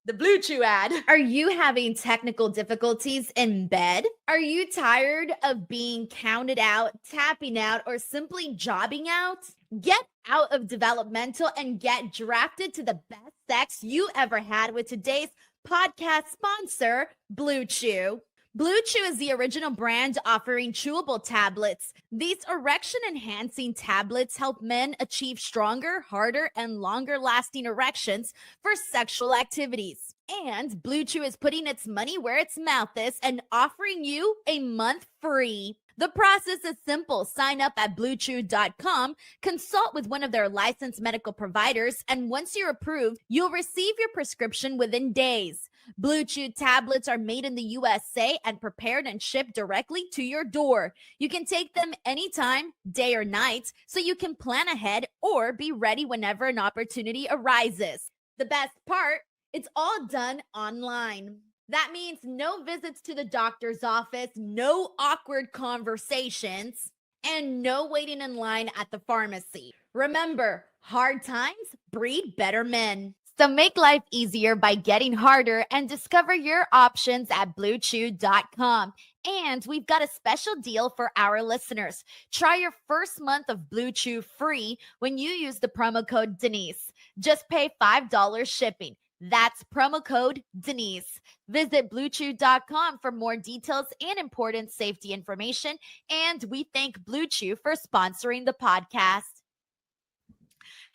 the Blue Chew ad. Are you having technical difficulties in bed? Are you tired of being counted out, tapping out, or simply jobbing out? Get out of developmental and get drafted to the best sex you ever had with today's podcast sponsor, Blue Chew. Blue Chew is the original brand offering chewable tablets. These erection-enhancing tablets help men achieve stronger, harder, and longer-lasting erections for sexual activities. And Blue Chew is putting its money where its mouth is and offering you a month free. The process is simple. Sign up at BlueChew.com, consult with one of their licensed medical providers, and once you're approved, you'll receive your prescription within days. Blue Chew tablets are made in the USA and prepared and shipped directly to your door. You can take them anytime, day or night, so you can plan ahead or be ready whenever an opportunity arises. The best part, it's all done online. That means no visits to the doctor's office, no awkward conversations, and no waiting in line at the pharmacy. Remember, hard times breed better men. So make life easier by getting harder and discover your options at BlueChew.com. And we've got a special deal for our listeners. Try your first month of Blue Chew free when you use the promo code Denise. Just pay $5 shipping. That's promo code Denise. Visit BlueChew.com for more details and important safety information. And we thank Blue Chew for sponsoring the podcast.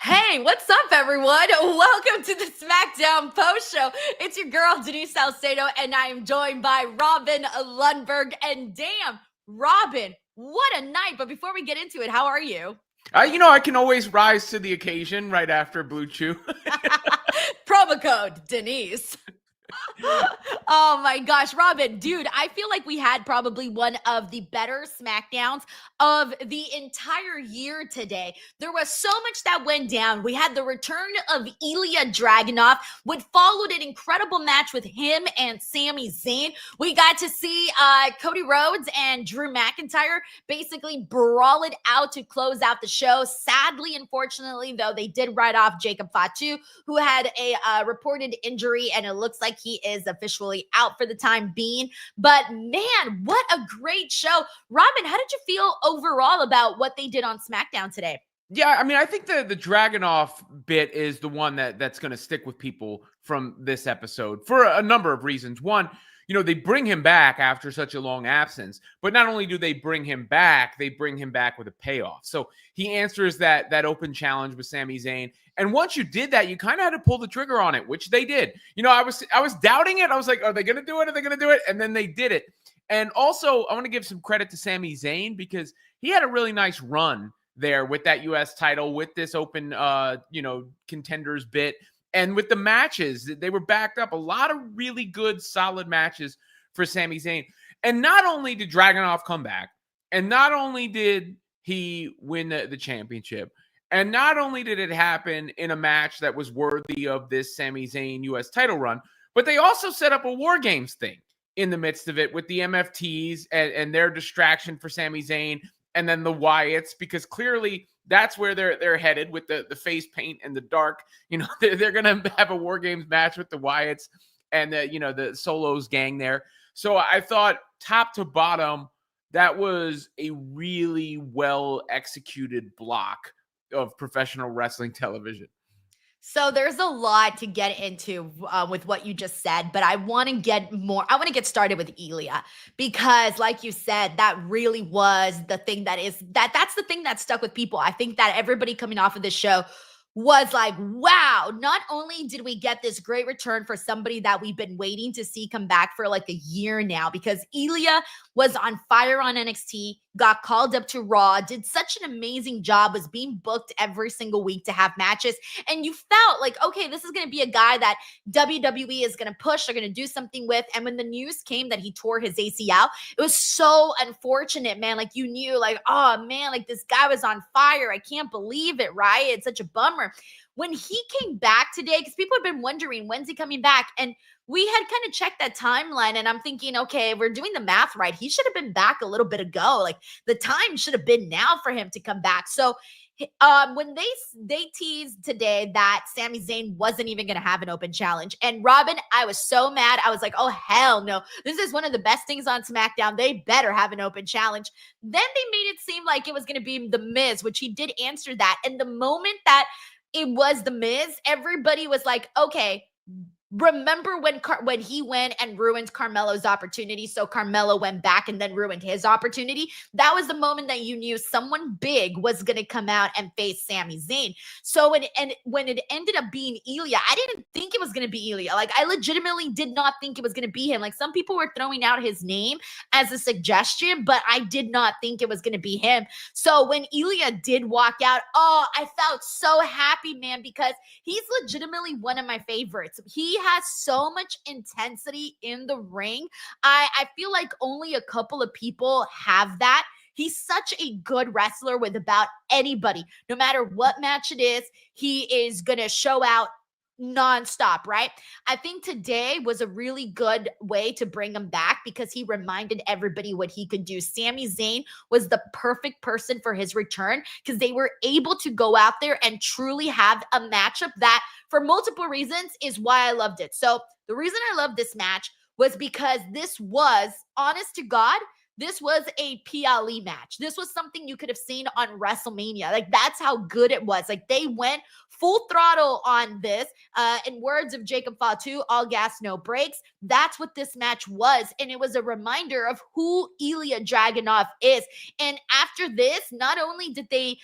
Hey, what's up, everyone? Welcome to the Smackdown post show. It's your girl, Denise Salcedo, and I am joined by Robin Lundberg. And damn, Robin, what a night. But before we get into it, how are you? I can always rise to the occasion right after Blue Chew. Promo code Denise. Oh my gosh, Robin, dude, I feel like we had probably one of the better Smackdowns of the entire year today. There was so much that went down. We had the return of Ilya Dragunov, which followed an incredible match with him and Sami Zayn. We got to see Cody Rhodes and Drew McIntyre basically brawl it out to close out the show. Sadly, unfortunately, though, they did write off Jacob Fatu, who had a reported injury, and it looks like he is officially out for the time being. But man, what a great show. Robin, how did you feel overall about what they did on SmackDown today? Yeah, I mean, I think the Dragunov bit is the one that's going to stick with people from this episode for a number of reasons. One, they bring him back after such a long absence, but not only do they bring him back with a payoff. So he answers that open challenge with Sami Zayn. And once you did that, you kind of had to pull the trigger on it, which they did. I was doubting it. I was like, are they going to do it? Are they going to do it? And then they did it. And also, I want to give some credit to Sami Zayn because he had a really nice run there with that U.S. title, with this open, contenders bit. And with the matches, they were backed up. A lot of really good, solid matches for Sami Zayn. And not only did Dragunov come back, and not only did he win the championship, and not only did it happen in a match that was worthy of this Sami Zayn US title run, but they also set up a War Games thing in the midst of it with the MFTs and their distraction for Sami Zayn, and then the Wyatts, because clearly that's where they're headed with the face paint and the dark. You know, they're going to have a War Games match with the Wyatts and the Solos gang there. So I thought top to bottom, that was a really well executed block of professional wrestling television. So there's a lot to get into with what you just said, but I want to get started with Ilya, because like you said, that really was the thing that's the thing that stuck with people. I think that everybody coming off of this show was like, wow, not only did we get this great return for somebody that we've been waiting to see come back for like a year now, because Ilya was on fire on NXT, got called up to Raw, did such an amazing job, was being booked every single week to have matches. And you felt like, okay, this is going to be a guy that WWE is going to push, they're going to do something with. And when the news came that he tore his ACL, it was so unfortunate, man. Like you knew, like, oh man, like this guy was on fire. I can't believe it, right? It's such a bummer. When he came back today, because people have been wondering, when's he coming back? And we had kind of checked that timeline, and I'm thinking, okay, we're doing the math right. He should have been back a little bit ago. Like the time should have been now for him to come back. So when they teased today that Sami Zayn wasn't even going to have an open challenge, and Robin, I was so mad. I was like, oh, hell no. This is one of the best things on SmackDown. They better have an open challenge. Then they made it seem like it was going to be The Miz, which he did answer that. And the moment that it was The Miz, everybody was like, okay, remember when he went and ruined Carmelo's opportunity, so Carmelo went back and then ruined his opportunity? That was the moment that you knew someone big was going to come out and face Sami Zayn. So when it ended up being Ilya, I didn't think it was going to be Ilya. Like I legitimately did not think it was going to be him. Like some people were throwing out his name as a suggestion, but I did not think it was going to be him. So when Ilya did walk out, oh, I felt so happy, man, because he's legitimately one of my favorites. He has so much intensity in the ring. I feel like only a couple of people have that. He's such a good wrestler with about anybody. No matter what match it is, he is going to show out nonstop, right? I think today was a really good way to bring him back because he reminded everybody what he could do. Sami Zayn was the perfect person for his return because they were able to go out there and truly have a matchup that, for multiple reasons, is why I loved it. So the reason I loved this match was because this was, honest to God, this was a PLE match. This was something you could have seen on WrestleMania. Like, that's how good it was. Like, they went full throttle on this. In words of Jacob Fatu, all gas, no brakes. That's what this match was. And it was a reminder of who Ilya Dragunov is. And after this, not only did they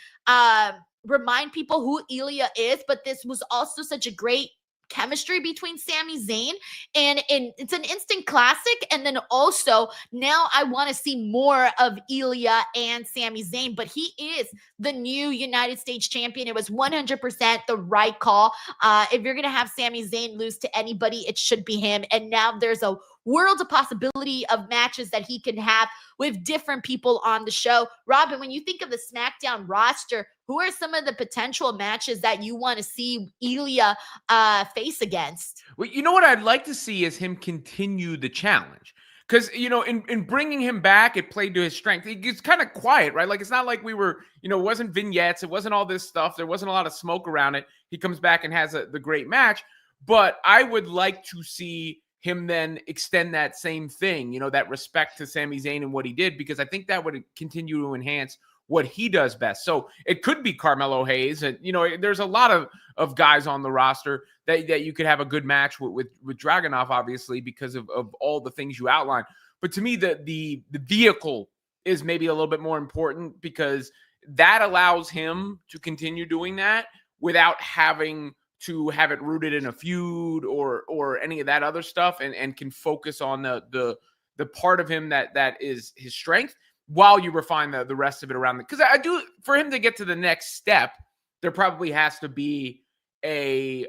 remind people who Ilya is, but this was also such a great chemistry between Sami Zayn, and it's an instant classic. And then also now I want to see more of Ilya and Sami Zayn, but he is the new United States champion. It was 100% the right call. If you're going to have Sami Zayn lose to anybody, it should be him. And now there's a world of possibility of matches that he can have with different people on the show. Robin, when you think of the SmackDown roster, who are some of the potential matches that you want to see Ilya face against? Well, you know what I'd like to see is him continue the challenge. Because, you know, in bringing him back, it played to his strength. It's kind of quiet, right? Like, it's not like we were, you know, it wasn't vignettes. It wasn't all this stuff. There wasn't a lot of smoke around it. He comes back and has the great match. But I would like to see him then extend that same thing, you know, that respect to Sami Zayn and what he did, because I think that would continue to enhance what he does best. So it could be Carmelo Hayes. And, you know, there's a lot of guys on the roster that you could have a good match with Dragunov, obviously, because of all the things you outlined. But to me, the vehicle is maybe a little bit more important, because that allows him to continue doing that without having to have it rooted in a feud or any of that other stuff, and can focus on the part of him that is his strength, while you refine the rest of it around it. Because I do, for him to get to the next step, there probably has to be a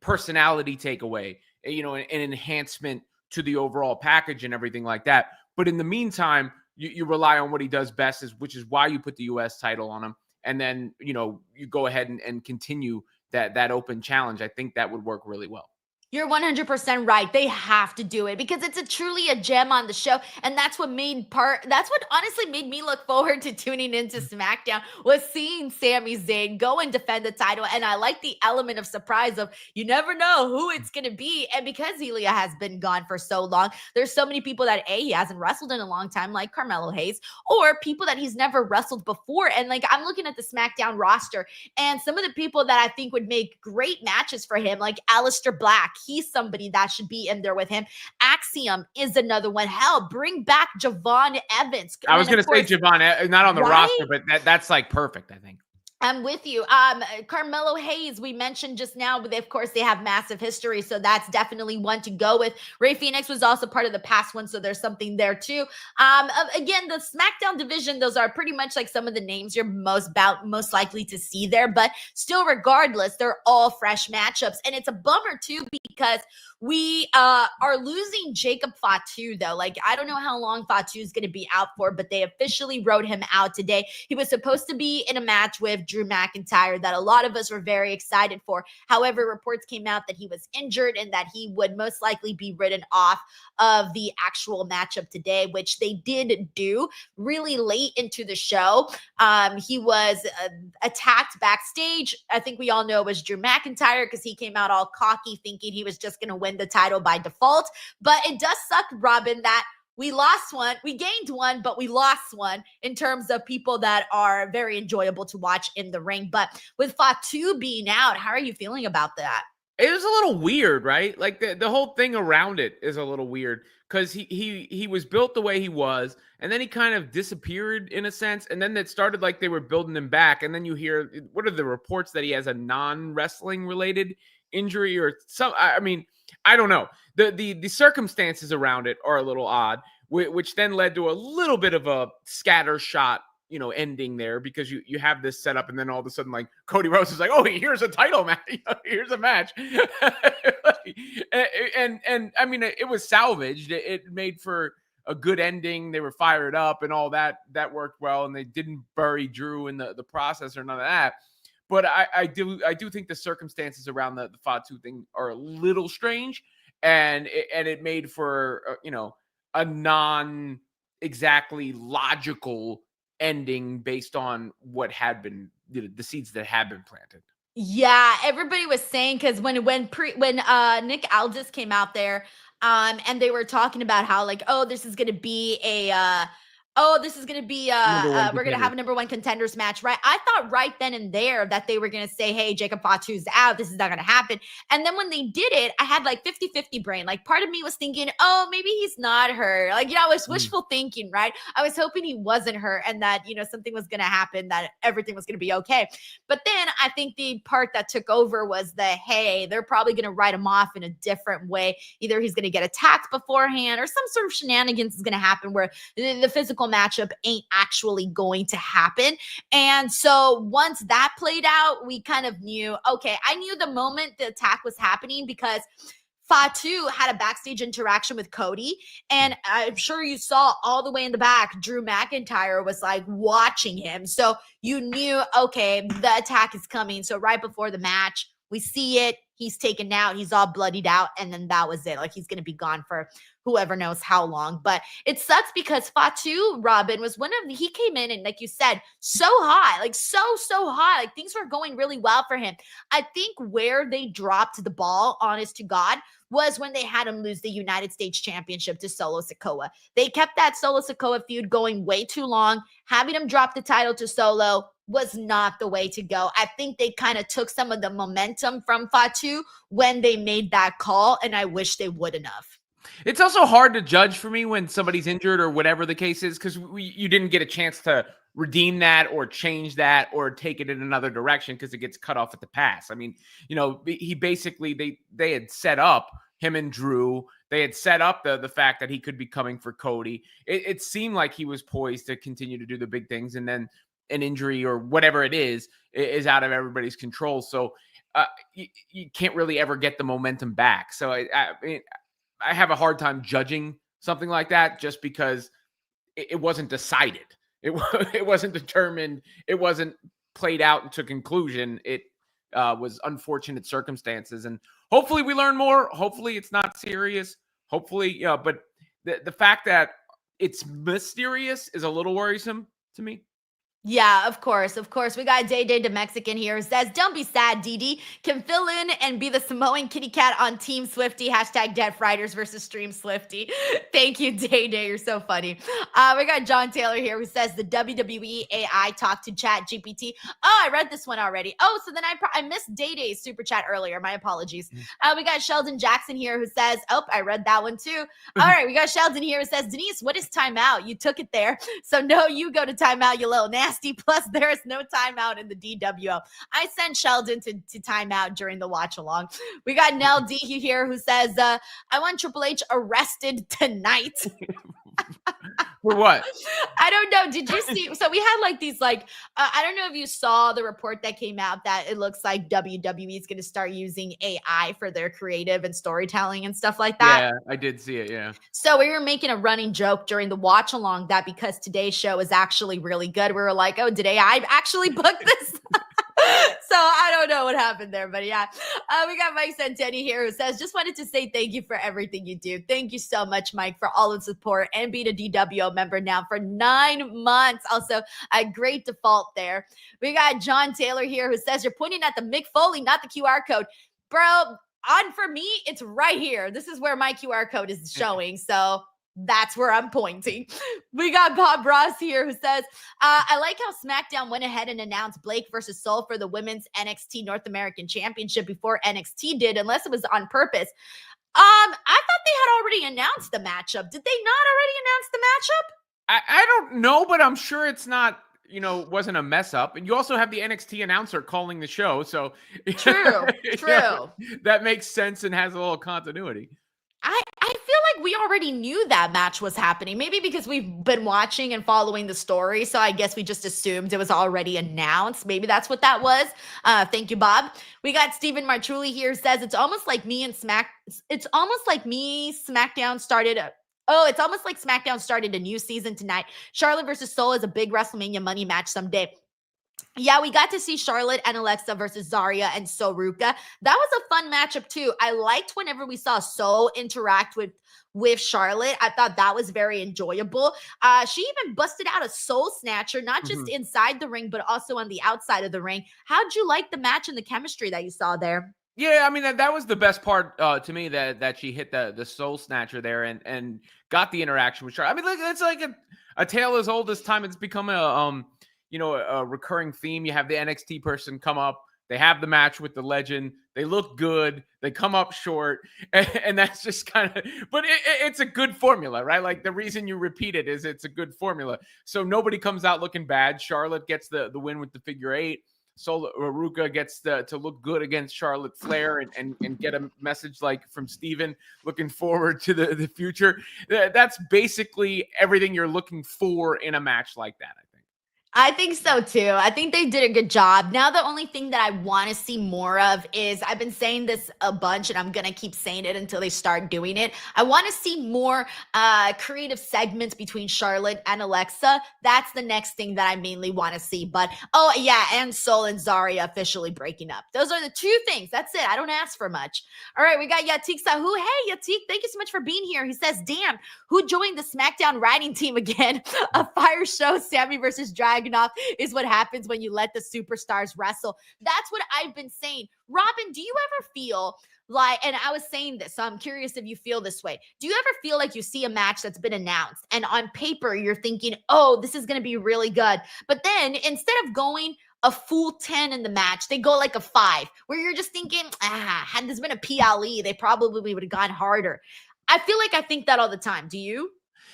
personality takeaway, you know, an enhancement to the overall package and everything like that. But in the meantime, you rely on what he does best, which is why you put the U.S. title on him. And then, you go ahead and continue that open challenge. I think that would work really well. You're 100% right. They have to do it because it's truly a gem on the show. And that's what honestly made me look forward to tuning into SmackDown, was seeing Sami Zayn go and defend the title. And I like the element of surprise of you never know who it's going to be. And because Ilya has been gone for so long, there's so many people that he hasn't wrestled in a long time, like Carmelo Hayes, or people that he's never wrestled before. And like, I'm looking at the SmackDown roster and some of the people that I think would make great matches for him, like Aleister Black. He's somebody that should be in there with him. Axiom is another one. Hell, bring back Javon Evans. I was going to say Javon, not on the roster, but that's like perfect, I think. I'm with you. Carmelo Hayes, we mentioned just now, but of course they have massive history, so that's definitely one to go with. Rey Fenix was also part of the past one, so there's something there too. Again, the SmackDown division, those are pretty much like some of the names you're most likely to see there, but still, regardless, they're all fresh matchups, and it's a bummer too because we are losing Jacob Fatu though. Like, I don't know how long Fatu is going to be out for, but they officially wrote him out today. He was supposed to be in a match with Drew McIntyre that a lot of us were very excited for. However, reports came out that he was injured and that he would most likely be written off of the actual matchup today, which they did do really late into the show. He was attacked backstage. I think we all know it was Drew McIntyre because he came out all cocky thinking he was just going to win the title by default. But it does suck, Robin, that we lost one. We gained one, but we lost one in terms of people that are very enjoyable to watch in the ring. But with Fatu being out, how are you feeling about that? It was a little weird, right? Like the whole thing around it is a little weird because he was built the way he was, and then he kind of disappeared in a sense, and then it started like they were building him back, and then you hear, what are the reports that he has a non-wrestling related injury or some? I mean, I don't know. The circumstances around it are a little odd, which then led to a little bit of a scatter shot, ending there because you have this set up and then all of a sudden like Cody Rhodes is like, oh, here's a title match. Here's a match. and I mean, it was salvaged. It made for a good ending. They were fired up and all that worked well. And they didn't bury Drew in the process or none of that. But I do think the circumstances around the Fatu thing are a little strange, and it made for a non exactly logical ending based on what had been the seeds that had been planted. Yeah, everybody was saying because when Nick Aldis came out there, and they were talking about how like, oh, this is gonna be we're going to have a number one contenders match, right? I thought right then and there that they were going to say, hey, Jacob Fatu's out. This is not going to happen. And then when they did it, I had like 50-50 brain. Like part of me was thinking, oh, maybe he's not hurt. Like, I was wishful thinking, right? I was hoping he wasn't hurt and that, something was going to happen, that everything was going to be okay. But then I think the part that took over was hey, they're probably going to write him off in a different way. Either he's going to get attacked beforehand or some sort of shenanigans is going to happen where the physical matchup ain't actually going to happen. And so once that played out, we kind of knew, okay, I knew the moment the attack was happening because Fatu had a backstage interaction with Cody, and I'm sure you saw all the way in the back, Drew McIntyre was like watching him. So you knew, okay, the attack is coming. So right before the match, we see it. He's taken out. He's all bloodied out. And then that was it. Like he's going to be gone for whoever knows how long. But it sucks because Fatu, Robin, was he came in and like you said, so high, like so high. Like things were going really well for him. I think where they dropped the ball, honest to God, was when they had him lose the United States Championship to Solo Sikoa. They kept that Solo Sikoa feud going way too long. Having him drop the title to Solo was not the way to go. I think they kind of took some of the momentum from Fatu when they made that call, and I wish they wouldn't have. It's also hard to judge for me when somebody's injured or whatever the case is, because you didn't get a chance to redeem that or change that or take it in another direction because it gets cut off at the pass. I mean, he basically, they had set up him and Drew. They had set up the fact that he could be coming for Cody. It seemed like he was poised to continue to do the big things, and then an injury or whatever it is out of everybody's control. So you can't really ever get the momentum back. So I mean, I have a hard time judging something like that just because it wasn't decided. It wasn't determined. It wasn't played out to conclusion. It was unfortunate circumstances, and hopefully we learn more. Hopefully it's not serious. Hopefully, but the fact that it's mysterious is a little worrisome to me. Yeah, of course. Of course. We got Day Day the Mexican here who says, don't be sad, Didi. Can fill in and be the Samoan kitty cat on Team Swifty. Hashtag Deaf Riders versus Stream Swifty. Thank you, Day Day. You're so funny. We got John Taylor here who says the WWE AI talked to Chat GPT. Oh, I read this one already. Oh, so then I missed Day Day's super chat earlier. My apologies. We got Sheldon Jackson here who says, oh, I read that one too. All right. We got Sheldon here who says, Denise, what is timeout? You took it there. So no, you go to timeout, you little nasty. Plus, there is no timeout in the DWO. I sent Sheldon to timeout during the watch along. We got Nell D here who says, I want Triple H arrested tonight. For what? I don't know. Did you see? So we had like these, I don't know if you saw the report that came out that it looks like WWE is going to start using AI for their creative and storytelling and stuff like that. Yeah, I did see it. Yeah. So we were making a running joke during the watch along that because today's show is actually really good, we were like, oh, did AI actually book this? So I don't know what happened there, but yeah. We got Mike Santini here who says, just wanted to say thank you for everything you do. Thank you so much, Mike, for all the support and being a DWO member now for 9 months. Also, a great default there. We got John Taylor here who says, you're pointing at the Mick Foley, not the QR code. Bro, on for me, it's right here. This is where my QR code is showing. So that's where I'm pointing. We got Bob Ross here who says, I like how SmackDown went ahead and announced Blake versus Soul for the Women's NXT North American Championship before NXT did, unless it was on purpose. I thought they had already announced the matchup. Did they not already announce the matchup? I don't know, but I'm sure it's not, wasn't a mess up. And you also have the NXT announcer calling the show. So True. That makes sense and has a little continuity. I feel like we already knew that match was happening. Maybe because we've been watching and following the story. So I guess we just assumed it was already announced. Maybe that's what that was. Thank you, Bob. We got Stephen Martrulli here says, it's almost like SmackDown started it's almost like SmackDown started a new season tonight. Charlotte versus Soul is a big WrestleMania money match someday. Yeah, we got to see Charlotte and Alexa versus Zarya and Soruka. That was a fun matchup too. I liked whenever we saw Soul interact with Charlotte. I thought that was very enjoyable. She even busted out a Soul Snatcher, not just inside the ring, but also on the outside of the ring. How'd you like the match and the chemistry that you saw there? Yeah, I mean, that was the best part to me, that she hit the Soul Snatcher there and got the interaction with Charlotte. I mean, it's like a tale as old as time. It's become a recurring theme. You have the NXT person come up, they have the match with the legend, they look good, they come up short, and that's just kind of, but it's a good formula, right? Like the reason you repeat it is it's a good formula. So nobody comes out looking bad. Charlotte gets the win with the figure 8. Soruka gets to look good against Charlotte Flair and get a message like from Steven, looking forward to the future. That's basically everything you're looking for in a match like that, I think so too. I think they did a good job. Now, the only thing that I want to see more of is, I've been saying this a bunch and I'm going to keep saying it until they start doing it. I want to see more creative segments between Charlotte and Alexa. That's the next thing that I mainly want to see. But, oh yeah, and Soul and Zarya officially breaking up. Those are the two things. That's it. I don't ask for much. All right, we got Yatik Sahu. Hey, Yatik, thank you so much for being here. He says, damn, who joined the SmackDown writing team again? A fire show, Sammy versus Dragunov is what happens when you let the superstars wrestle. That's what I've been saying. Robin, do you ever feel like, and I was saying this, so I'm curious if you feel this way. Do you ever feel like you see a match that's been announced and on paper you're thinking, oh, this is going to be really good. But then instead of going a full 10 in the match, they go like a 5, where you're just thinking, had this been a PLE, they probably would have gone harder. I feel like I think that all the time. Do you?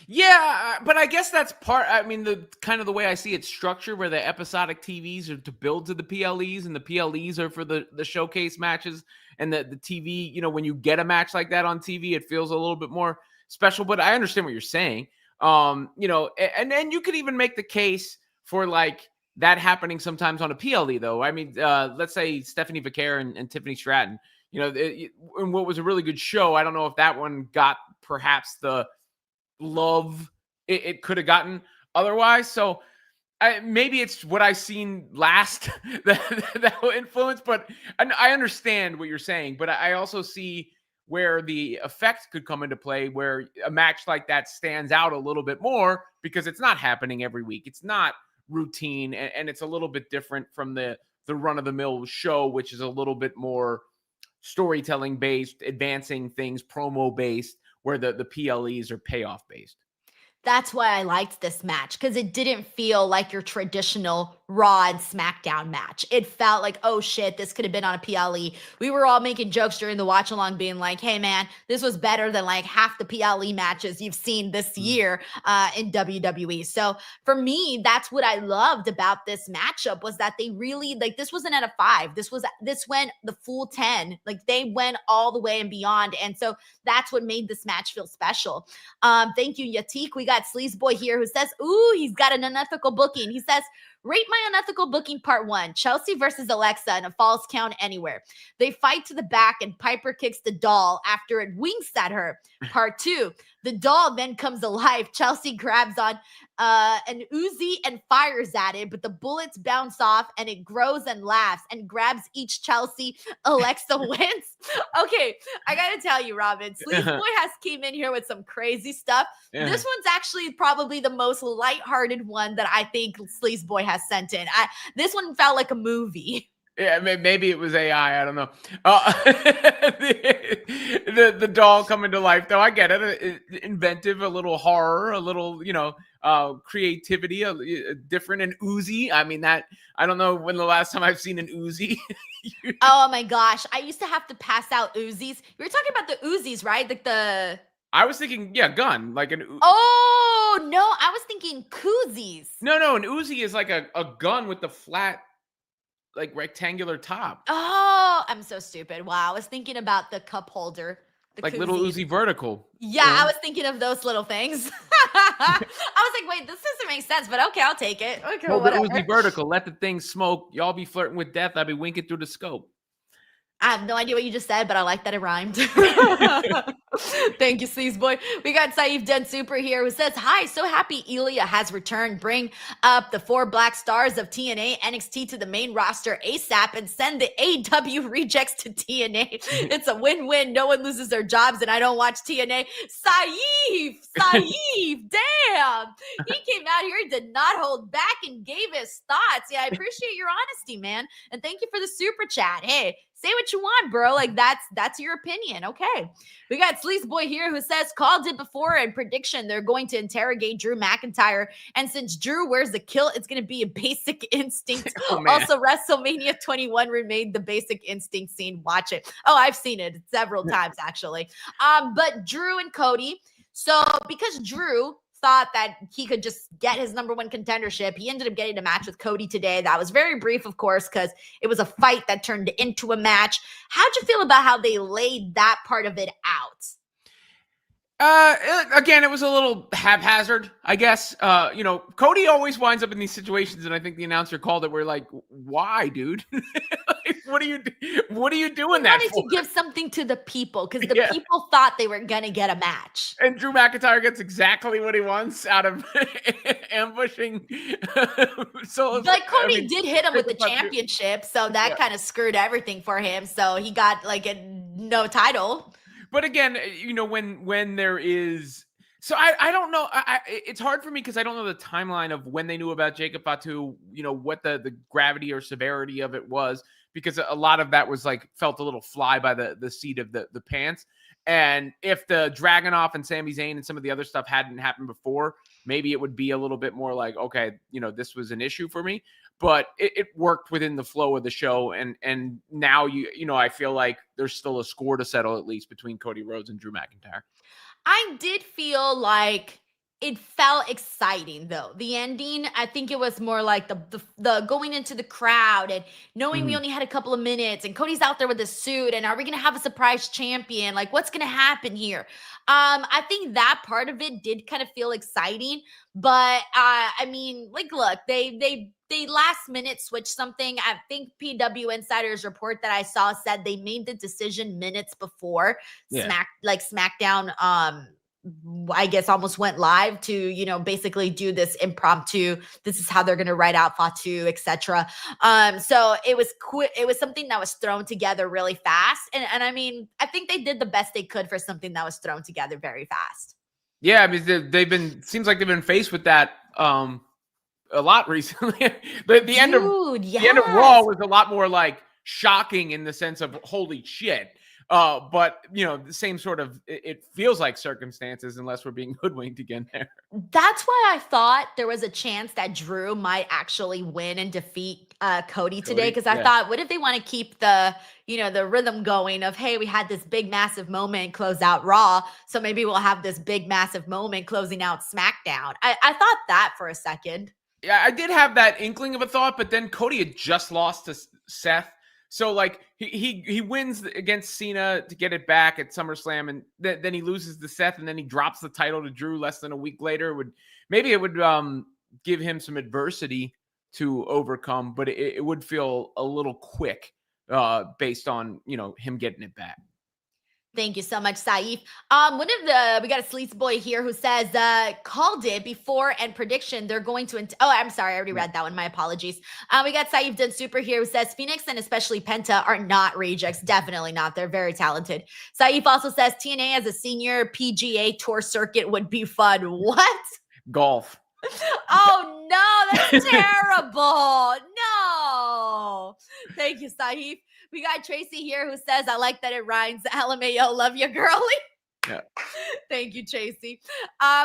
Yeah, but I guess that's part, I mean, the kind of the way I see it structured, where the episodic TVs are to build to the PLEs and the PLEs are for the showcase matches, and the TV, when you get a match like that on TV, it feels a little bit more special. But I understand what you're saying. And then you could even make the case for like that happening sometimes on a PLE though. I mean, let's say Stephanie Vaquer and Tiffany Stratton, and what was a really good show. I don't know if that one got perhaps the love it could have gotten otherwise. So maybe it's what I've seen last that will influence, but I understand what you're saying, but I also see where the effect could come into play, where a match like that stands out a little bit more because it's not happening every week. It's not routine, and it's a little bit different from the run-of-the-mill show, which is a little bit more storytelling based, advancing things, promo based, where the PLEs are payoff based. That's why I liked this match, because it didn't feel like your traditional Raw and SmackDown match. It felt like, oh shit, this could have been on a PLE. We were all making jokes during the watch along being like, hey man, this was better than like half the PLE matches you've seen this year in WWE. So for me, that's what I loved about this matchup, was that they really, like, this wasn't at a 5. This went the full 10. Like, they went all the way and beyond. And so that's what made this match feel special. Thank you, Yatik. We got Sleaze Boy here who says, ooh, he's got an unethical booking. He says, rate my unethical booking part 1, Chelsea versus Alexa in a Falls Count Anywhere. They fight to the back and Piper kicks the doll after it winks at her. Part 2, the doll then comes alive. Chelsea grabs on an Uzi and fires at it, but the bullets bounce off and it grows and laughs and grabs each Chelsea. Alexa wins. Okay, I gotta tell you, Robin, Sleaze Boy has came in here with some crazy stuff. Yeah. This one's actually probably the most lighthearted one that I think Sleaze Boy has sent in. This one felt like a movie. Yeah, maybe it was AI. I don't know. The doll coming to life, though. I get it. Inventive, a little horror, a little, creativity, different. And Uzi. I mean, that, I don't know when the last time I've seen an Uzi. Oh my gosh. I used to have to pass out Uzis. We were talking about the Uzis, right? Like the... I was thinking, gun, like an... Oh, no. I was thinking koozies. No. An Uzi is like a gun with the flat, like, rectangular top. Oh, I'm so stupid. Wow. I was thinking about the cup holder. Like little Uzi vertical. Yeah, I was thinking of those little things. I was like, wait, this doesn't make sense, but okay, I'll take it. Okay, No, whatever. Uzi vertical. Let the thing smoke. Y'all be flirting with death. I'll be winking through the scope. I have no idea what you just said, but I like that it rhymed. Thank you, Sleaze Boy. We got Saif Den Super here who says, hi, so happy Ilya has returned. Bring up the 4 black stars of TNA, NXT to the main roster ASAP and send the AEW rejects to TNA. It's a win-win. No one loses their jobs and I don't watch TNA. Saif, damn. He came out here, did not hold back and gave his thoughts. Yeah, I appreciate your honesty, man. And thank you for the super chat. Hey, say what you want, bro. Like, that's your opinion. Okay. We got Sleaze Boy here who says, called it before and prediction they're going to interrogate Drew McIntyre. And since Drew wears the kilt, it's going to be a Basic Instinct. Also, WrestleMania 21 remade the Basic Instinct scene. Watch it. Oh, I've seen it several times, actually. But Drew and Cody. So because Drew thought that he could just get his #1 contendership, he ended up getting a match with Cody today. That was very brief, of course, because it was a fight that turned into a match. How'd you feel about how they laid that part of it out? Again, it was a little haphazard, I guess. Cody always winds up in these situations, and I think the announcer called it. We're like, why, dude? Like, what are you doing that for? Wanted to give something to the people because the people thought they were gonna get a match. And Drew McIntyre gets exactly what he wants out of ambushing. So, like, Cody did hit him with the championship, so that kind of screwed everything for him. So he got like no title. But again, when there is, so I don't know. It's hard for me because I don't know the timeline of when they knew about Jacob Fatu. What the gravity or severity of it was, because a lot of that was like felt a little fly by the seat of the pants. And if the Dragunov and Sami Zayn and some of the other stuff hadn't happened before, maybe it would be a little bit more like, okay, this was an issue for me. But it worked within the flow of the show, and now I feel like there's still a score to settle, at least between Cody Rhodes and Drew McIntyre. I did feel like it felt exciting though. The ending, I think it was more like the going into the crowd and knowing we only had a couple of minutes and Cody's out there with the suit and are we going to have a surprise champion? Like what's going to happen here? I think that part of it did kind of feel exciting, but I mean, like, look, they last minute switched something. I think PW Insider's report that I saw said they made the decision minutes before SmackDown, I guess almost went live to, you know, basically do this impromptu. This is how they're going to write out Fatu, etc. So it was it was something that was thrown together really fast. And I mean, I think they did the best they could for something that was thrown together very fast. Yeah, I mean, seems like they've been faced with that a lot recently. the end of Raw was a lot more like shocking in the sense of holy shit. But you know, the same sort of it feels like circumstances unless we're being hoodwinked again there. That's why I thought there was a chance that Drew might actually win and defeat Cody today, because I thought, what if they want to keep the, you know, the rhythm going of, hey, we had this big massive moment close out Raw, so maybe we'll have this big massive moment closing out SmackDown. I thought that for a second. Yeah, I did have that inkling of a thought, but then Cody had just lost to Seth. So, like, he wins against Cena to get it back at SummerSlam, and then he loses to Seth, and then he drops the title to Drew less than a week later. Maybe it would give him some adversity to overcome, but it would feel a little quick based on, you know, him getting it back. Thank you so much, Saif. We got a Sleets boy here who says, called it before and prediction. They're going to, I'm sorry. I already read that one. My apologies. We got Saif Dun Super here who says Phoenix and especially Penta are not rejects. Definitely not. They're very talented. Saif also says TNA as a senior PGA tour circuit would be fun. What? Golf. Oh no, that's terrible. No. Thank you, Saif. We got Tracy here who says, I like that it rhymes. LMAO, love you, girly. Yeah. Thank you, Tracy.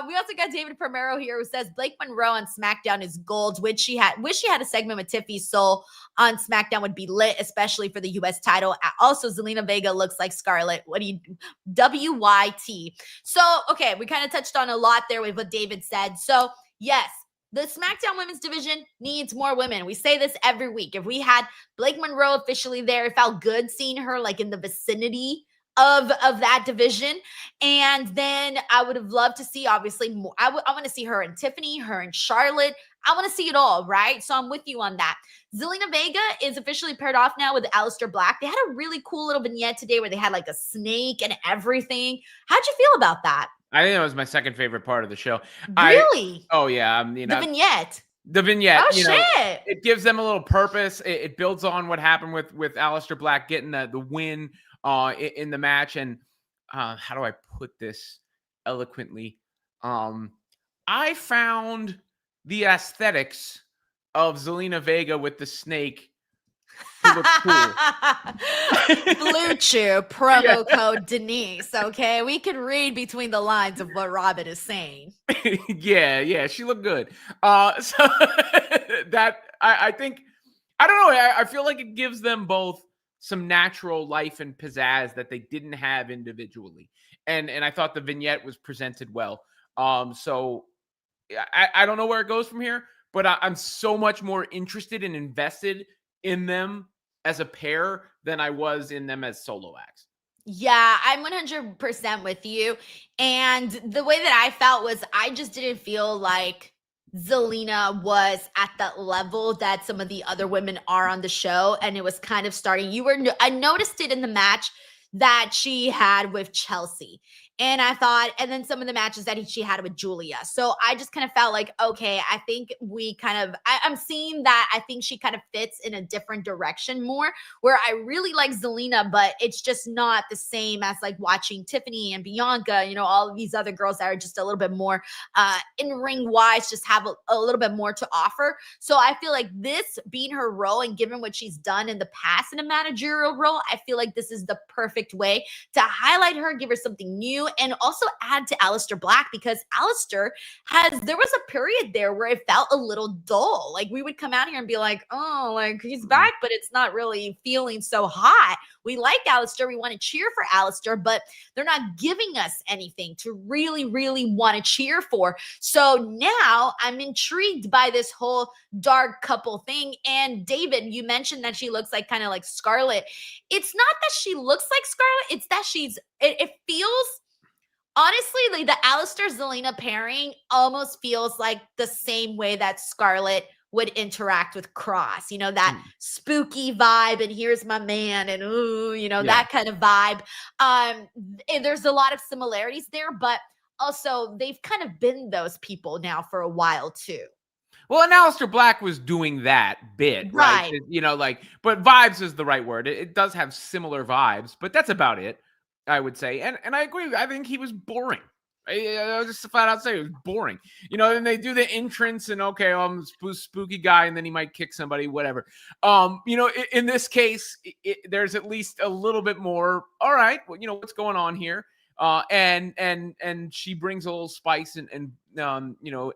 We also got David Primero here who says Blake Monroe on SmackDown is gold. Wish she had a segment with Tiffy Soul on SmackDown would be lit, especially for the U.S. title. Also, Zelina Vega looks like Scarlett. What do you WYT? So, okay, we kind of touched on a lot there with what David said. So, yes. The SmackDown women's division needs more women. We say this every week. If we had Blake Monroe officially there, it felt good seeing her like in the vicinity of that division. And then I would have loved to see, obviously, more. I want to see her and Tiffany, her and Charlotte. I want to see it all, right? So I'm with you on that. Zelina Vega is officially paired off now with Aleister Black. They had a really cool little vignette today where they had like a snake and everything. How'd you feel about that? I think that was my second favorite part of the show. Really? Yeah. You know, the vignette. The vignette. Oh, you shit. know, it gives them a little purpose. It builds on what happened with Aleister Black getting the win in the match. And how do I put this eloquently? I found the aesthetics of Zelina Vega with the snake to look cool. Blue Chew promo code Denise. Okay, we can read between the lines of what Robin is saying. yeah, she looked good. So that I think, I don't know. I feel like it gives them both some natural life and pizzazz that they didn't have individually, and I thought the vignette was presented well. So I don't know where it goes from here, but I'm so much more interested and invested in them as a pair than I was in them as solo acts. Yeah, I'm 100% with you. And the way that I felt was I just didn't feel like Zelina was at that level that some of the other women are on the show. And it was kind of starting. I noticed it in the match that she had with Chelsea. And I thought, and then some of the matches that she had with Julia. So I just kind of felt like, okay, I think I'm seeing that I think she kind of fits in a different direction more, where I really like Zelina, but it's just not the same as like watching Tiffany and Bianca, you know, all of these other girls that are just a little bit more in ring wise, just have a little bit more to offer. So I feel like this being her role and given what she's done in the past in a managerial role, I feel like this is the perfect way to highlight her, give her something new, and also add to Aleister Black, because Aleister there was a period there where it felt a little dull. Like we would come out here and be like, oh, like he's back, but it's not really feeling so hot. We like Aleister. We want to cheer for Aleister, but they're not giving us anything to really, really want to cheer for. So now I'm intrigued by this whole dark couple thing. And David, you mentioned that she looks like kind of like Scarlett. It's not that she looks like Scarlett. It's that it feels, honestly, like the Aleister-Zelina pairing almost feels like the same way that Scarlett would interact with Cross, that spooky vibe, and here's my man, and that kind of vibe. And there's a lot of similarities there, but also they've kind of been those people now for a while too. Well, and Aleister Black was doing that bit, right? But vibes is the right word. It does have similar vibes, but that's about it, I would say. And I agree. I think he was boring. I just flat out say it was boring. And they do the entrance and okay, I'm a spooky guy, and then he might kick somebody, whatever. In this case, there's at least a little bit more. All right, well, what's going on here? And she brings a little spice and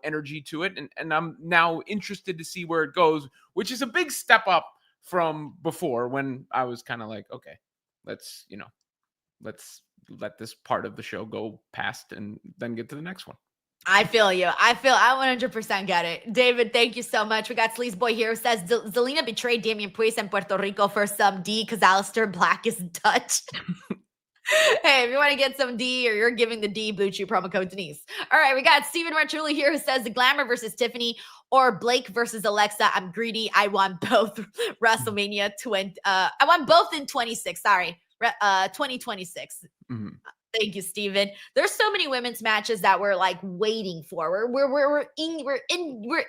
energy to it, and I'm now interested to see where it goes, which is a big step up from before when I was kind of like, okay, let's let this part of the show go past and then get to the next one. I feel you. I 100% get it. David, thank you so much. We got Sleaze Boy here who says Zelina betrayed Damian Priest and Puerto Rico for some D because Aleister Black is Dutch. Hey, if you want to get some D or you're giving the D, Bucci, promo code Denise. All right, we got Steven Marchuli here who says the Glamour versus Tiffany or Blake versus Alexa. I'm greedy. I want both WrestleMania 20. I want both in 26. Sorry, 2026. Mm-hmm. Thank you, Steven. There's so many women's matches that we're like waiting for. We're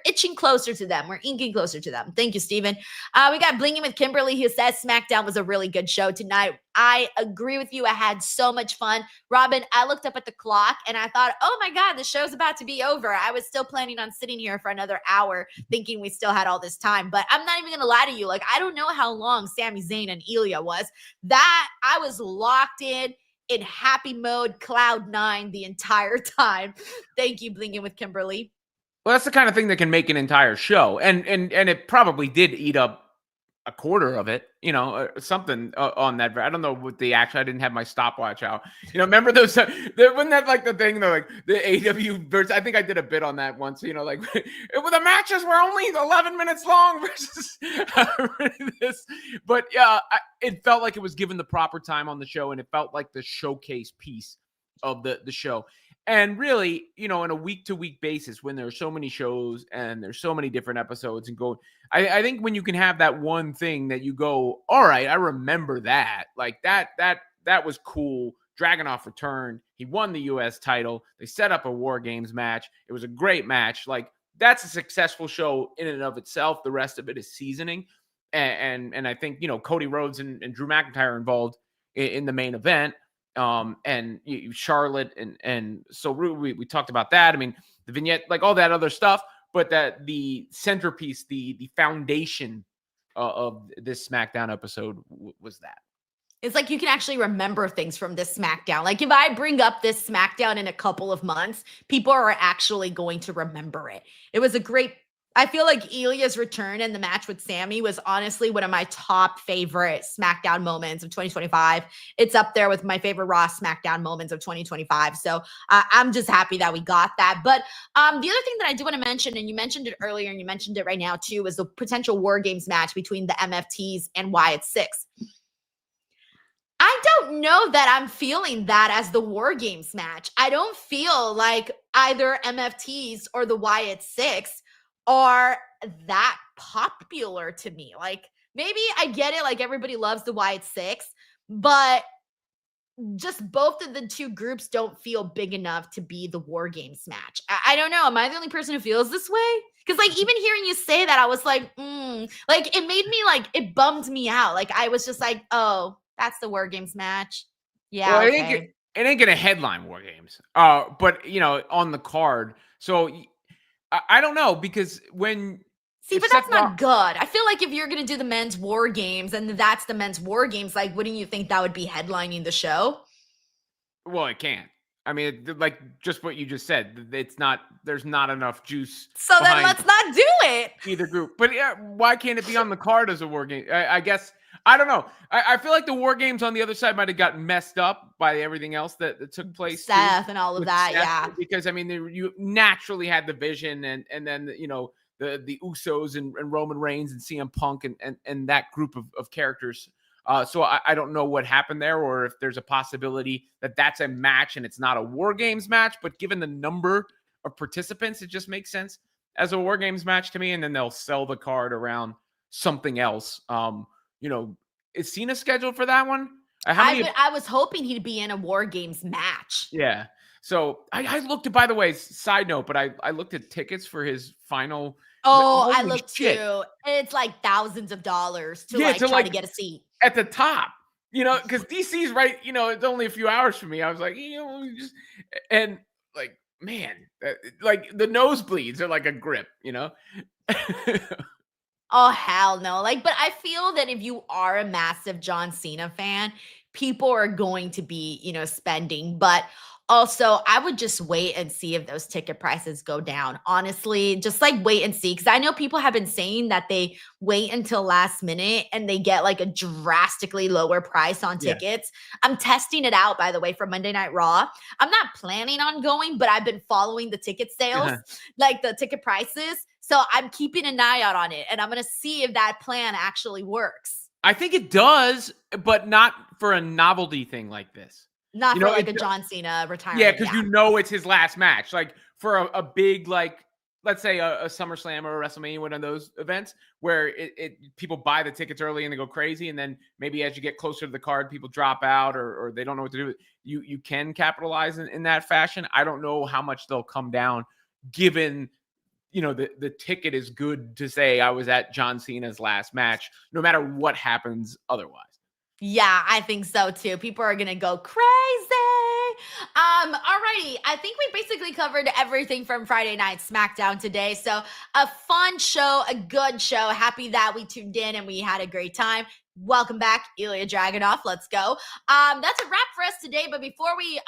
itching closer to them. We're inking closer to them. Thank you, Steven. We got Blinging with Kimberly who says SmackDown was a really good show tonight. I agree with you. I had so much fun. Robin, I looked up at the clock and I thought, oh my God, the show's about to be over. I was still planning on sitting here for another hour thinking we still had all this time, but I'm not even going to lie to you. Like, I don't know how long Sami Zayn and Ilya was. That I was locked in happy mode, cloud 9 the entire time. Thank you, Blinging with Kimberly. Well, that's the kind of thing that can make an entire show. And it probably did eat up a quarter of it, something on that. I don't know what the actual, I didn't have my stopwatch out. Remember those, wasn't that like the thing, like the AW versus, I think I did a bit on that once, like the matches were only 11 minutes long versus this. But yeah, it felt like it was given the proper time on the show, and it felt like the showcase piece of the show. And really, in a week-to-week basis, when there are so many shows and there's so many different episodes and go, I think when you can have that one thing that you go, all right, I remember that. Like that was cool. Dragunov returned. He won the U.S. title. They set up a War Games match. It was a great match. Like, that's a successful show in and of itself. The rest of it is seasoning. And I think, Cody Rhodes and Drew McIntyre are involved in the main event. And Charlotte and so we talked about that. I mean, the vignette, like all that other stuff, but that the centerpiece, the foundation of this SmackDown episode was that. It's like you can actually remember things from this SmackDown. Like if I bring up this SmackDown in a couple of months, people are actually going to remember it. It was a great, I feel like Ilya's return and the match with Sami was honestly one of my top favorite SmackDown moments of 2025. It's up there with my favorite Raw SmackDown moments of 2025. So I'm just happy that we got that. But the other thing that I do want to mention, and you mentioned it earlier and you mentioned it right now too, was the potential War Games match between the MFTs and Wyatt Six. I don't know that I'm feeling that as the War Games match. I don't feel like either MFTs or the Wyatt Six are that popular to me. Like, maybe I get it, like everybody loves the Wyatt Six, but just both of the two groups don't feel big enough to be the War Games match. I don't know. Am I the only person who feels this way? Because like even hearing you say that, I was like, like it made me like, it bummed me out. Like I was just like, oh, that's the War Games match. Yeah. Well, okay. It ain't gonna headline War Games. But on the card. So I don't know, because when see, but that's not good. I feel like if you're gonna do the men's War Games and that's the men's War Games, like wouldn't you think that would be headlining the show? Well, it can't. I mean, like just what you just said, it's not. There's not enough juice. So then let's not do it. Either group, but yeah, why can't it be on the card as a War Game? I guess I don't know. I feel like the War Games on the other side might have gotten messed up by everything else that took place. Seth and all of that, yeah. Because, I mean, you naturally had the Vision and then, you know, the Usos and Roman Reigns and CM Punk and that group of characters. So I don't know what happened there, or if there's a possibility that that's a match and it's not a War Games match. But given the number of participants, it just makes sense as a War Games match to me. And then they'll sell the card around something else. You know, is Cena scheduled for that one? I was hoping he'd be in a War Games match. Yeah. So I looked at, by the way, side note, but I looked at tickets for his final. Oh, I looked too. It's like thousands of dollars to try to get a seat at the top, you know, because DC's right. You know, it's only a few hours for me. I was like, you know, and like, man, like the nosebleeds are like a grip, you know. Oh, hell no. Like, but I feel that if you are a massive John Cena fan, people are going to be, you know, spending. But also, I would just wait and see if those ticket prices go down. Honestly, just like wait and see. Because I know people have been saying that they wait until last minute and they get like a drastically lower price on tickets. I'm testing it out, by the way, for Monday Night Raw. I'm not planning on going, but I've been following the ticket sales, like the ticket prices. So I'm keeping an eye out on it, and I'm going to see if that plan actually works. I think it does, but not for a novelty thing like this. Not for like a John Cena retirement. Yeah, because you know it's his last match. Like for a big, like, let's say a SummerSlam or a WrestleMania, one of those events where people buy the tickets early and they go crazy, and then maybe as you get closer to the card, people drop out or they don't know what to do. You can capitalize in that fashion. I don't know how much they'll come down given – you know, the ticket is good to say I was at John Cena's last match, no matter what happens otherwise. Yeah, I think so too. People are going to go crazy. Alrighty. I think we basically covered everything from Friday Night Smackdown today. So a fun show, a good show. Happy that we tuned in and we had a great time. Welcome back, Ilya Dragunov. Let's go. That's a wrap for us today. But before we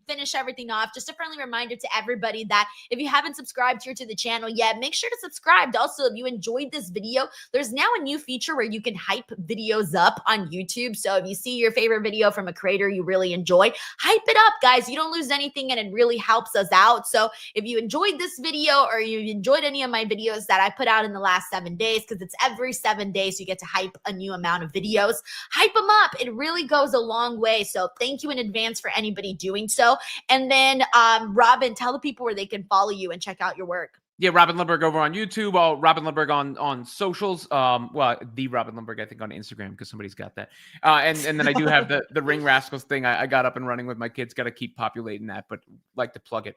finish everything off, just a friendly reminder to everybody that if you haven't subscribed here to the channel yet, make sure to subscribe. Also, if you enjoyed this video, there's now a new feature where you can hype videos up on YouTube. So if you see your favorite video from a creator you really enjoy, hype it up, guys. You don't lose anything and it really helps us out. So if you enjoyed this video or you enjoyed any of my videos that I put out in the last 7 days, because it's every 7 days you get to hype a new amount of videos, hype them up. It really goes a long way. So thank you in advance for anybody doing so. And then Robin, tell the people where they can follow you and check out your work. Yeah, Robin Lundberg over on YouTube. Robin Lundberg on socials. Well, the Robin Lundberg, I think, on Instagram, because somebody's got that. And then I do have the Ring Rascals thing. I got up and running with my kids. Got to keep populating that, but like to plug it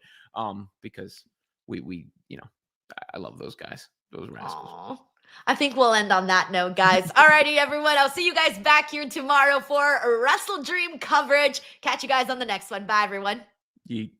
because we you know, I love those guys, those rascals. Aww. I think we'll end on that note, guys. Alrighty, everyone. I'll see you guys back here tomorrow for Wrestle Dream coverage. Catch you guys on the next one. Bye, everyone. Yeet.